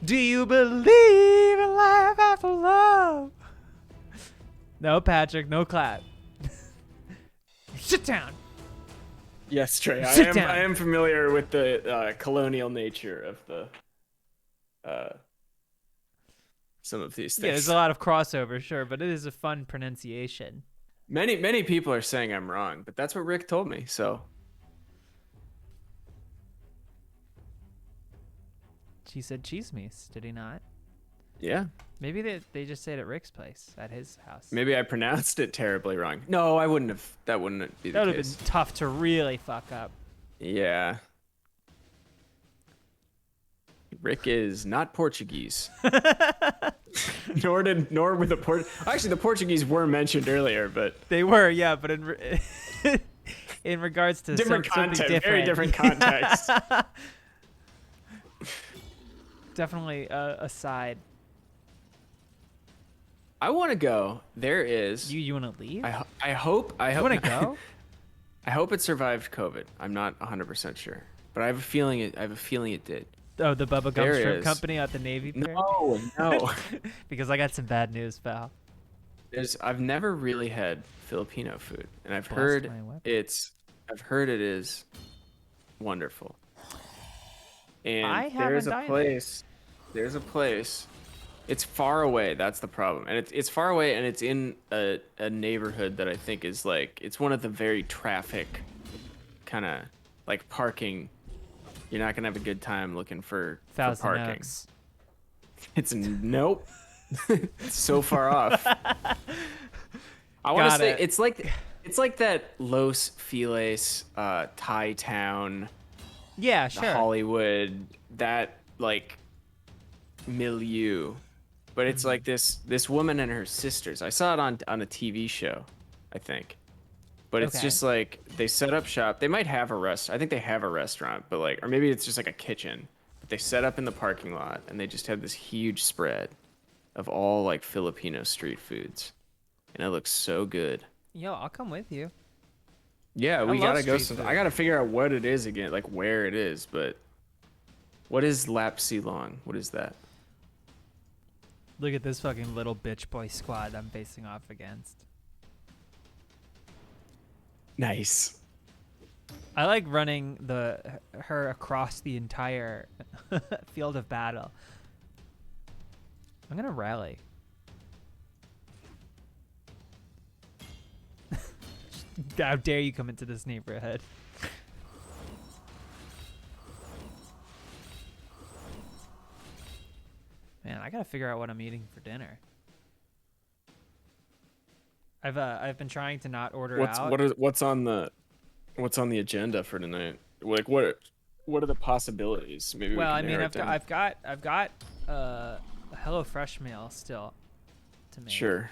Do you believe in life after love? No, Patrick, no clap. Sit down. Yes, Trey. Sit down. I am familiar with the colonial nature of the some of these things. Yeah, there's a lot of crossover, sure, but it is a fun pronunciation. Many people are saying I'm wrong, but that's what Rick told me. So He said cheese meats, did he not? yeah, Maybe they just say it at Rick's place, at his house. maybe I pronounced it terribly wrong. No, I wouldn't have. That wouldn't be the That would have case. been tough to really fuck up. Yeah. Rick is not Portuguese. nor were the Actually, the Portuguese were mentioned earlier, but They were, yeah, but in regards to different something context, different. very different context. Definitely a side. I want to go. There is. You want to leave? I hope. You want to go? I hope it survived COVID. I'm not 100% sure, but I have a feeling it did. Oh, the Bubba Gump There Shrimp is. Company at the Navy Pier? No. Because I got some bad news, pal. I've never really had Filipino food, and I've Bless heard my weapon. it is wonderful. And I there's haven't a either. place. There's a place. It's far away. That's the problem, and it's far away, and it's in a neighborhood that I think is like it's one of the very traffic, kind of like parking. You're not gonna have a good time looking for Thousand parking. Oaks. It's nope. It's so far off. I want to Got say it. it's like that Los Feliz, Thai town, Yeah, the sure. Hollywood, that like milieu. But it's like this woman and her sisters. I saw it on a TV show, I think. But it's Okay. just like they set up shop. They might have a I think they have a restaurant, but like, or maybe it's just like a kitchen. But they set up in the parking lot and they just have this huge spread of all like Filipino street foods, and it looks so good. Yo, I'll come with you. Yeah, we love gotta go. street food. I gotta figure out what it is again, like where it is. But what is Lap Silong? What is that? Look at this fucking little bitch boy squad I'm facing off against. Nice. I like running her across the entire field of battle. I'm gonna rally. How dare you come into this neighborhood? Man, I gotta figure out what I'm eating for dinner. I've been trying to not order out. What's on the agenda for tonight? Like what are the possibilities? Maybe Well, we I can mean, narrow it down. I've got a HelloFresh meal still to make. Sure.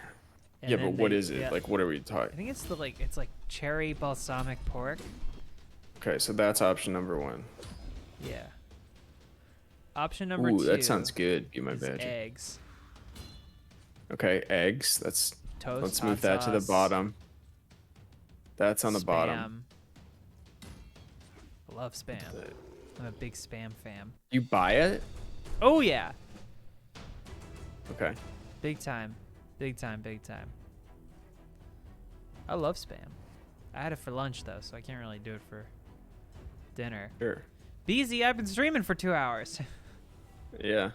And Yeah, then but what is it? yeah, Like, what are we talking? I think it's like cherry balsamic pork. Okay, so that's option number 1. Yeah. Option number 2. Ooh, that sounds good. Be my is badger. eggs. Okay, eggs. Toast, Let's hot move that to the sauce, bottom. That's on the bottom. I love spam. I'm a big spam fan. You buy it? Oh yeah. Okay. Big time. Big time, big time. I love spam. I had it for lunch though, so I can't really do it for dinner. Sure. BZ, I've been streaming for 2 hours. Yeah.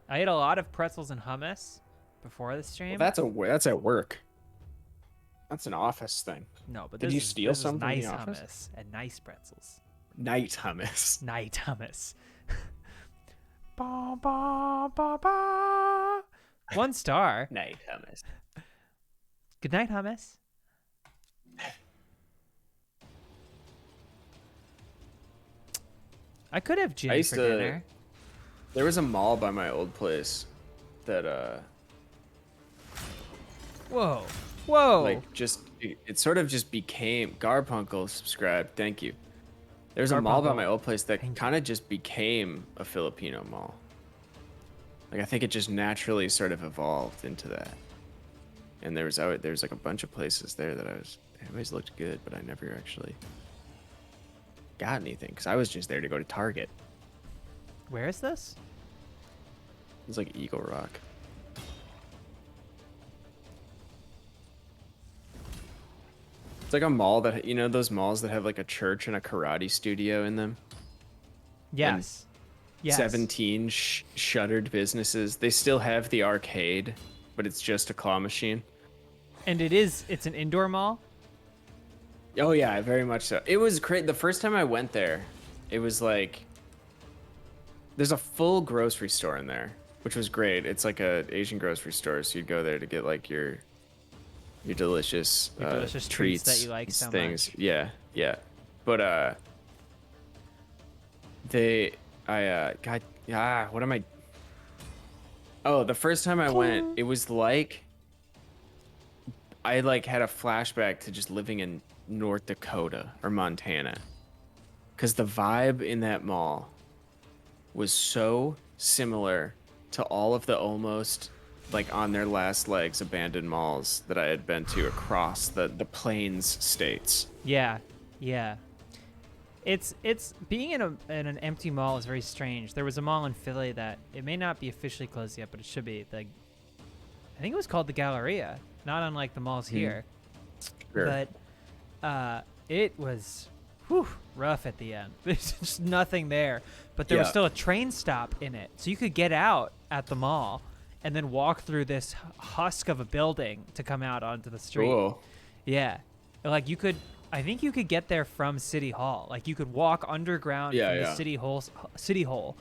I ate a lot of pretzels and hummus before the stream. Well, that's at work. That's an office thing. No, but did you steal some from nice the office? hummus and nice pretzels. Night hummus. Night hummus. Ba, ba, ba, ba. 1 star. Night hummus. Good night, hummus. I could have gin for dinner. There was a mall by my old place that Whoa. Whoa. like it sort of just became Garpunkel subscribed. Thank you. There's a mall by my old place that kind of just became a Filipino mall. Like I think it just naturally sort of evolved into that. And there's like a bunch of places there that they always looked good, but I never actually got anything because I was just there to go to Target. Where is this? It's like Eagle Rock. It's like a mall that, you know, those malls that have like a church and a karate studio in them. Yes. Yes. 17 shuttered businesses. They still have the arcade, but it's just a claw machine. And it's an indoor mall? Oh yeah, very much so. It was great. The first time I went there, it was like there's a full grocery store in there, which was great. It's like a Asian grocery store, so you'd go there to get like your delicious, treats that you like so things. much. Yeah. But what am I? Oh, the first time I went, it was like I like had a flashback to just living in North Dakota or Montana, because the vibe in that mall was so similar to all of the almost like on their last legs abandoned malls that I had been to across the plains states. Yeah. It's being in an empty mall is very strange. There was a mall in Philly that it may not be officially closed yet, but it should be. I think it was called the Galleria, not unlike the malls here. Sure. But it was rough at the end. There's just nothing there, but there was still a train stop in it, so you could get out at the mall and then walk through this husk of a building to come out onto the street. Cool. Yeah, like I think you could get there from City Hall. Like you could walk underground from the City Hall.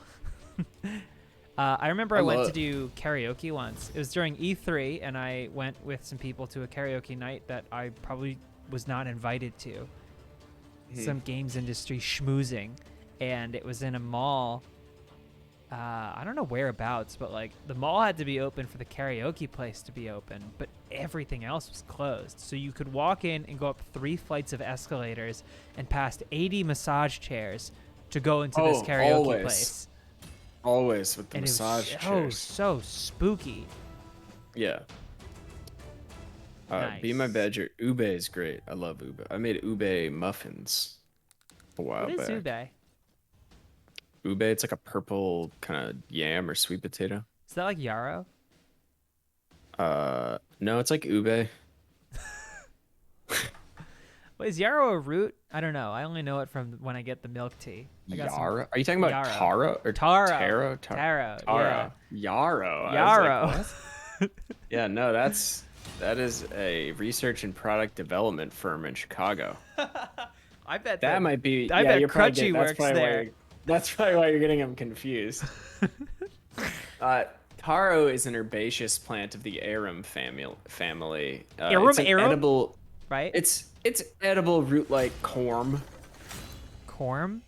I remember I went to do karaoke once. It was during E3, and I went with some people to a karaoke night that I probably was not invited to. Some games industry schmoozing, and it was in a mall. I don't know whereabouts, but like the mall had to be open for the karaoke place to be open, but everything else was closed. So you could walk in and go up 3 flights of escalators and past 80 massage chairs to go into this karaoke place. Always with the And massage it was chairs. so spooky. Yeah. Nice. Be my badger. Ube is great. I love ube. I made ube muffins a while What is back. ube? Ube, it's like a purple kind of yam or sweet potato. Is that like yarrow? No, it's like ube. Wait, is yarrow a root? I don't know. I only know it from when I get the milk tea. Yarrow? Are you talking about yarrow. taro or Taro? taro? Taro. Taro. Yarrow. Yarrow. Yeah, no, that is a research and product development firm in Chicago. I bet that might be. I bet Crutchy works there. That's probably why you're getting them confused. taro is an herbaceous plant of the arum family. Arum, it's an arum? edible, Right? It's edible root-like corm. Corm?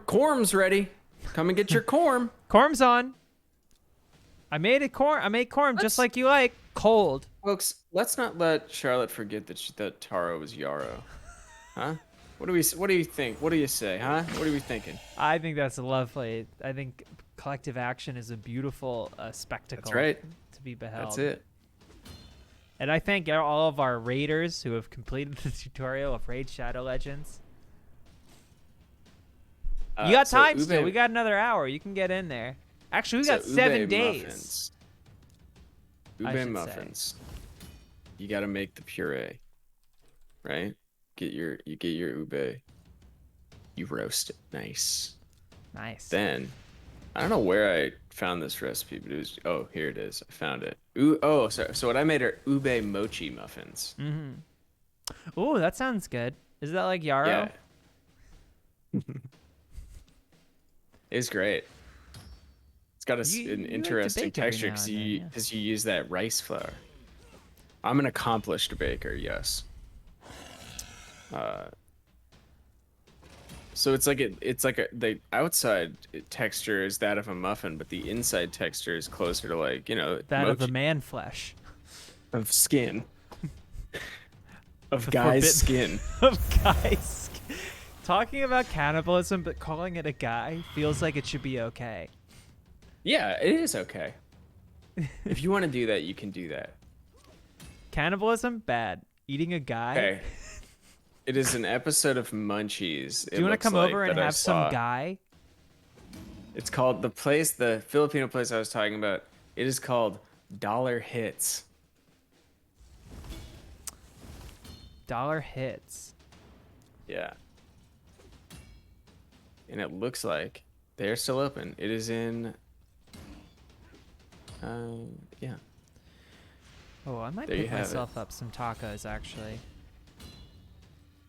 Corm's ready. Come and get your corm. Corm's on. I made corm just like you like. Cold. Folks, let's not let Charlotte forget that taro was yarrow. Huh? What do you think? What do you say, huh? What are we thinking? I think that's lovely. I think collective action is a beautiful spectacle. That's right. To be beheld. That's it. And I thank all of our raiders who have completed the tutorial of Raid Shadow Legends. You got time still. We got another hour. You can get in there. Actually, we got 7 days. Muffins. Ube muffins. You got to make the puree, right? You get your ube. You roast it nice. Nice. Then, I don't know where I found this recipe, but it was here it is. I found it. So what I made are ube mochi muffins. Mm-hmm. Ooh, that sounds good. Is that like yarrow? Yeah. It's great. It's got an interesting texture because you use that rice flour. I'm an accomplished baker, yes. So it's like the outside texture is that of a muffin, but the inside texture is closer to that mochi. Of a man flesh, of skin, of guy's skin, of guy's skin. Talking about cannibalism, but calling it a guy feels like it should be okay. Yeah, it is okay. If you want to do that, you can do that. Cannibalism, bad. Eating a guy. Okay. It is an episode of Munchies. Do you want to come over and have some guy? It's called the Filipino place I was talking about. It is called Dollar Hits. Dollar Hits. Yeah. And it looks like they're still open. It is in. Yeah. Oh, I might pick myself up some tacos actually.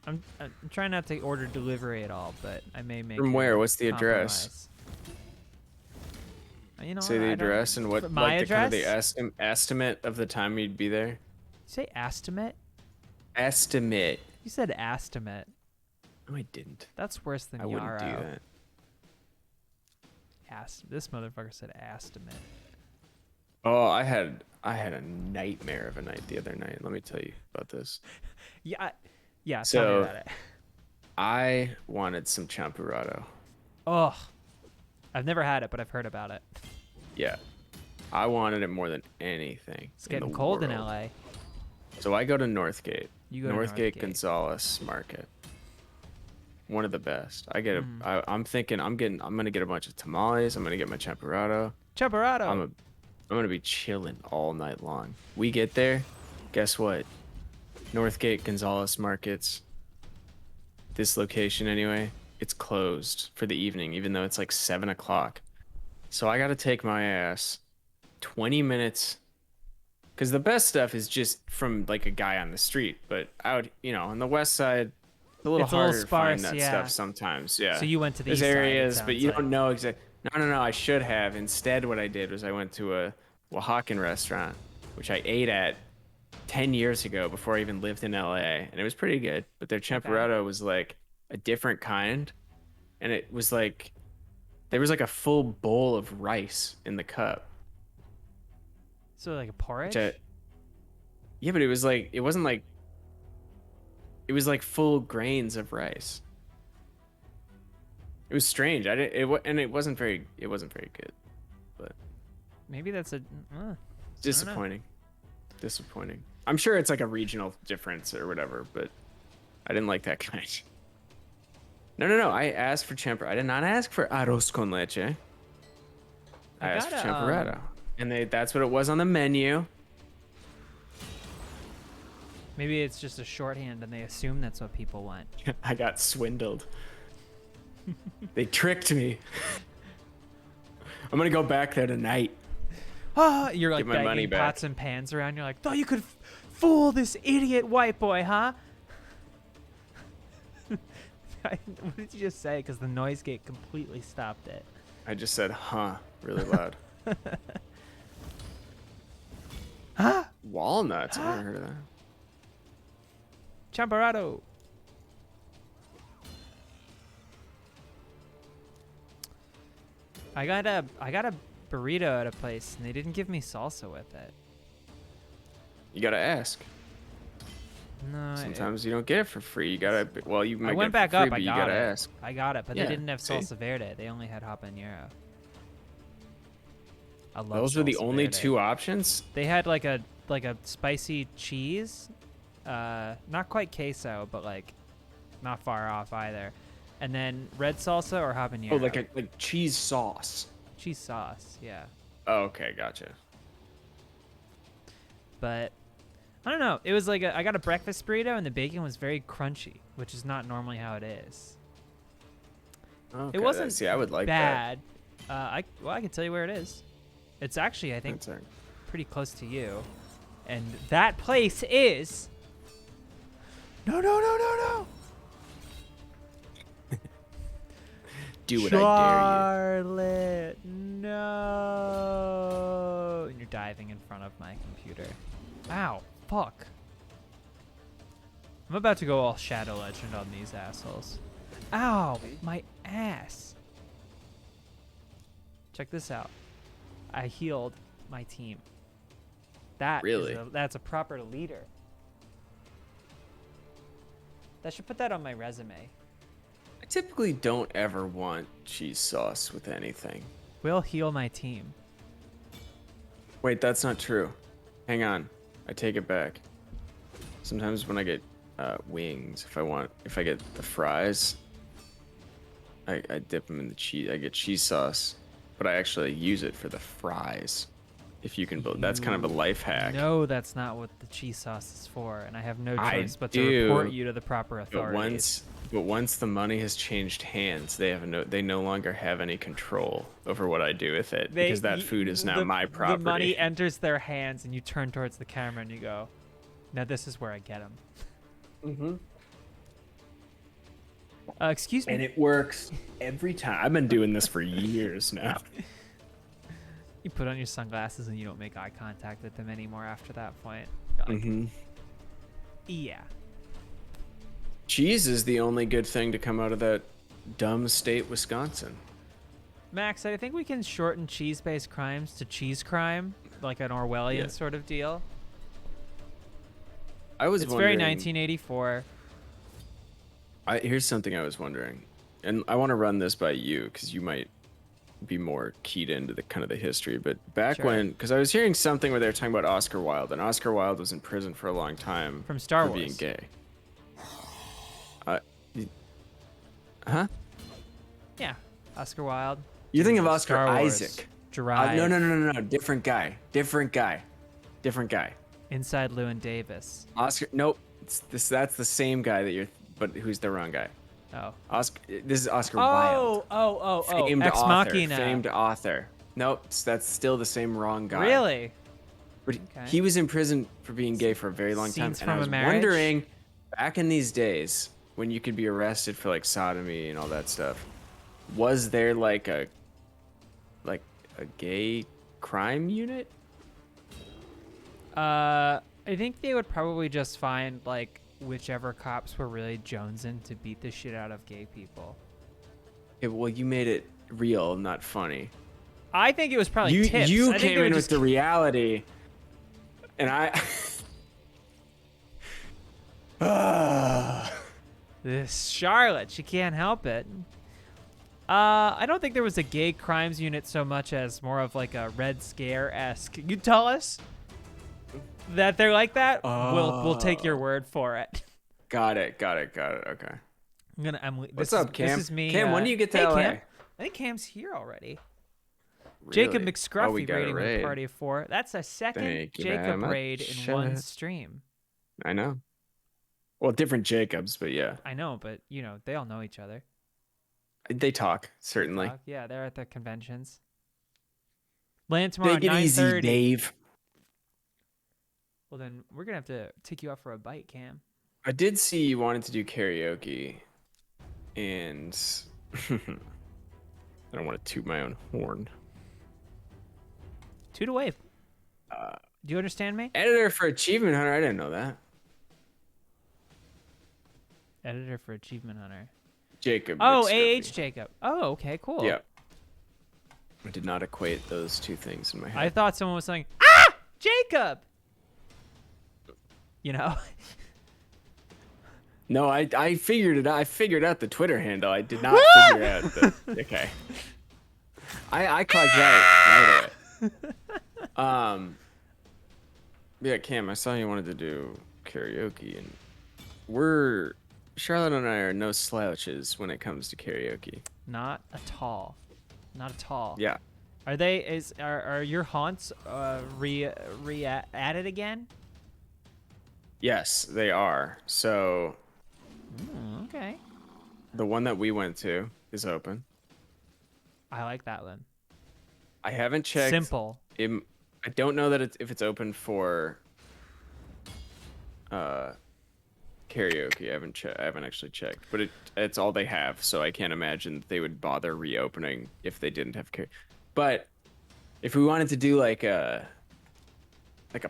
I'm trying not to order delivery at all, but I may make. From where? What's the address? You know, say the address and what my address? The estimate of the time you'd be there. You say estimate? Estimate. You said estimate. No, I didn't. That's worse than I yarrow. wouldn't do that. This motherfucker said estimate. Oh, I had a nightmare of a night the other night. Let me tell you about this. Yeah, tell me about it. I wanted some champurrado. Oh, I've never had it, but I've heard about it. Yeah, I wanted it more than anything. It's getting cold in LA. So I go to Northgate. You go to Northgate Gonzales Market. One of the best. I'm thinking I'm gonna get a bunch of tamales. I'm gonna get my champurrado. Champurrado. I'm gonna be chilling all night long. We get there, guess what? Northgate Gonzales Markets. This location anyway, it's closed for the evening, even though it's like 7 o'clock. So I gotta take my ass 20 minutes. Because the best stuff is just from like a guy on the street, but out, on the west side, it's a little harder to find that stuff sometimes. Yeah. So you went to these areas, but you don't know exactly. No. I should have. Instead, what I did was I went to a Oaxacan restaurant, which I ate at 10 years ago before I even lived in LA, and it was pretty good. But their champurrado was like a different kind, and it was like there was like a full bowl of rice in the cup. So like a porridge? Yeah, but it was like it wasn't like it was like full grains of rice. It was strange. It wasn't very good, but maybe that's disappointing. Disappointing. I'm sure it's like a regional difference or whatever, but I didn't like that kind. No. I asked for champurrado. I did not ask for arroz con leche. I asked for champurrado, and that's what it was on the menu. Maybe it's just a shorthand, and they assume that's what people want. I got swindled. They tricked me. I'm gonna go back there tonight. You're like banging pots and pans around. You're like, thought you could fool this idiot white boy, huh? What did you just say? Because the noise gate completely stopped it. I just said, huh, really loud. Walnuts. I've never heard of that. Champorado. I got a burrito at a place and they didn't give me salsa with it. You gotta ask. No. Sometimes you don't get it for free. You gotta. Well, you might I went get it back for free, up. but I you got gotta it. ask. I got it, but Yeah, they didn't have see? salsa verde. They only had habanero. I love Those were the salsa only verde. two options. They had like a spicy cheese, not quite queso, but like not far off either. And then red salsa or habanero. Oh, like cheese sauce. Cheese sauce, yeah. Oh, okay, gotcha. But I don't know. It was like I got a breakfast burrito and the bacon was very crunchy, which is not normally how it is. Okay, It wasn't see, I would like bad. I can tell you where it is. It's actually, I think, That's right. pretty close to you. And that place is... No. Do what I Charlotte, no. And you're diving in front of my computer. Ow, fuck. I'm about to go all Shadow Legend on these assholes. Ow, my ass. Check this out. I healed my team. That's a proper leader. That should put that on my resume. I typically don't ever want cheese sauce with anything. Will heal my team. Wait, that's not true. Hang on. I take it back. Sometimes when I get wings, if I get the fries, I dip them in the cheese. I get cheese sauce, but I actually use it for the fries. If you can build, that's kind of a life hack. No, that's not what the cheese sauce is for, and I have no I choice but do, to report you to the proper authorities. But once the money has changed hands, they no longer have any control over what I do with it because that food is now my property. The money enters their hands, and you turn towards the camera and you go, "Now this is where I get them." Mm-hmm. Excuse me. And it works every time. I've been doing this for years now. You put on your sunglasses and you don't make eye contact with them anymore after that point. Mm-hmm. Yeah. Cheese is the only good thing to come out of that dumb state, Wisconsin. Max, I think we can shorten cheese-based crimes to cheese crime, like an Orwellian sort of deal. It's very 1984. Here's something I was wondering, and I want to run this by you because you might be more keyed into the kind of the history. But back when, because I was hearing something where they were talking about Oscar Wilde, and Oscar Wilde was in prison for a long time from Star for Wars being gay. Huh? Yeah, Oscar Wilde. You think of Oscar Star Wars, Isaac? Drive. No. Different guy. Inside Llewyn Davis. Oscar. Nope. That's the same guy but who's the wrong guy? Oh. Oscar. This is Oscar Wilde. Oh. Famed Ex author. Machina. Famed author. Nope. That's still the same wrong guy. Really? But he was in prison for being gay for a very long time. Scenes And I from a was Marriage? wondering, back in these days, when you could be arrested for like sodomy and all that stuff, was there like a gay crime unit? I think they would probably just find like whichever cops were really jonesing to beat the shit out of gay people. Yeah, well, you made it real, not funny. I think it was probably tips. You I think came they in would with the reality, and This Charlotte, she can't help it. I don't think there was a gay crimes unit so much as more of like a Red Scare-esque. You tell us that they're like that, we'll take your word for it. Got it. Okay. What's up, Cam? This is me. Cam, when do you get to hey, LA? Cam. I think Cam's here already. Really? Jacob Oh, McScruffy we got a rating with a raid. party of 4. That's a second Thank you very Jacob much. raid in one stream. I know. Well, different Jacobs, but yeah. I know, but you know, they all know each other. They talk, certainly. Yeah, they're at the conventions. Land tomorrow Take at it easy, 9:30. Dave. Well, then we're gonna have to take you out for a bite, Cam. I did see you wanted to do karaoke, and I don't want to toot my own horn, Two to wave. Do you understand me? Editor for Achievement Hunter. I didn't know that. Editor for Achievement Hunter. Jacob. Oh, Rick AH Jacob. Oh, okay, cool. Yeah. I did not equate those two things in my head. I thought someone was saying, "Ah, Jacob." You know. No, I figured it out. I figured out the Twitter handle. I did not figure out the. Okay. I clocked that right away. Yeah, Cam, I saw you wanted to do karaoke, and Charlotte and I are no slouches when it comes to karaoke. Not at all. Not at all. Yeah. Are your haunts added again? Yes, they are. So. Okay. The one that we went to is open. I like that one. I haven't checked. Simple. I don't know that if it's open for karaoke. I haven't actually checked, but it's all they have, so I can't imagine they would bother reopening if they didn't have karaoke. But if we wanted to do like a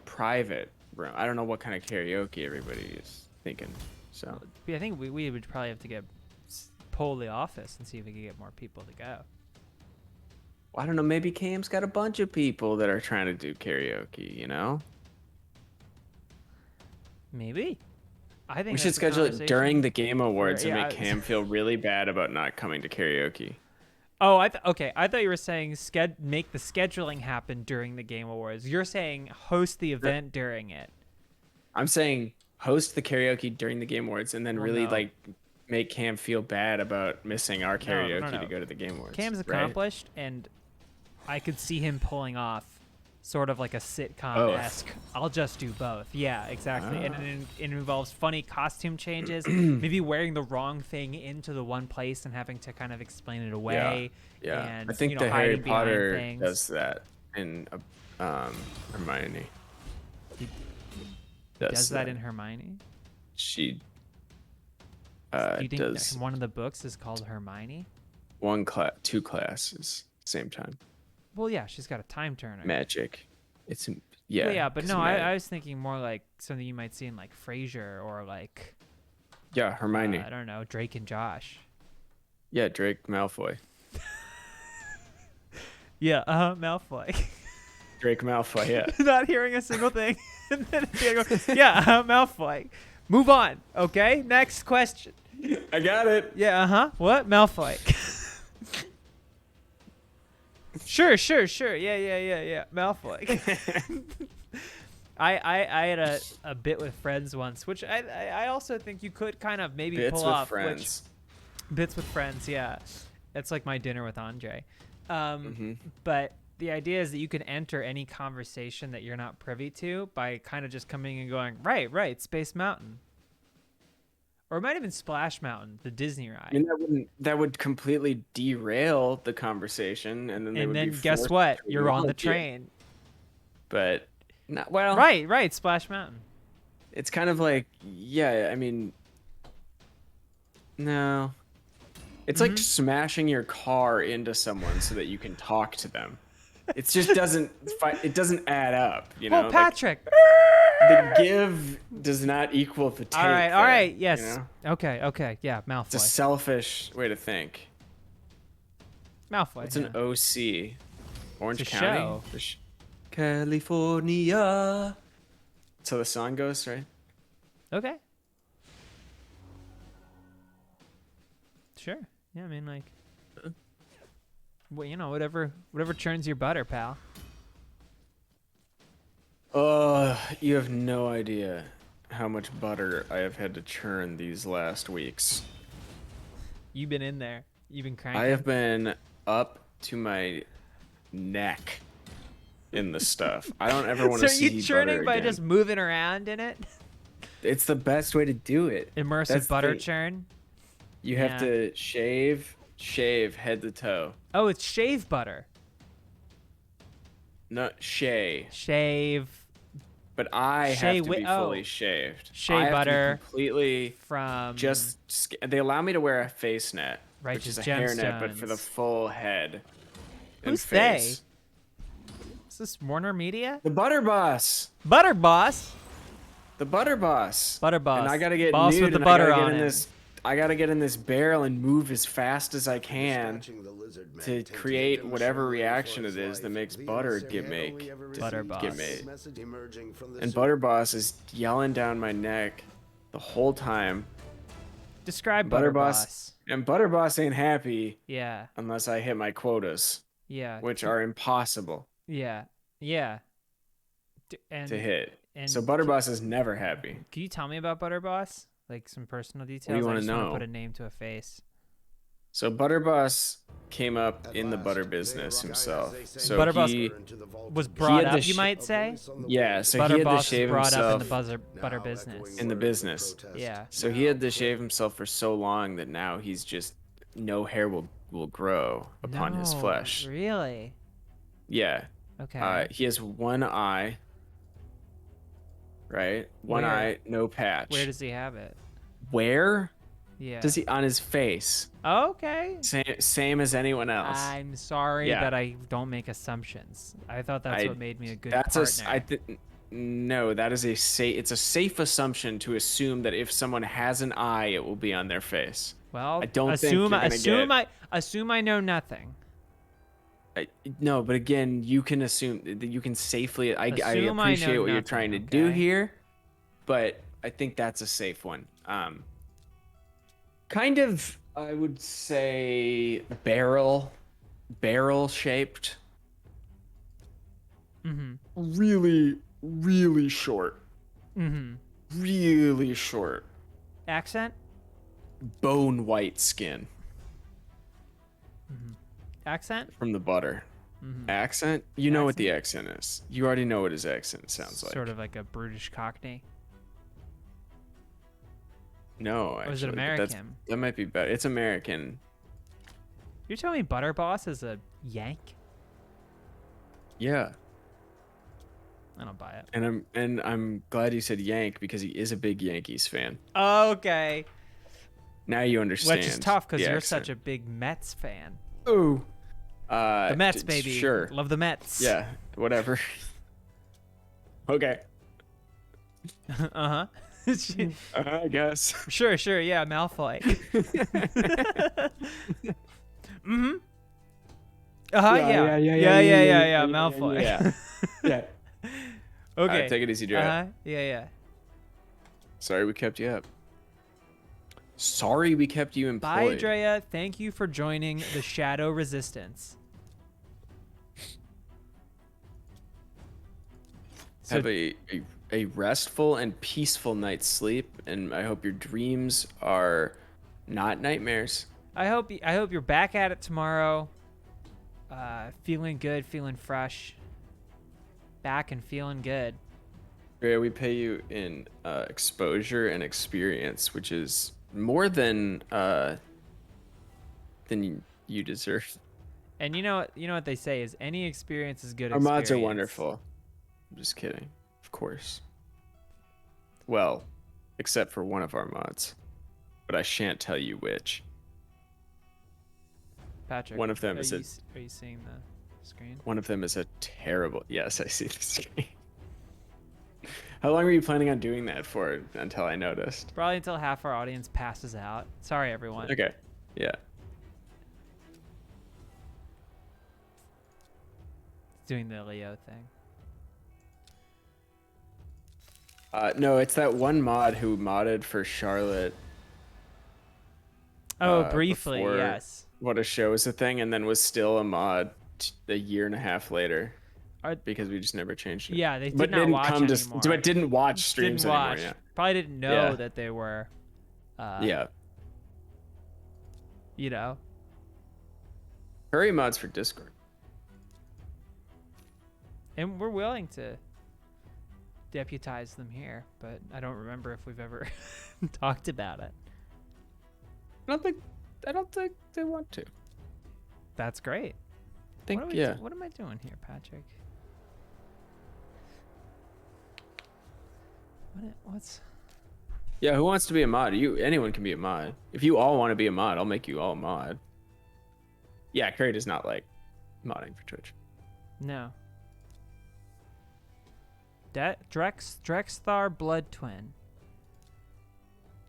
private room, I don't know what kind of karaoke everybody is thinking. So I think we would probably have to poll the office and see if we could get more people to go. Well, I don't know. Maybe Cam's got a bunch of people that are trying to do karaoke. You know. Maybe. I think we should schedule it during the Game Awards and make Cam feel really bad about not coming to karaoke. Oh, okay. I thought you were saying make the scheduling happen during the Game Awards. You're saying host the event during it. I'm saying host the karaoke during the Game Awards and then like make Cam feel bad about missing our karaoke to go to the Game Awards. Cam's accomplished, and I could see him pulling off sort of like a sitcom-esque. I'll just do both. Yeah, exactly. And it involves funny costume changes, maybe wearing the wrong thing into the one place and having to kind of explain it away. Yeah. And, I think the Harry Potter does that in Hermione. Does that in Hermione? She do you think does. One of the books is called Hermione? Two classes, same time. Well, yeah, she's got a time turner. Magic. It's but no, I was thinking more like something you might see in like Frasier or like. Yeah, Hermione. I don't know, Drake and Josh. Yeah, Drake Malfoy. Yeah, Malfoy. Drake Malfoy, yeah. Not hearing a single thing. And then yeah, Malfoy. Move on, okay? Next question. I got it. Yeah, What? Malfoy. Sure. Yeah. Malfoy. I had a bit with friends once, which I also think you could kind of maybe bits pull with off. Friends. Bits with friends, yeah. That's like my dinner with Andre. But the idea is that you can enter any conversation that you're not privy to by kind of just coming and going, right, Space Mountain. Or it might have been Splash Mountain, the Disney ride. I mean, that would completely derail the conversation, and then guess what? You're on the train. But not well. Right, Splash Mountain. It's kind of like, yeah. I mean, no. It's like smashing your car into someone so that you can talk to them. It just doesn't. It doesn't add up. You know, Patrick. The give does not equal the take. All right, yes. You know? Okay, yeah, Malfoy. It's a selfish way to think. Malfoy. It's an OC. Orange it's a County. Show. California. So the song goes, right? Okay. Sure. Yeah, I mean, like, well, you know, whatever churns your butter, pal. You have no idea how much butter I have had to churn these last weeks. You've been in there. You've been cranking. I have been up to my neck in the stuff. I don't ever want to see butter. So you churning by just moving around in it? It's the best way to do it. Immersive butter churn? You have to shave head to toe. Oh, it's shave butter. No, shave. But I have to be fully shaved. Shea butter. Completely from. They allow me to wear a face net, Righteous which is a hairnet, but for the full head. Who's they? this Warner Media? The Butter Boss. Butter Boss. The Butter Boss. Butter Boss. And I gotta get Boss nude with the and butter I gotta on get in it. this. I gotta get in this barrel and move as fast as I can to create whatever reaction it is that makes butter get Butter Boss. made. And Butter Boss is yelling down my neck the whole time. Describe Butter Boss. And Butter Boss ain't happy. Yeah. Unless I hit my quotas. Yeah. Which are impossible. Yeah. Yeah. To hit. And so Butter Boss is never happy. Can you tell me about Butter Boss? Like some personal details? What do you I want to just know? want to put a name to a face. So Butter Boss came up in the butter business himself. So Butter Boss was brought up, you might say? Yeah, so Butter he had Boss to shave was brought up himself in the butter business. in the business. Yeah. So he had to shave himself for so long that now he's just no hair will grow upon his flesh. Really? Yeah. Okay. He has one eye. Right? One eye, no patch. Where does he have it? Where? Yeah. Does he on his face? Okay. Same as anyone else. I'm sorry that I don't make assumptions. I thought that's what made me a good partner. No, that is it's a safe assumption to assume that if someone has an eye, it will be on their face. Well, I don't assume I know nothing. No, but again, you can assume that you can safely. I Assume I appreciate know what you're nothing, trying to do here, but I think that's a safe one. Kind of, I would say barrel shaped. Mm-hmm. Really short. Mm-hmm. Really short. Accent? Bone white skin. Mm-hmm. Accent? From the butter. Mm-hmm. Accent? You know what the accent is. You already know what his accent sounds like. Sort of like a brutish Cockney. No, actually. Or is it American? That might be better. It's American. You're telling me Butter Boss is a Yank? Yeah. I don't buy it. And I'm glad you said Yank because he is a big Yankees fan. Okay. Now you understand. Which is tough because you're accent. such a big Mets fan. Ooh. The Mets, baby. Sure. Love the Mets. Yeah. Whatever. Okay. Uh-huh. I guess. Sure. Yeah, Malfoy. Mm-hmm. Uh-huh, yeah. Malfoy. Yeah. Okay. Take it easy, Dre. Yeah. Sorry we kept you up. Sorry we kept you employed. Bye, Drea. Thank you for joining the Shadow Resistance. Have a restful and peaceful night's sleep, and I hope your dreams are not nightmares. I hope you're back at it tomorrow. Feeling good, feeling fresh. Back and feeling good. Yeah, we pay you in exposure and experience, which is more than you deserve. And you know what they say is any experience is good Our experience. mods are wonderful. I'm just kidding. Of course. Well, except for one of our mods. But I shan't tell you which. Patrick, one of them are is you seeing the screen? One of them is a terrible... Yes, I see the screen. How long were you planning on doing that for until I noticed? Probably until half our audience passes out. Sorry, everyone. Okay. Yeah. Doing the Leo thing. No, it's that one mod who modded for Charlotte. Oh, briefly, yes. What a show is a thing, and then was still a mod a year and a half later. Because we just never changed it. Yeah, they did not watch anymore. But didn't watch streams anymore. Yeah. Probably didn't know that they were. Yeah. You know. Hurry mods for Discord. And we're willing to deputize them here, but I don't remember if we've ever talked about it. I don't think they want to. That's great. What am I doing here, Patrick? What's? Yeah, who wants to be a mod? Anyone can be a mod. If you all want to be a mod, I'll make you all a mod. Yeah, Curry does not like modding for Twitch. No. Drexthar Blood Twin.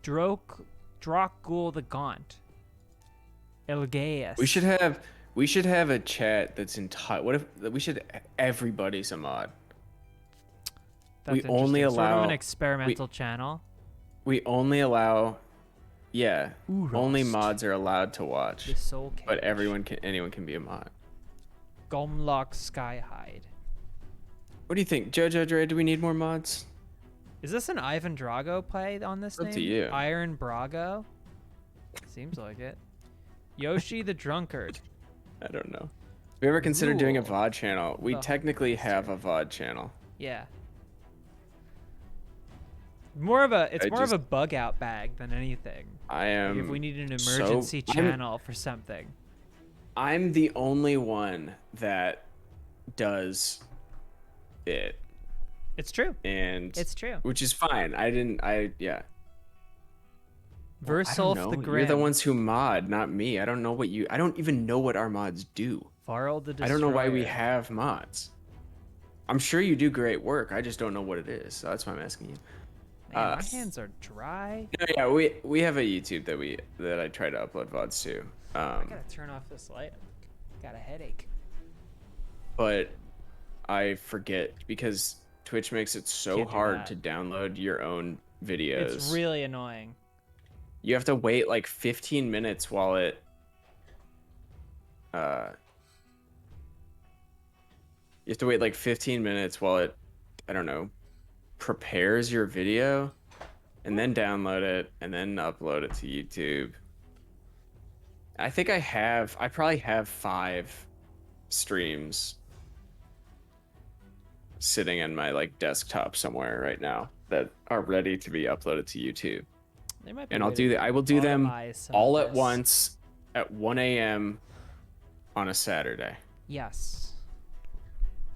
Drokgul the Gaunt. Elgaeus. We should have a chat that's entire. What if we should? Everybody's a mod. That's we only interesting. allow sort of an experimental channel. We only allow, only Urost. mods are allowed to watch. The Soul Cage. But anyone can be a mod. Gomlock Skyhide. What do you think, Jojo Dre? Do we need more mods? Is this an Ivan Drago play on this Up name? to you. Iron Brago? Seems like it. Yoshi the Drunkard. I don't know. Have you ever considered doing a Rule. VOD channel? We Oh, technically have a VOD channel. Yeah. More of a I of just- a bug out bag than anything. I am. If we need an so- emergency I'm- channel for something. I'm the only one that does it. It's true. And It's true. Which is fine. Yeah. Versulf I don't the know. Grim. You're the ones who mod, not me. I don't know I don't even know what our mods do. Farrell the Destroyer. I don't know why we have mods. I'm sure you do great work. I just don't know what it is. So that's why I'm asking you. Man, my hands are dry. No, yeah, we have a YouTube that I try to upload VODs to. I gotta turn off this light. Got a headache. But I forget because Twitch makes it so Can't do hard that. to download your own videos. It's really annoying. You have to wait like 15 minutes while it you have to wait like 15 minutes while it, I don't know, prepares your video and then download it and then upload it to YouTube. I think I probably have 5 streams sitting in my like desktop somewhere right now that are ready to be uploaded to YouTube. There might be And a I'll way do to that. I will do them automate some all of at this. once at 1 a.m. on a Saturday. Yes.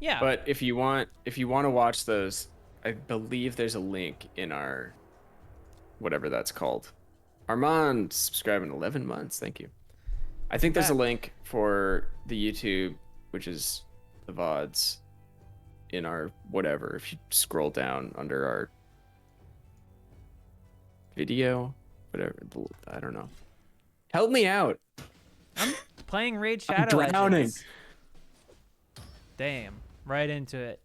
Yeah. But if you want to watch those, I believe there's a link in our whatever that's called. Armand subscribed in 11 months. Thank you. I think there's a link for the YouTube, which is the VODs in our whatever. If you scroll down under our video, whatever, I don't know. Help me out. I'm playing Raid I'm Shadow drowning. Legends. Damn. Right into it.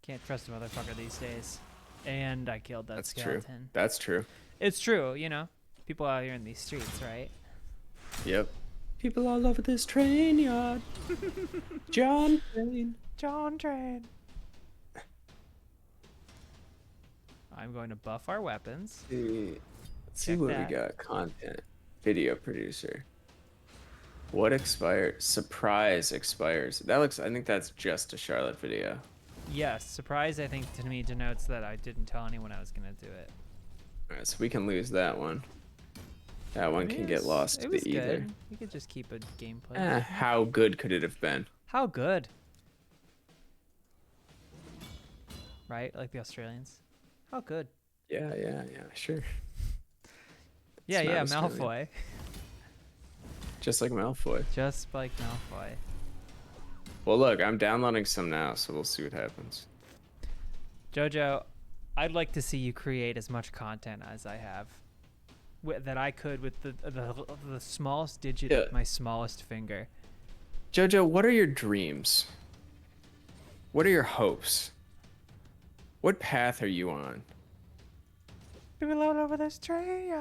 Can't trust a motherfucker these days. And I killed that That's true. skeleton. That's true. It's true, you know. People out here in these streets, right? Yep. People all over this train yard. John Train. John Train. I'm going to buff our weapons. Let's see Check what that. we got. Content. Video producer. What expired? Surprise expires. I think that's just a Charlotte video. Yes, surprise I think to me denotes that I didn't tell anyone I was gonna do it. Alright, so we can lose that one. That one I mean, can it get was- lost it to was the ether. good. We could just keep a gameplay. How good could it have been? How good? Right, like the Australians. How good? Yeah, sure. Yeah, It's not yeah, Australian. Malfoy. Just like Malfoy. Just like Malfoy. Well, look, I'm downloading some now, so we'll see what happens. Jojo, I'd like to see you create as much content as I have, that I could with the smallest digit of my smallest finger. Jojo, what are your dreams? What are your hopes? What path are you on? Be alone over this tree.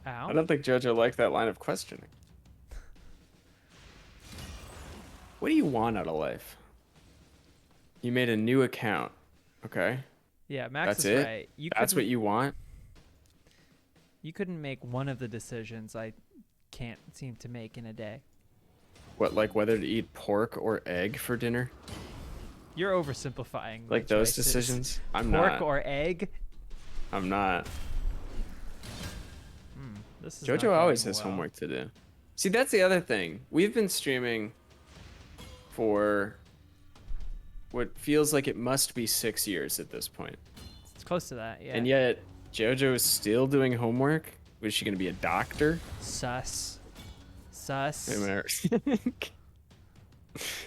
Ow. I don't think Jojo liked that line of questioning. What do you want out of life? You made a new account, okay? Yeah, Max That's is it? right. That's what you want? You couldn't make one of the decisions I can't seem to make in a day. What, like whether to eat pork or egg for dinner? You're oversimplifying. my Like those choices. decisions? I'm Pork not. or egg? I'm not. This is not Jojo always going has well. homework to do. See, that's the other thing. We've been streaming for what feels like it must be 6 years at this point. It's close to that, yeah. And yet, Jojo is still doing homework. Was she going to be a doctor? Sus. Sus.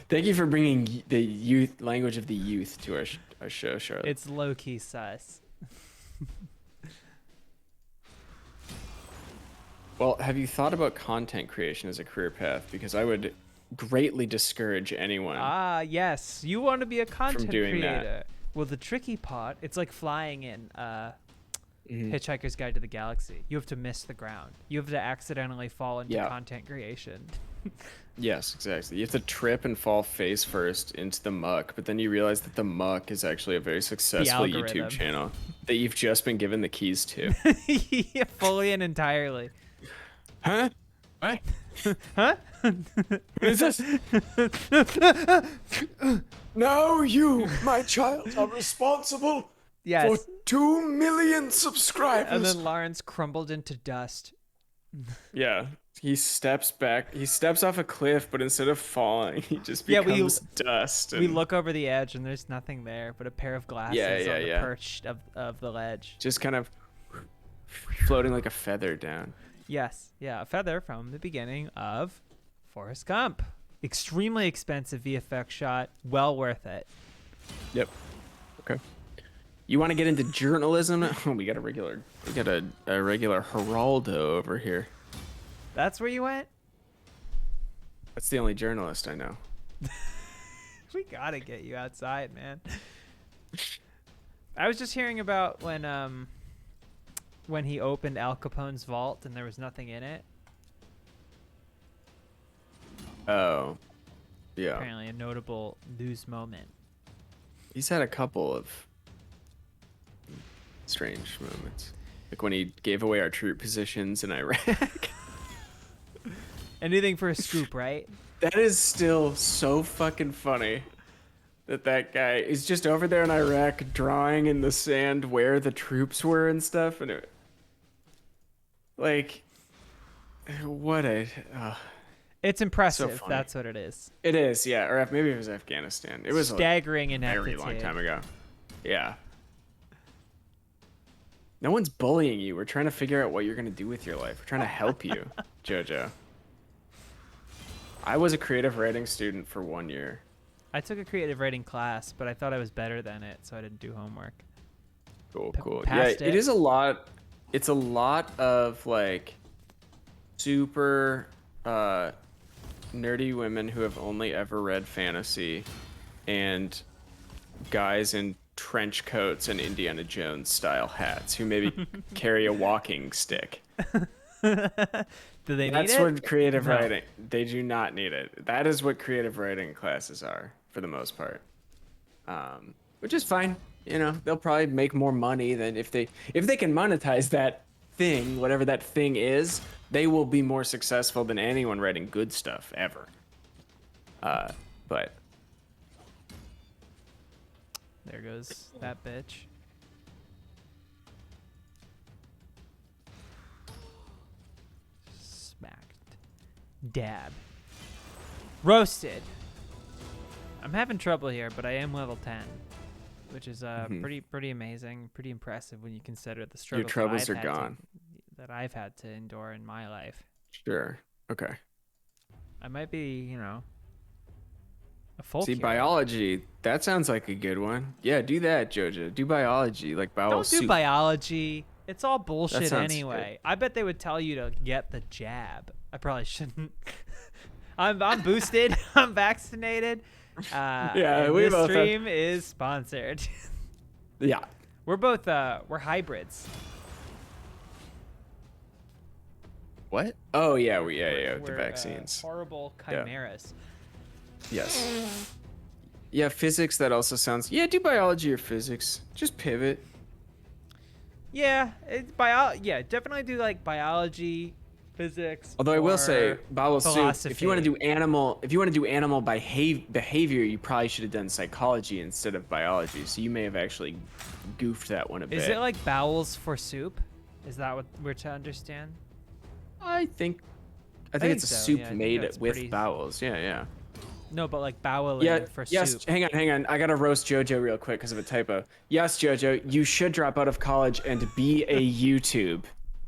Thank you for bringing the youth language of the youth to our show, Charlotte. It's low-key sus. Well, have you thought about content creation as a career path? Because I would greatly discourage anyone. Ah, yes. You want to be a content doing creator. that. Well, the tricky part, it's like flying in Hitchhiker's Guide to the Galaxy. You have to miss the ground. You have to accidentally fall into content creation. Yes, exactly. You have to trip and fall face first into the muck, but then you realize that the muck is actually a very successful YouTube channel that you've just been given the keys to. Yeah, fully and entirely. Huh? What? Huh? What is this? Now you, my child, are responsible for 2 million subscribers. And then Lawrence crumbled into dust. Yeah, he steps back. He steps off a cliff, but instead of falling, he just becomes dust. We look over the edge, and there's nothing there but a pair of glasses on the perch of the ledge. Just kind of floating like a feather down. Yes, yeah, a feather from the beginning of Forrest Gump. Extremely expensive VFX shot, well worth it. Yep. Okay. You want to get into journalism? Oh, we got a regular Geraldo over here. That's where you went? That's the only journalist I know. We gotta get you outside, man. I was just hearing about when he opened Al Capone's vault and there was nothing in it. Oh, yeah. Apparently a notable news moment. He's had a couple of strange moments. Like when he gave away our troop positions in Iraq. Anything for a scoop, right? That is still so fucking funny. That guy is just over there in Iraq drawing in the sand where the troops were and stuff. And it's impressive. So that's what it is. It is, yeah. Or maybe it was Afghanistan. It was staggering a ineptitude. very long time ago. Yeah. No one's bullying you. We're trying to figure out what you're going to do with your life. We're trying to help you, JoJo. I was a creative writing student for 1 year. I took a creative writing class, but I thought I was better than it, so I didn't do homework. Cool. Yeah, it is a lot. It's a lot of like super nerdy women who have only ever read fantasy and guys in trench coats and Indiana Jones style hats who maybe carry a walking stick. Do they need it? That's what creative writing. They do not need it. That is what creative writing classes are for the most part. Which is fine. You know, they'll probably make more money than if they can monetize that thing, whatever that thing is, they will be more successful than anyone writing good stuff ever. But there goes that bitch. Smacked. Dab. Roasted. I'm having trouble here, but I am level 10, which is pretty amazing, pretty impressive when you consider the struggles your troubles are gone. That I've had to endure in my life. Sure. Okay. I might be, a folk See, hero. biology, that sounds like a good one. Yeah, do that, JoJo. Do biology, like bowel Don't soup. do biology. It's all bullshit sounds anyway. I bet they would tell you to get the jab. I probably shouldn't. I'm boosted. I'm vaccinated. Yeah, and we this both stream is sponsored. Yeah. We're both we're hybrids. What? Oh yeah, the We're, vaccines. Horrible chimeras. Yes. Yeah, physics. That also sounds. Yeah, do biology or physics. Just pivot. Yeah, definitely do like biology, physics. Although I will say, bowel philosophy. soup. If you want to do animal behavior, you probably should have done psychology instead of biology. So you may have actually goofed that one a bit. Is it like bowels for soup? Is that what we're to understand? I think it's a so, soup yeah, I think made that's with pretty- bowels. Yeah. No, but like bowling for Yes. soup. Hang on. I gotta roast JoJo real quick because of a typo. Yes, JoJo, you should drop out of college and be a YouTube.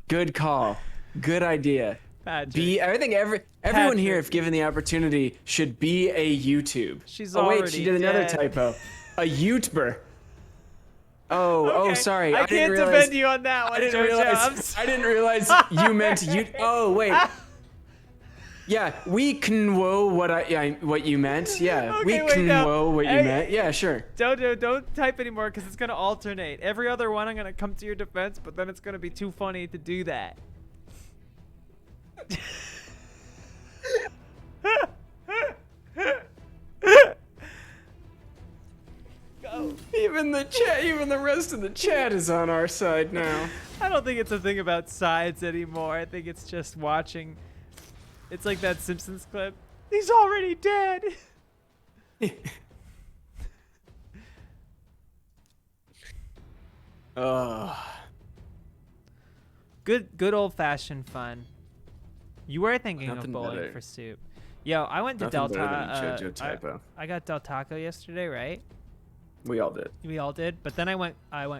Good call. Good idea. Patrick. I think everyone here, Patrick. if given the opportunity, should be a YouTube. She's oh wait, already she did another dead. typo. A YouTuber. Oh, Okay, sorry. I didn't can't realize, defend you on that one, I didn't realize you meant you. Oh wait. Yeah, we can know what you meant. Yeah, Okay, we wait, can no. know what you Hey, meant. Yeah, sure. Don't type anymore because it's gonna alternate. Every other one I'm gonna come to your defense, but then it's gonna be too funny to do that. Go. Even the rest of the chat is on our side now. I don't think it's a thing about sides anymore. I think it's just watching. It's like that Simpsons clip. He's already dead. Good old fashioned fun. You were thinking Nothing of bowling better. for soup. Yo, I went to Nothing Del better than a Taco. JoJo typo. I got Del Taco yesterday, right? We all did. We all did, but then I went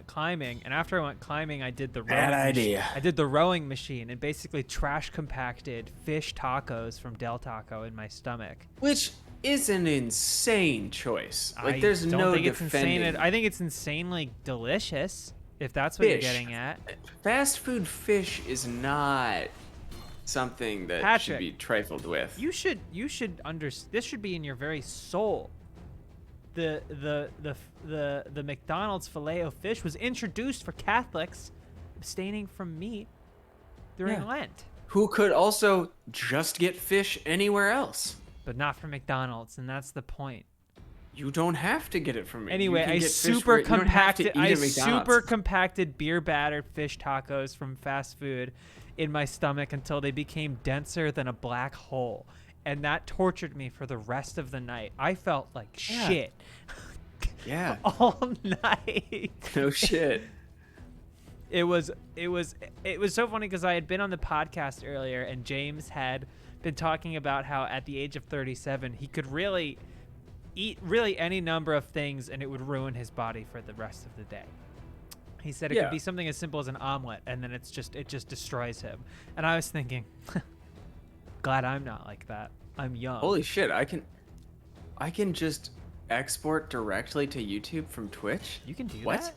climbing, and after I went climbing, I did the Bad rowing idea. I did the rowing machine and basically trash compacted fish tacos from Del Taco in my stomach. Which is an insane choice. Like, I there's don't no think it's defending. insane. I think it's insanely delicious. If that's what you're Fish. getting at. Fast food fish is not something that should Patrick, be trifled with. You should this should be in your very soul. The McDonald's Filet-O-Fish was introduced for Catholics abstaining from meat during Yeah. Lent, Who could also just get fish anywhere else. but not from McDonald's, and that's the point. You don't have to get it from me. Anyway, you can I get fish super where- you don't have to compacted eat at McDonald's. super compacted beer battered fish tacos from fast food in my stomach until they became denser than a black hole. And that tortured me for the rest of the night. I felt like shit. Yeah. All night. No shit. It was so funny because I had been on the podcast earlier and James had been talking about how at the age of 37 he could really eat really any number of things and it would ruin his body for the rest of the day. He said it could be something as simple as an omelet and then it just destroys him. And I was thinking, glad I'm not like that. I'm young. Holy shit, I can just export directly to YouTube from Twitch? You can do what? that?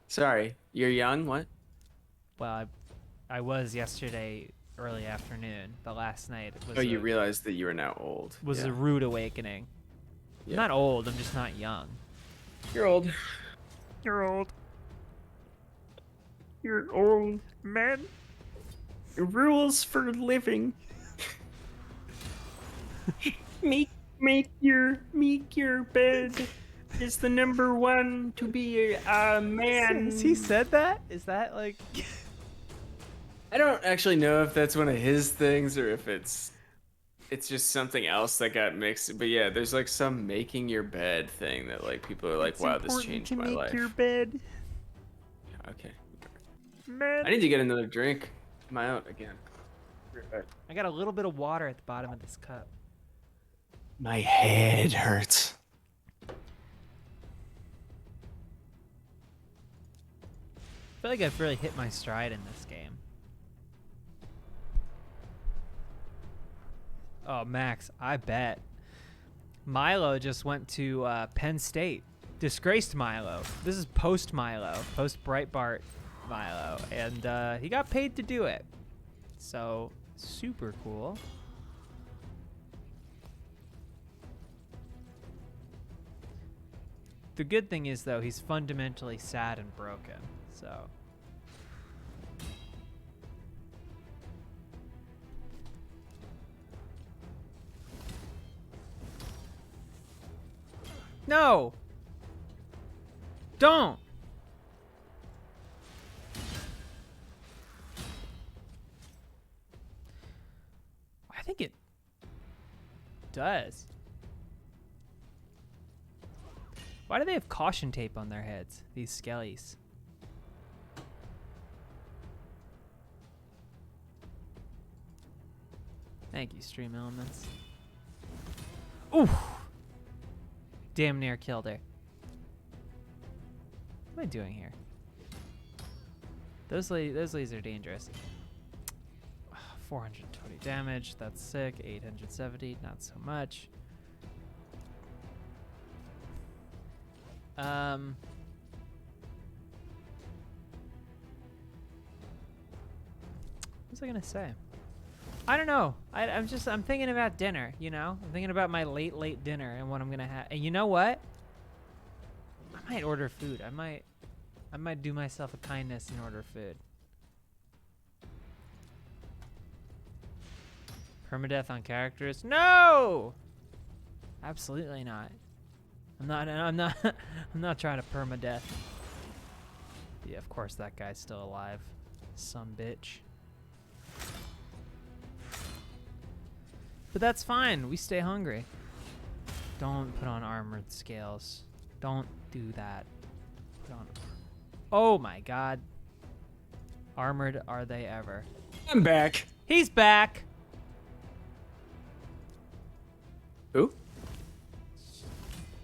Sorry, you're young? What? Well, I was yesterday early afternoon, but last night was You realized that you are now old. was a rude awakening. I'm not old, I'm just not young. You're old. You're old. You're old, man. Rules for living. make your bed is the number one to be a man. Has he said that? Is that like? I don't actually know if that's one of his things or if it's just something else that got mixed. But yeah, there's like some making your bed thing that like people are like, wow, this changed my life. Your bed. Okay. Man. I need to get another drink. Am I out again? I got a little bit of water at the bottom of this cup. My head hurts. I feel like I've really hit my stride in this game. Oh, Max, I bet. Milo just went to Penn State. Disgraced Milo. This is post-Milo. Post-Breitbart Milo. And he got paid to do it. So, super cool. The good thing is, though, he's fundamentally sad and broken. So... No! Don't! I think it does. Why do they have caution tape on their heads, these skellies? Thank you, Stream Elements. Ooh! Damn near killed her. What am I doing here? Those ladies are dangerous. 420 damage. That's sick. 870. Not so much. What was I gonna say? I don't know. I'm thinking about dinner, you know? I'm thinking about my late dinner and what I'm gonna have. And you know what? I might order food. I might do myself a kindness and order food. Permadeath on characters? No! Absolutely not. I'm not trying to permadeath. Yeah, of course that guy's still alive. Some bitch. But that's fine. We stay hungry. Don't put on armored scales. Don't do that. Put on. Oh my god. Armored are they ever? I'm back. He's back. Who?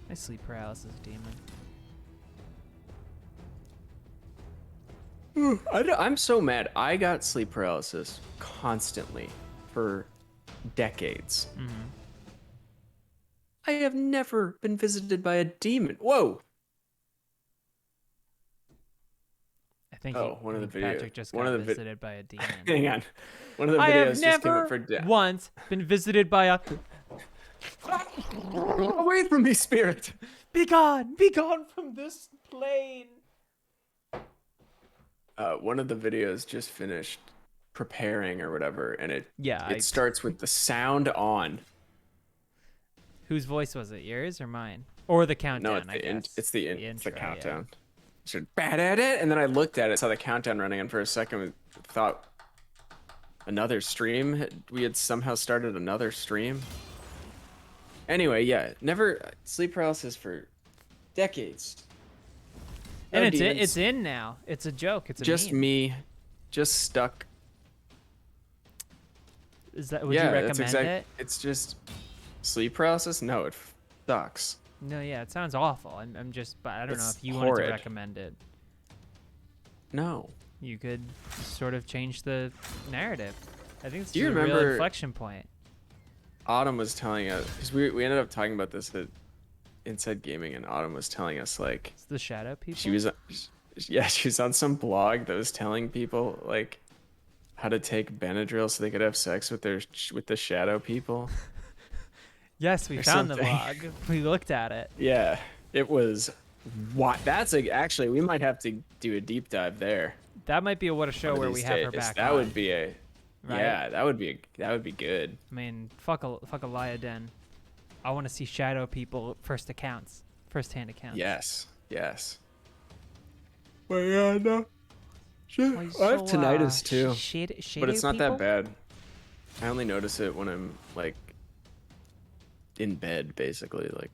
My sleep paralysis demon. I'm so mad. I got sleep paralysis constantly for decades. Mm-hmm. I have never been visited by a demon. Whoa. I think one of the videos. Patrick just got visited by a demon. Hang on. One of the videos I have just came up never for death. once been visited by a... Away from me, spirit. Be gone from this plane. One of the videos just finished preparing or whatever, and it starts with the sound on. Whose voice was it? Yours or mine? Or the countdown? No, it's the countdown. Yeah. Should bad at it, and then I looked at it, saw the countdown running, and for a second thought another stream. We had somehow started another stream. Anyway, yeah, never sleep paralysis for decades. And it's in now. It's a joke. It's a just meme. me, just stuck. Would you recommend it? It's just sleep paralysis. No, it sucks. No, yeah, it sounds awful. But I don't know if you horrid. wanted to recommend it. No. You could sort of change the narrative. I think it's Do you a real remember inflection point. Autumn was telling us, because we ended up talking about this at Inside Gaming, and Autumn was telling us, like, it's the shadow people. She was on some blog that was telling people like how to take Benadryl so they could have sex with the shadow people. Yes, we found the blog. We looked at it. Yeah, it was. What? That's actually, we might have to do a deep dive there. That might be a What a Show where we have her back. That on. would be a. Right? Yeah, that would be good. I mean, fuck a Liaden. I want to see shadow people first-hand accounts. Yes. But yeah, no. Sure. I have tinnitus too, but it's not that bad. I only notice it when I'm like in bed, basically, like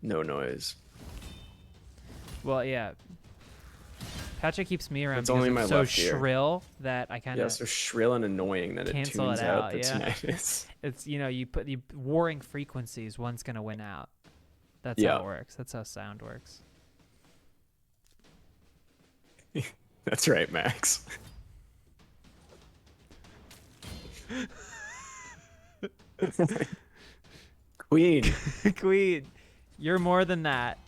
no noise. Well, yeah. Patrick keeps me around it's only my I'm so left ear. Shrill that I kind of so shrill and annoying that it tunes out the tinnitus. It's you put the warring frequencies. One's gonna win out. That's how it works. That's how sound works. That's right, Max. Queen. You're more than that.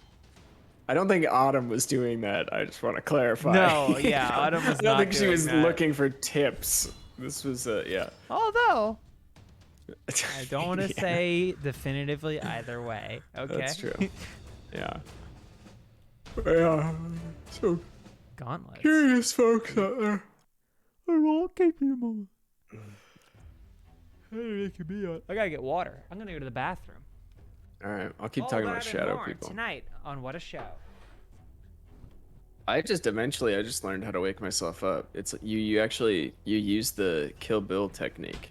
I don't think Autumn was doing that. I just want to clarify. No, yeah, Autumn was not. I don't think she was that. looking for tips. This was yeah. Although I don't want to say definitively either way. Okay. That's true. Yeah. Yeah. So gauntlets. Curious folks out there. I'll keep you a moment. I gotta get water. I'm gonna go to the bathroom. All right, I'll keep talking about shadow people tonight on What a Show. I just learned how to wake myself up. It's you use the Kill Bill technique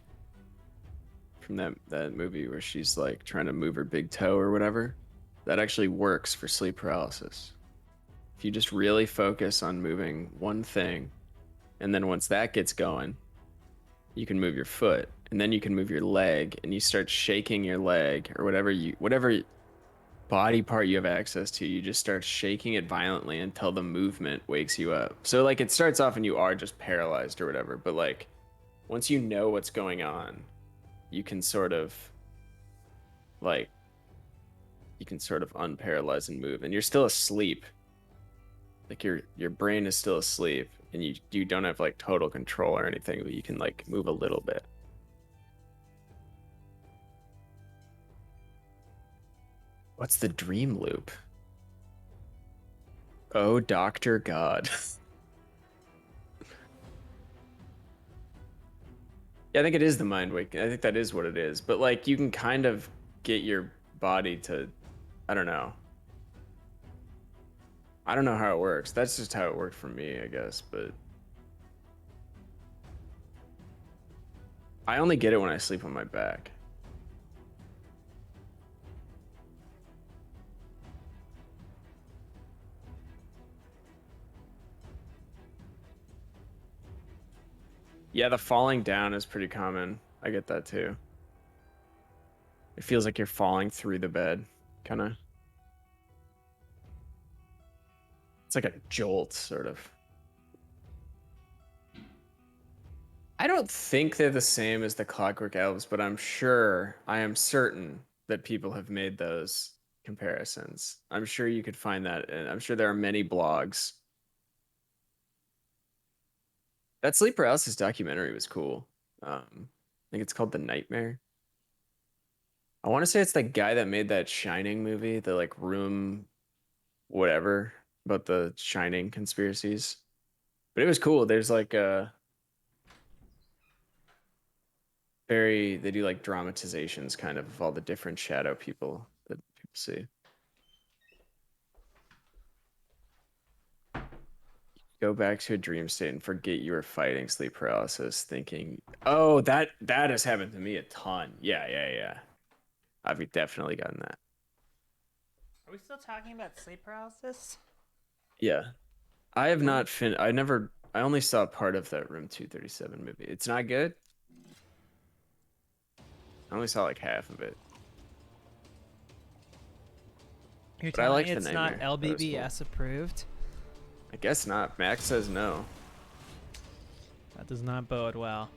from that movie where she's like trying to move her big toe or whatever. That actually works for sleep paralysis. If you just really focus on moving one thing, and then once that gets going, you can move your foot, and then you can move your leg, and you start shaking your leg or whatever body part you have access to, you just start shaking it violently until the movement wakes you up. So like it starts off and you are just paralyzed or whatever, but like once you know what's going on, you can sort of unparalyze and move, and you're still asleep. Like your brain is still asleep, and you don't have like total control or anything, but you can like move a little bit. What's the dream loop? Oh, Dr. God. Yeah, I think it is the mind wake. I think that is what it is. But like you can kind of get your body to, I don't know. I don't know how it works. That's just how it worked for me, I guess, but I only get it when I sleep on my back. Yeah, the falling down is pretty common. I get that too. It feels like you're falling through the bed, kind of. It's like a jolt, sort of. I don't think they're the same as the Clockwork Elves, but I am certain that people have made those comparisons. I'm sure you could find that, and I'm sure there are many blogs. That sleep paralysis documentary was cool. I think it's called The Nightmare. I want to say it's the guy that made that Shining movie, the like room, whatever, about the Shining conspiracies. But it was cool. There's like they do like dramatizations kind of all the different shadow people that people see. Go back to a dream state and forget you were fighting sleep paralysis, thinking, oh, that has happened to me a ton. Yeah. I've definitely gotten that. Are we still talking about sleep paralysis? Yeah. I have not I only saw part of that Room 237 movie. It's not good. I only saw like half of it. You're But I telling liked me The it's not Nightmare. That was cool. LBBS approved? I guess not. Max says no. That does not bode well.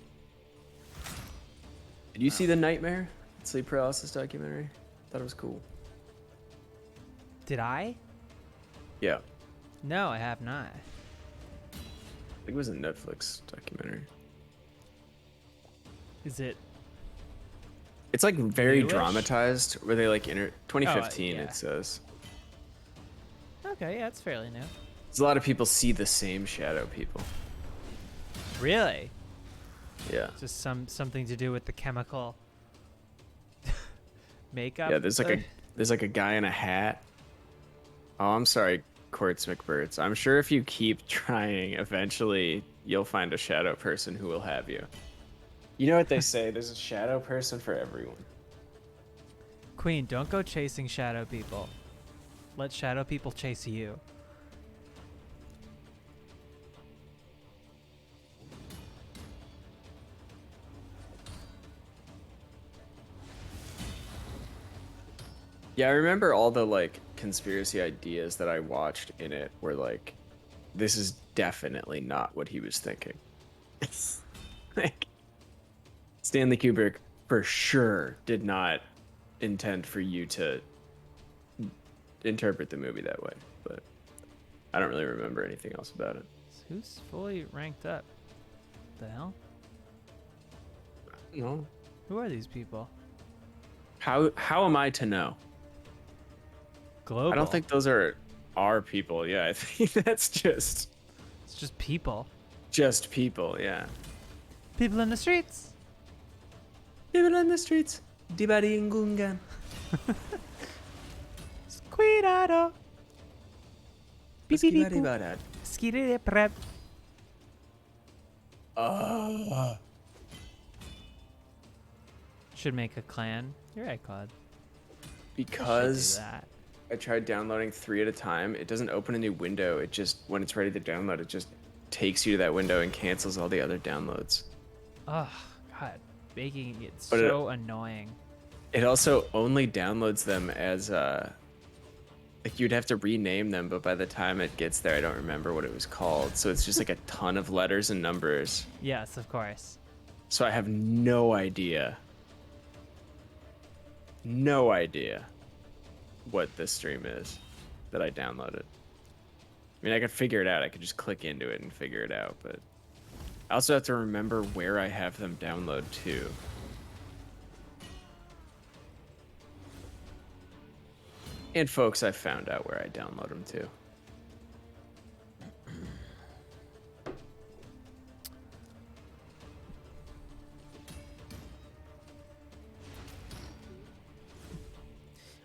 Did you see The Nightmare? Sleep paralysis documentary? Thought it was cool. Did I? Yeah. No, I have not. I think it was a Netflix documentary. Is it? It's like very Newish? dramatized, where they like 2015 yeah. it says. Okay, yeah, it's fairly new. There's a lot of people see the same shadow people. Really? Yeah. Just something to do with the chemical makeup. Yeah, there's like a guy in a hat. Oh, I'm sorry, Quartz McBirds. I'm sure if you keep trying, eventually you'll find a shadow person who will have you. You know what they say, there's a shadow person for everyone. Queen, don't go chasing shadow people. Let shadow people chase you. Yeah, I remember all the like conspiracy ideas that I watched in it were like, this is definitely not what he was thinking. Like, Stanley Kubrick for sure did not intend for you to interpret the movie that way, but I don't really remember anything else about it. Who's fully ranked up? The hell? No. Who are these people? How am I to know? Global. I don't think those are our people. Yeah, I think that's just. It's just people. Just people, yeah. People in the streets. People in the streets. Dibari Ngungan. Cuidado. Skibari Skiddy prep. Should make a clan. You're right, Claude. Because I should do that. I tried downloading 3 at a time. It doesn't open a new window. It just, when it's ready to download, it just takes you to that window and cancels all the other downloads. Oh, God. Making it But so annoying. It also only downloads them as, like you'd have to rename them, but by the time it gets there, I don't remember what it was called. So it's just like a ton of letters and numbers. Yes, of course. So I have no idea what this stream is that I downloaded. I mean, I could figure it out. I could just click into it and figure it out, but I also have to remember where I have them download to. And folks, I found out where I download them to.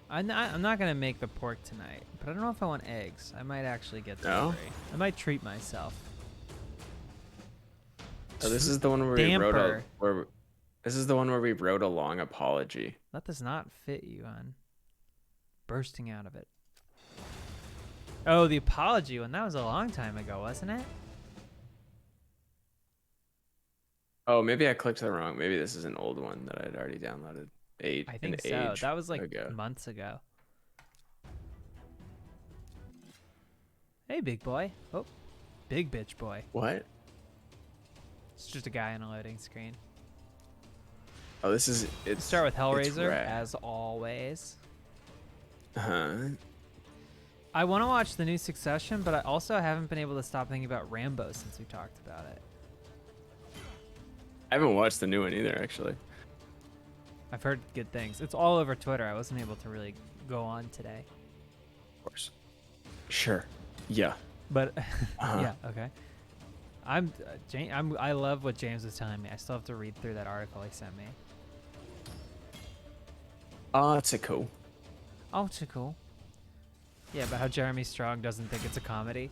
I'm not gonna make the pork tonight, but I don't know if I want eggs. I might actually get the No? curry. I might treat myself. Oh, this is the one where Damper. this is the one where we wrote a long apology. That does not fit you, hon. Bursting out of it. Oh, the apology one. That was a long time ago, wasn't it? Oh, maybe I clicked the wrong. Maybe this is an old one that I'd already downloaded. I think so. That was like months ago. Hey, big boy. Oh, big bitch boy. What? It's just a guy on a loading screen. Oh, this is it. Start with Hellraiser as always. I want to watch the new Succession, but I also haven't been able to stop thinking about Rambo since we talked about it. I haven't watched the new one either, actually. I've heard good things. It's all over Twitter. I wasn't able to really go on today. Of course. Sure. Yeah. But yeah, okay. I love what James was telling me. I still have to read through that article he sent me. Oh, it's a cool. Oh, it's cool. Yeah, about how Jeremy Strong doesn't think it's a comedy.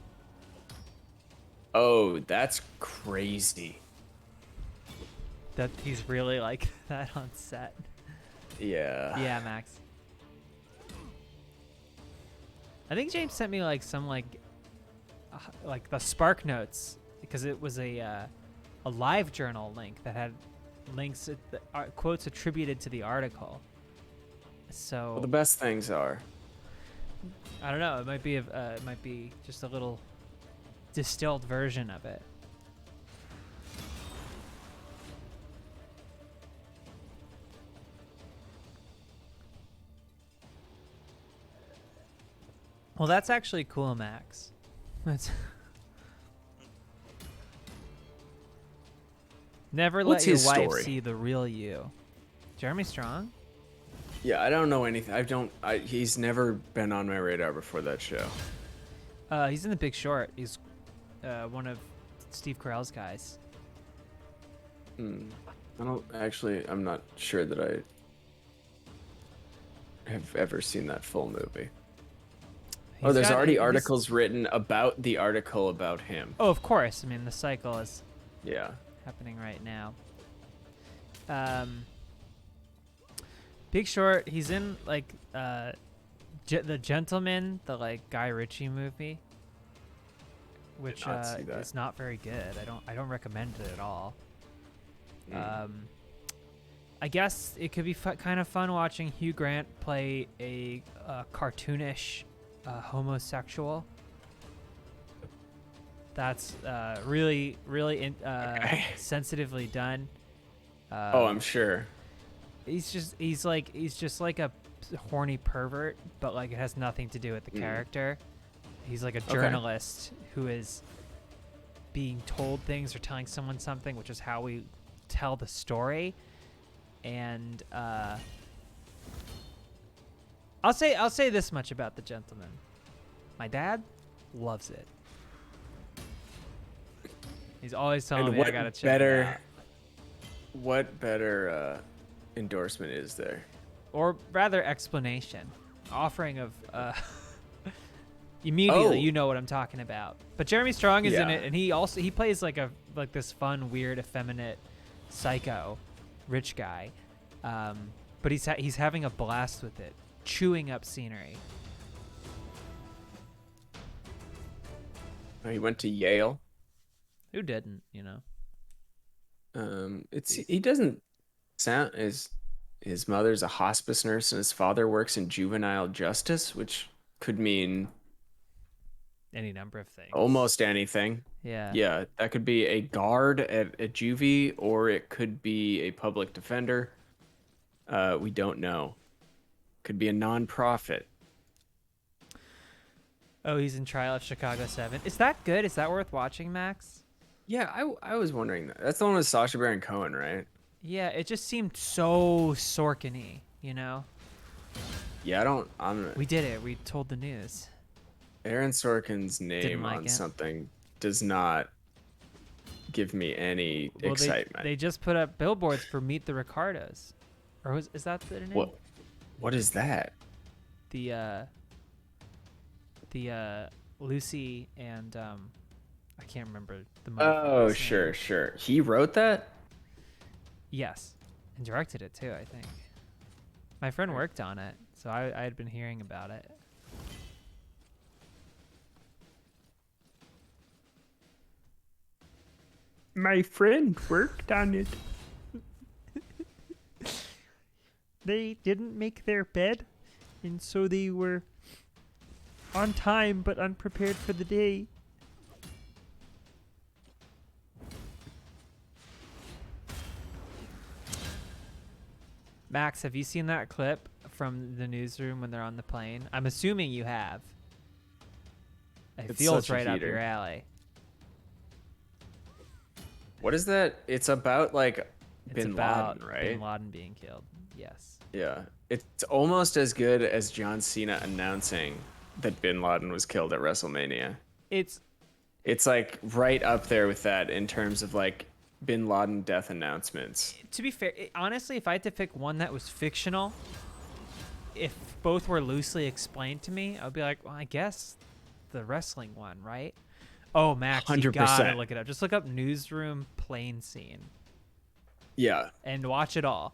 Oh, that's crazy. That he's really like that on set. Yeah. Yeah, Max. I think James sent me like some like the Spark Notes because it was a live journal link that had links quotes attributed to the article. So Well, the best things are. I don't know. It might be just a little distilled version of it. Well, that's actually cool, Max. That's never What's let your his wife story? see the real you. Jeremy Strong? Yeah, I don't know anything. He's never been on my radar before that show. He's in The Big Short. He's one of Steve Carell's guys. I'm not sure that I have ever seen that full movie. There's already articles written about the article about him. Oh, of course. I mean, the cycle is happening right now. Big Short, he's in like The Gentleman, the like Guy Ritchie movie, which is not very good. I don't recommend it at all. I guess it could be kind of fun watching Hugh Grant play a cartoonish homosexual. That's really sensitively done. I'm sure. He's just like a horny pervert, but like it has nothing to do with the character. He's like a journalist who is being told things or telling someone something, which is how we tell the story. And I'll say this much about The Gentleman. My dad loves it. He's always telling me I gotta check it out. What better endorsement is there? Or rather explanation. Offering of immediately you know what I'm talking about. But Jeremy Strong is in it, and he plays like this fun, weird, effeminate psycho rich guy. But he's having a blast with it, chewing up scenery. He went to Yale. Who didn't, you know? He doesn't sound his mother's a hospice nurse and his father works in juvenile justice, which could mean any number of things. Almost anything. Yeah. Yeah, that could be a guard at a juvie, or it could be a public defender. We don't know. Could be a non-profit. Oh, he's in trial of Chicago 7. Is that good? Is that worth watching, Max? Yeah, I was wondering that. That's the one with Sacha Baron Cohen, right? Yeah, it just seemed so Sorkin-y, you know? Yeah, We did it. We told the news. Aaron Sorkin's name like on it. something does not give me any Well, excitement. They just put up billboards for Meet the Ricardos. Or is that their name? What is that? The Lucy and I can't remember the Oh, motherfucker's name. sure. He wrote that? Yes. And directed it too, I think. My friend worked on it, so I had been hearing about it. My friend worked on it. They didn't make their bed, and so they were on time but unprepared for the day. Max, have you seen that clip from the newsroom when they're on the plane? I'm assuming you have. It feels such a right up heater. your alley. What is that? It's about like It's Bin about Laden, right? Bin Laden being killed. Yes. Yeah. It's almost as good as John Cena announcing that Bin Laden was killed at WrestleMania. It's like right up there with that in terms of like Bin Laden death announcements. To be fair, honestly, if I had to pick one that was fictional, if both were loosely explained to me, I would be like, well, I guess the wrestling one, right? Oh, Max, you 100%. gotta look it up. Just look up newsroom plane scene Yeah. and watch it all.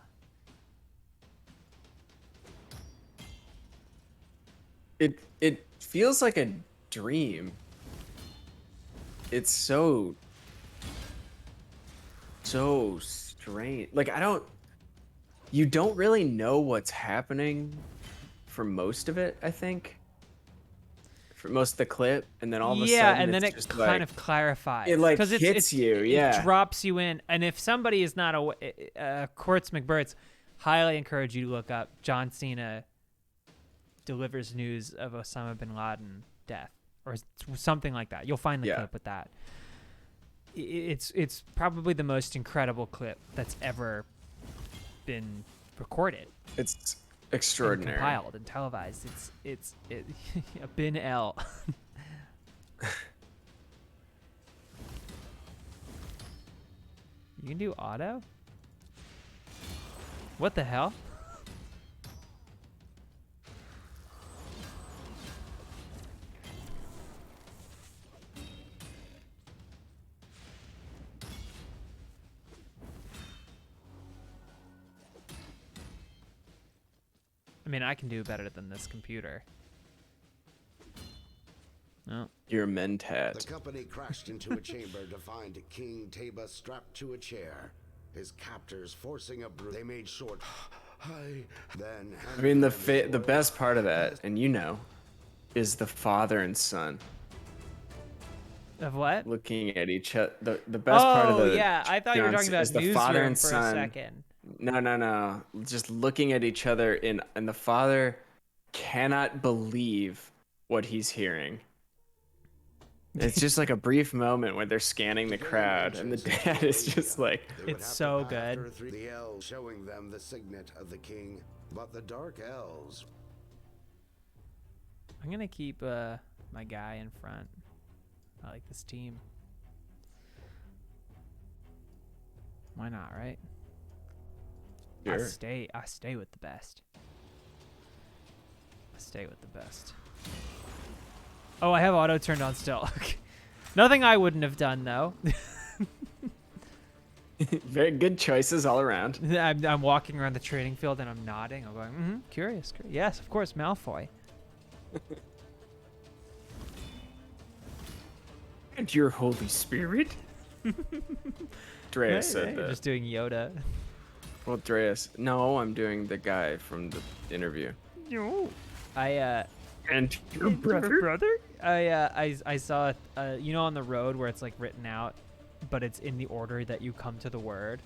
It feels like a dream. It's so strange. Like you don't really know what's happening for most of it, I think. For most of the clip, and then all of a Yeah, sudden and then it's it just kind like, of clarifies. it like 'Cause hits you, It yeah. drops you in. And if somebody is not Quartz McBurt's, highly encourage you to look up John Cena delivers news of Osama bin Laden death or something like that. You'll find the clip with that. It's probably the most incredible clip that's ever been recorded. It's extraordinary. And compiled and televised. It's a bin L. You can do auto? What the hell? I mean, I can do better than this computer. No. You're mentat. The company crashed into a chamber to find King Taba strapped to a chair. His captors forcing a They made short. Then. I mean, the best part of that, and you know, is the father and son Of what? looking at each other. The best part of the. Oh, yeah. I thought you were talking about is the father newsroom and for a son. second. No. Just looking at each other, and the father cannot believe what he's hearing. It's just like a brief moment when they're scanning the crowd, and the dad is just like, It's so good. The elves showing them the signet of the king, but the dark elves. I'm gonna keep my guy in front. I like this team. Why not, right? Sure. I stay with the best. I stay with the best. Oh, I have auto turned on still. Nothing I wouldn't have done though. Very good choices all around. I'm walking around the trading field and I'm nodding. I'm going, curious. Yes, of course, Malfoy. And your Holy Spirit? Dreas said You're that. just doing Yoda. Well, Dreas. No, I'm doing the guy from the interview. No. And your brother? I saw you know, on the road where it's like written out, but it's in the order that you come to the word.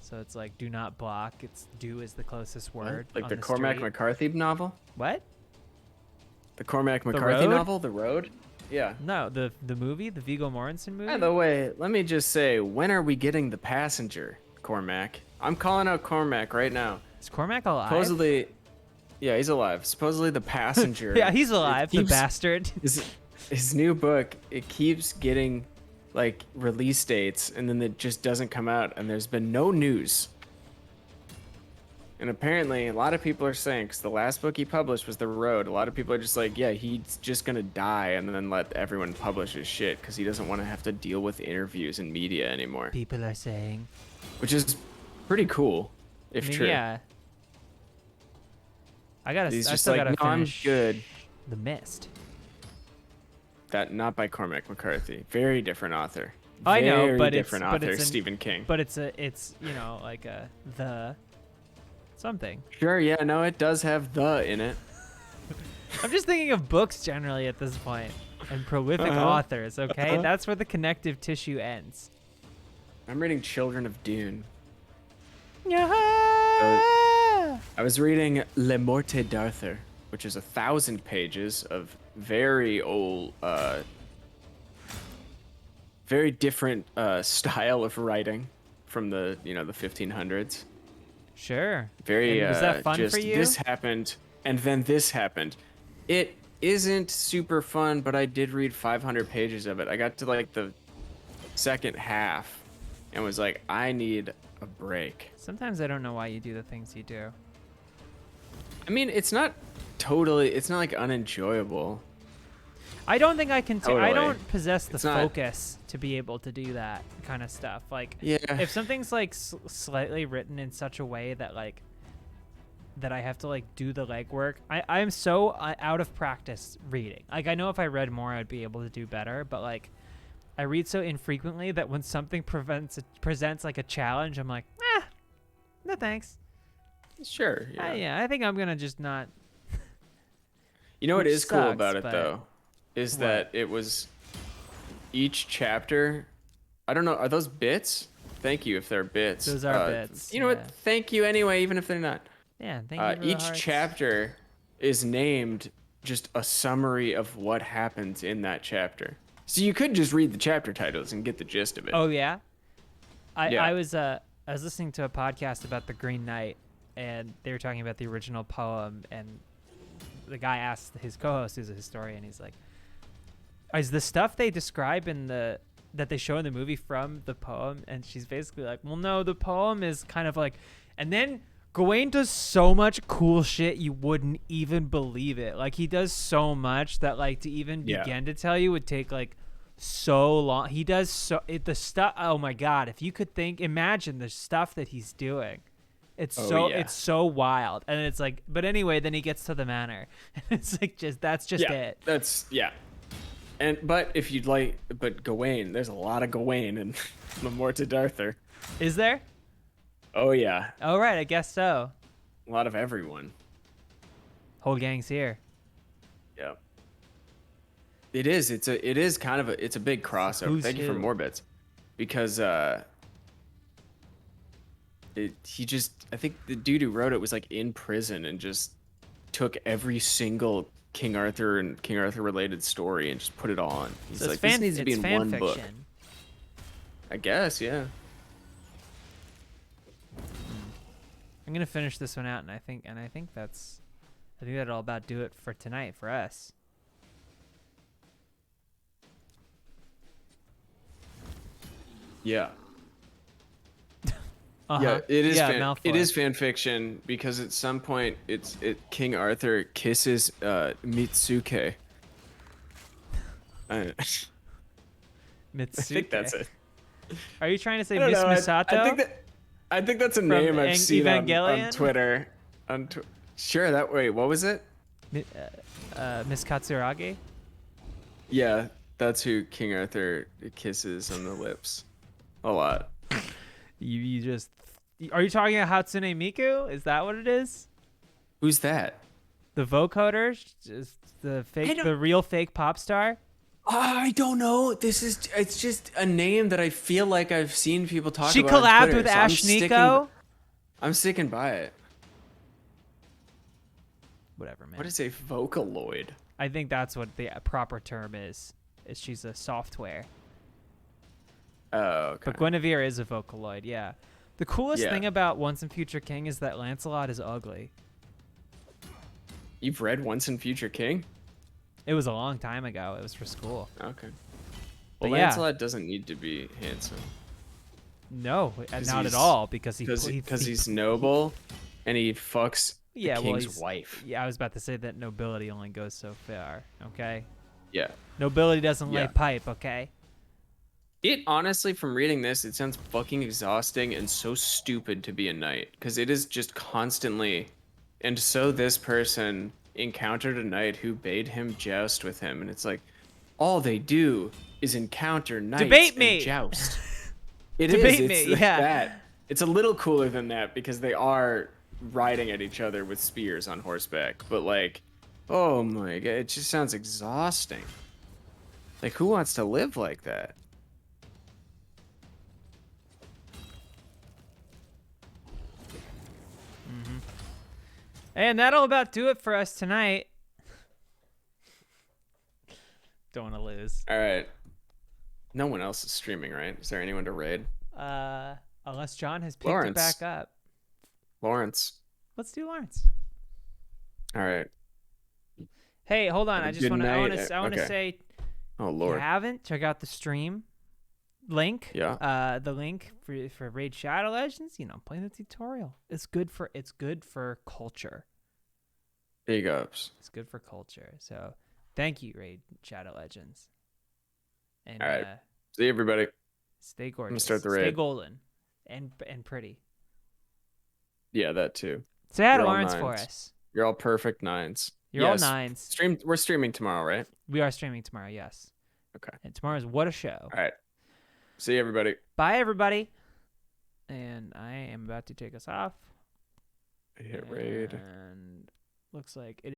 So it's like do not block. It's do is the closest word. Like on the the Cormac street. McCarthy novel? What? The Cormac McCarthy Road? novel, The Road? Yeah. No, the movie, the Viggo Mortensen movie. By the way, let me just say, when are we getting The Passenger, Cormac? I'm calling out Cormac right now. Is Cormac alive? Supposedly, yeah, he's alive. Supposedly The Passenger. Yeah, he's alive, the keeps- bastard. His new book, it keeps getting like release dates and then it just doesn't come out and there's been no news. And apparently a lot of people are saying, because the last book he published was The Road, a lot of people are just like, yeah, he's just gonna die and then let everyone publish his shit because he doesn't want to have to deal with interviews and media anymore. People are saying. Which is pretty cool, if true. Yeah. He's I just still like, gotta no, I'm finish good. The Mist. That not by Cormac McCarthy. Very different author. I know, Very but different it's author, an- Stephen King. But it's you know, like the something. Sure, yeah, no, it does have the in it. I'm just thinking of books generally at this point and prolific authors. Okay, that's where the connective tissue ends. I'm reading Children of Dune. Yeah. I was reading Le Morte d'Arthur, which is 1,000 pages of very old, very different style of writing from the the 1500s. Sure. Very And was that fun just for you? this happened and then this happened. It isn't super fun, but I did read 500 pages of it. I got to like the second half and was like, I need a break. Sometimes I don't know why you do the things you do. I mean, it's not like unenjoyable. I don't think I can. I Totally. don't possess the It's not- focus to be able to do that kind of stuff. Like, Yeah. if something's like slightly written in such a way that like that I have to like do the legwork, I am so out of practice reading. Like, I know if I read more, I'd be able to do better. But like, I read so infrequently that when something presents like a challenge, I'm like, no thanks. Sure. Yeah. Yeah, I think I'm gonna just not. You know what Which is cool sucks, about it but- though, is What? that it was each chapter. I don't know. Are those bits? Thank you if they're bits. Those are bits, You know yeah. what? Thank you anyway, even if they're not. Yeah, thank you for the Each hearts. chapter is named just a summary of what happens in that chapter. So you could just read the chapter titles and get the gist of it. Oh yeah. Yeah. I was listening to a podcast about the Green Knight, and they were talking about the original poem, and the guy asked his co-host, who's a historian, he's like, is the stuff they describe in that they show in the movie from the poem? And she's basically like, well, no, the poem is kind of like, and then Gawain does so much cool shit you wouldn't even believe it. Like, he does so much that like to even Yeah. begin to tell you would take like so long. He does the stuff. Oh my god, if you could imagine the stuff that he's doing. It's it's so wild. And it's like, but anyway, then he gets to the manor. It's like that's just it. But if you'd like, but Gawain, there's a lot of Gawain in Le Morte d'Arthur. Is there? Oh yeah, Oh right, I guess so. a lot of everyone. Whole gang's here. Yeah. It is. It's a big crossover. Who's Thank you for who? more bits, because I think the dude who wrote it was like in prison and just took every single King Arthur and King Arthur related story and just put it all on. He's So like, this needs to be in fan one book. fiction. I guess, yeah. I'm gonna finish this one out, and I think that'll about do it for tonight for us. Yeah. Uh-huh. Yeah, it is. Malfoy. It is fan fiction because at some point King Arthur kisses Mitsuke. I Mitsuke. think that's it. Are you trying to say I don't Miss know. Misato? I think that's a name I've seen on Evangelion? Twitter. Sure. Wait. What was it? Miss Katsuragi? Yeah, that's who King Arthur kisses on the lips. A lot. You just... Are you talking about Hatsune Miku? Is that what it is? Who's that? The vocoder, is the real fake pop star. I don't know. It's just a name that I feel like I've seen people talk She about on collabed Twitter, with so Ash Nico. I'm sticking by it. Whatever, man. What is a Vocaloid? I think that's what the proper term is. She's a software. Oh, okay. But Guinevere is a Vocaloid, yeah. The coolest Yeah. thing about Once and Future King is that Lancelot is ugly. You've read Once and Future King? It was a long time ago. It was for school. Okay. But Well, yeah. Lancelot doesn't need to be handsome. No, not at all, because he's noble, and he fucks the king's wife. Yeah, I was about to say that nobility only goes so far. Okay. Yeah. Nobility doesn't lay Yeah. pipe. Okay. It honestly, from reading this, it sounds fucking exhausting and so stupid to be a knight, because it is just constantly, and so this person encountered a knight who bade him joust with him, and it's like, all they do is encounter knights Debate and me. joust. It Debate is. me, It's like yeah. that. It's a little cooler than that because they are riding at each other with spears on horseback, but like, oh my god, it just sounds exhausting. Like, who wants to live like that? And that'll about do it for us tonight. Don't want to lose. All right. No one else is streaming, right? Is there anyone to raid? Unless John has picked it Lawrence. back up. Lawrence. Let's do Lawrence. All right. Hey, hold on. Have a I just good want to. I night. want to Okay. say, Oh if you Lord. haven't, check out the stream link. Yeah. The link for Raid Shadow Legends. Playing the tutorial. It's good for culture. Big ups. It's good for culture. So, thank you, Raid Shadow Legends. And All right. See everybody. stay gorgeous. I'm gonna start the Stay raid. golden, and pretty. Yeah, that too. Say hi to You're all Lawrence for nines. us. You're all perfect nines. You're all Yes. nines. We're streaming tomorrow, right? We are streaming tomorrow. Yes. Okay. And tomorrow's What a Show. All right. See everybody. Bye, everybody. And I am about to take us off. Hit raid. And looks like it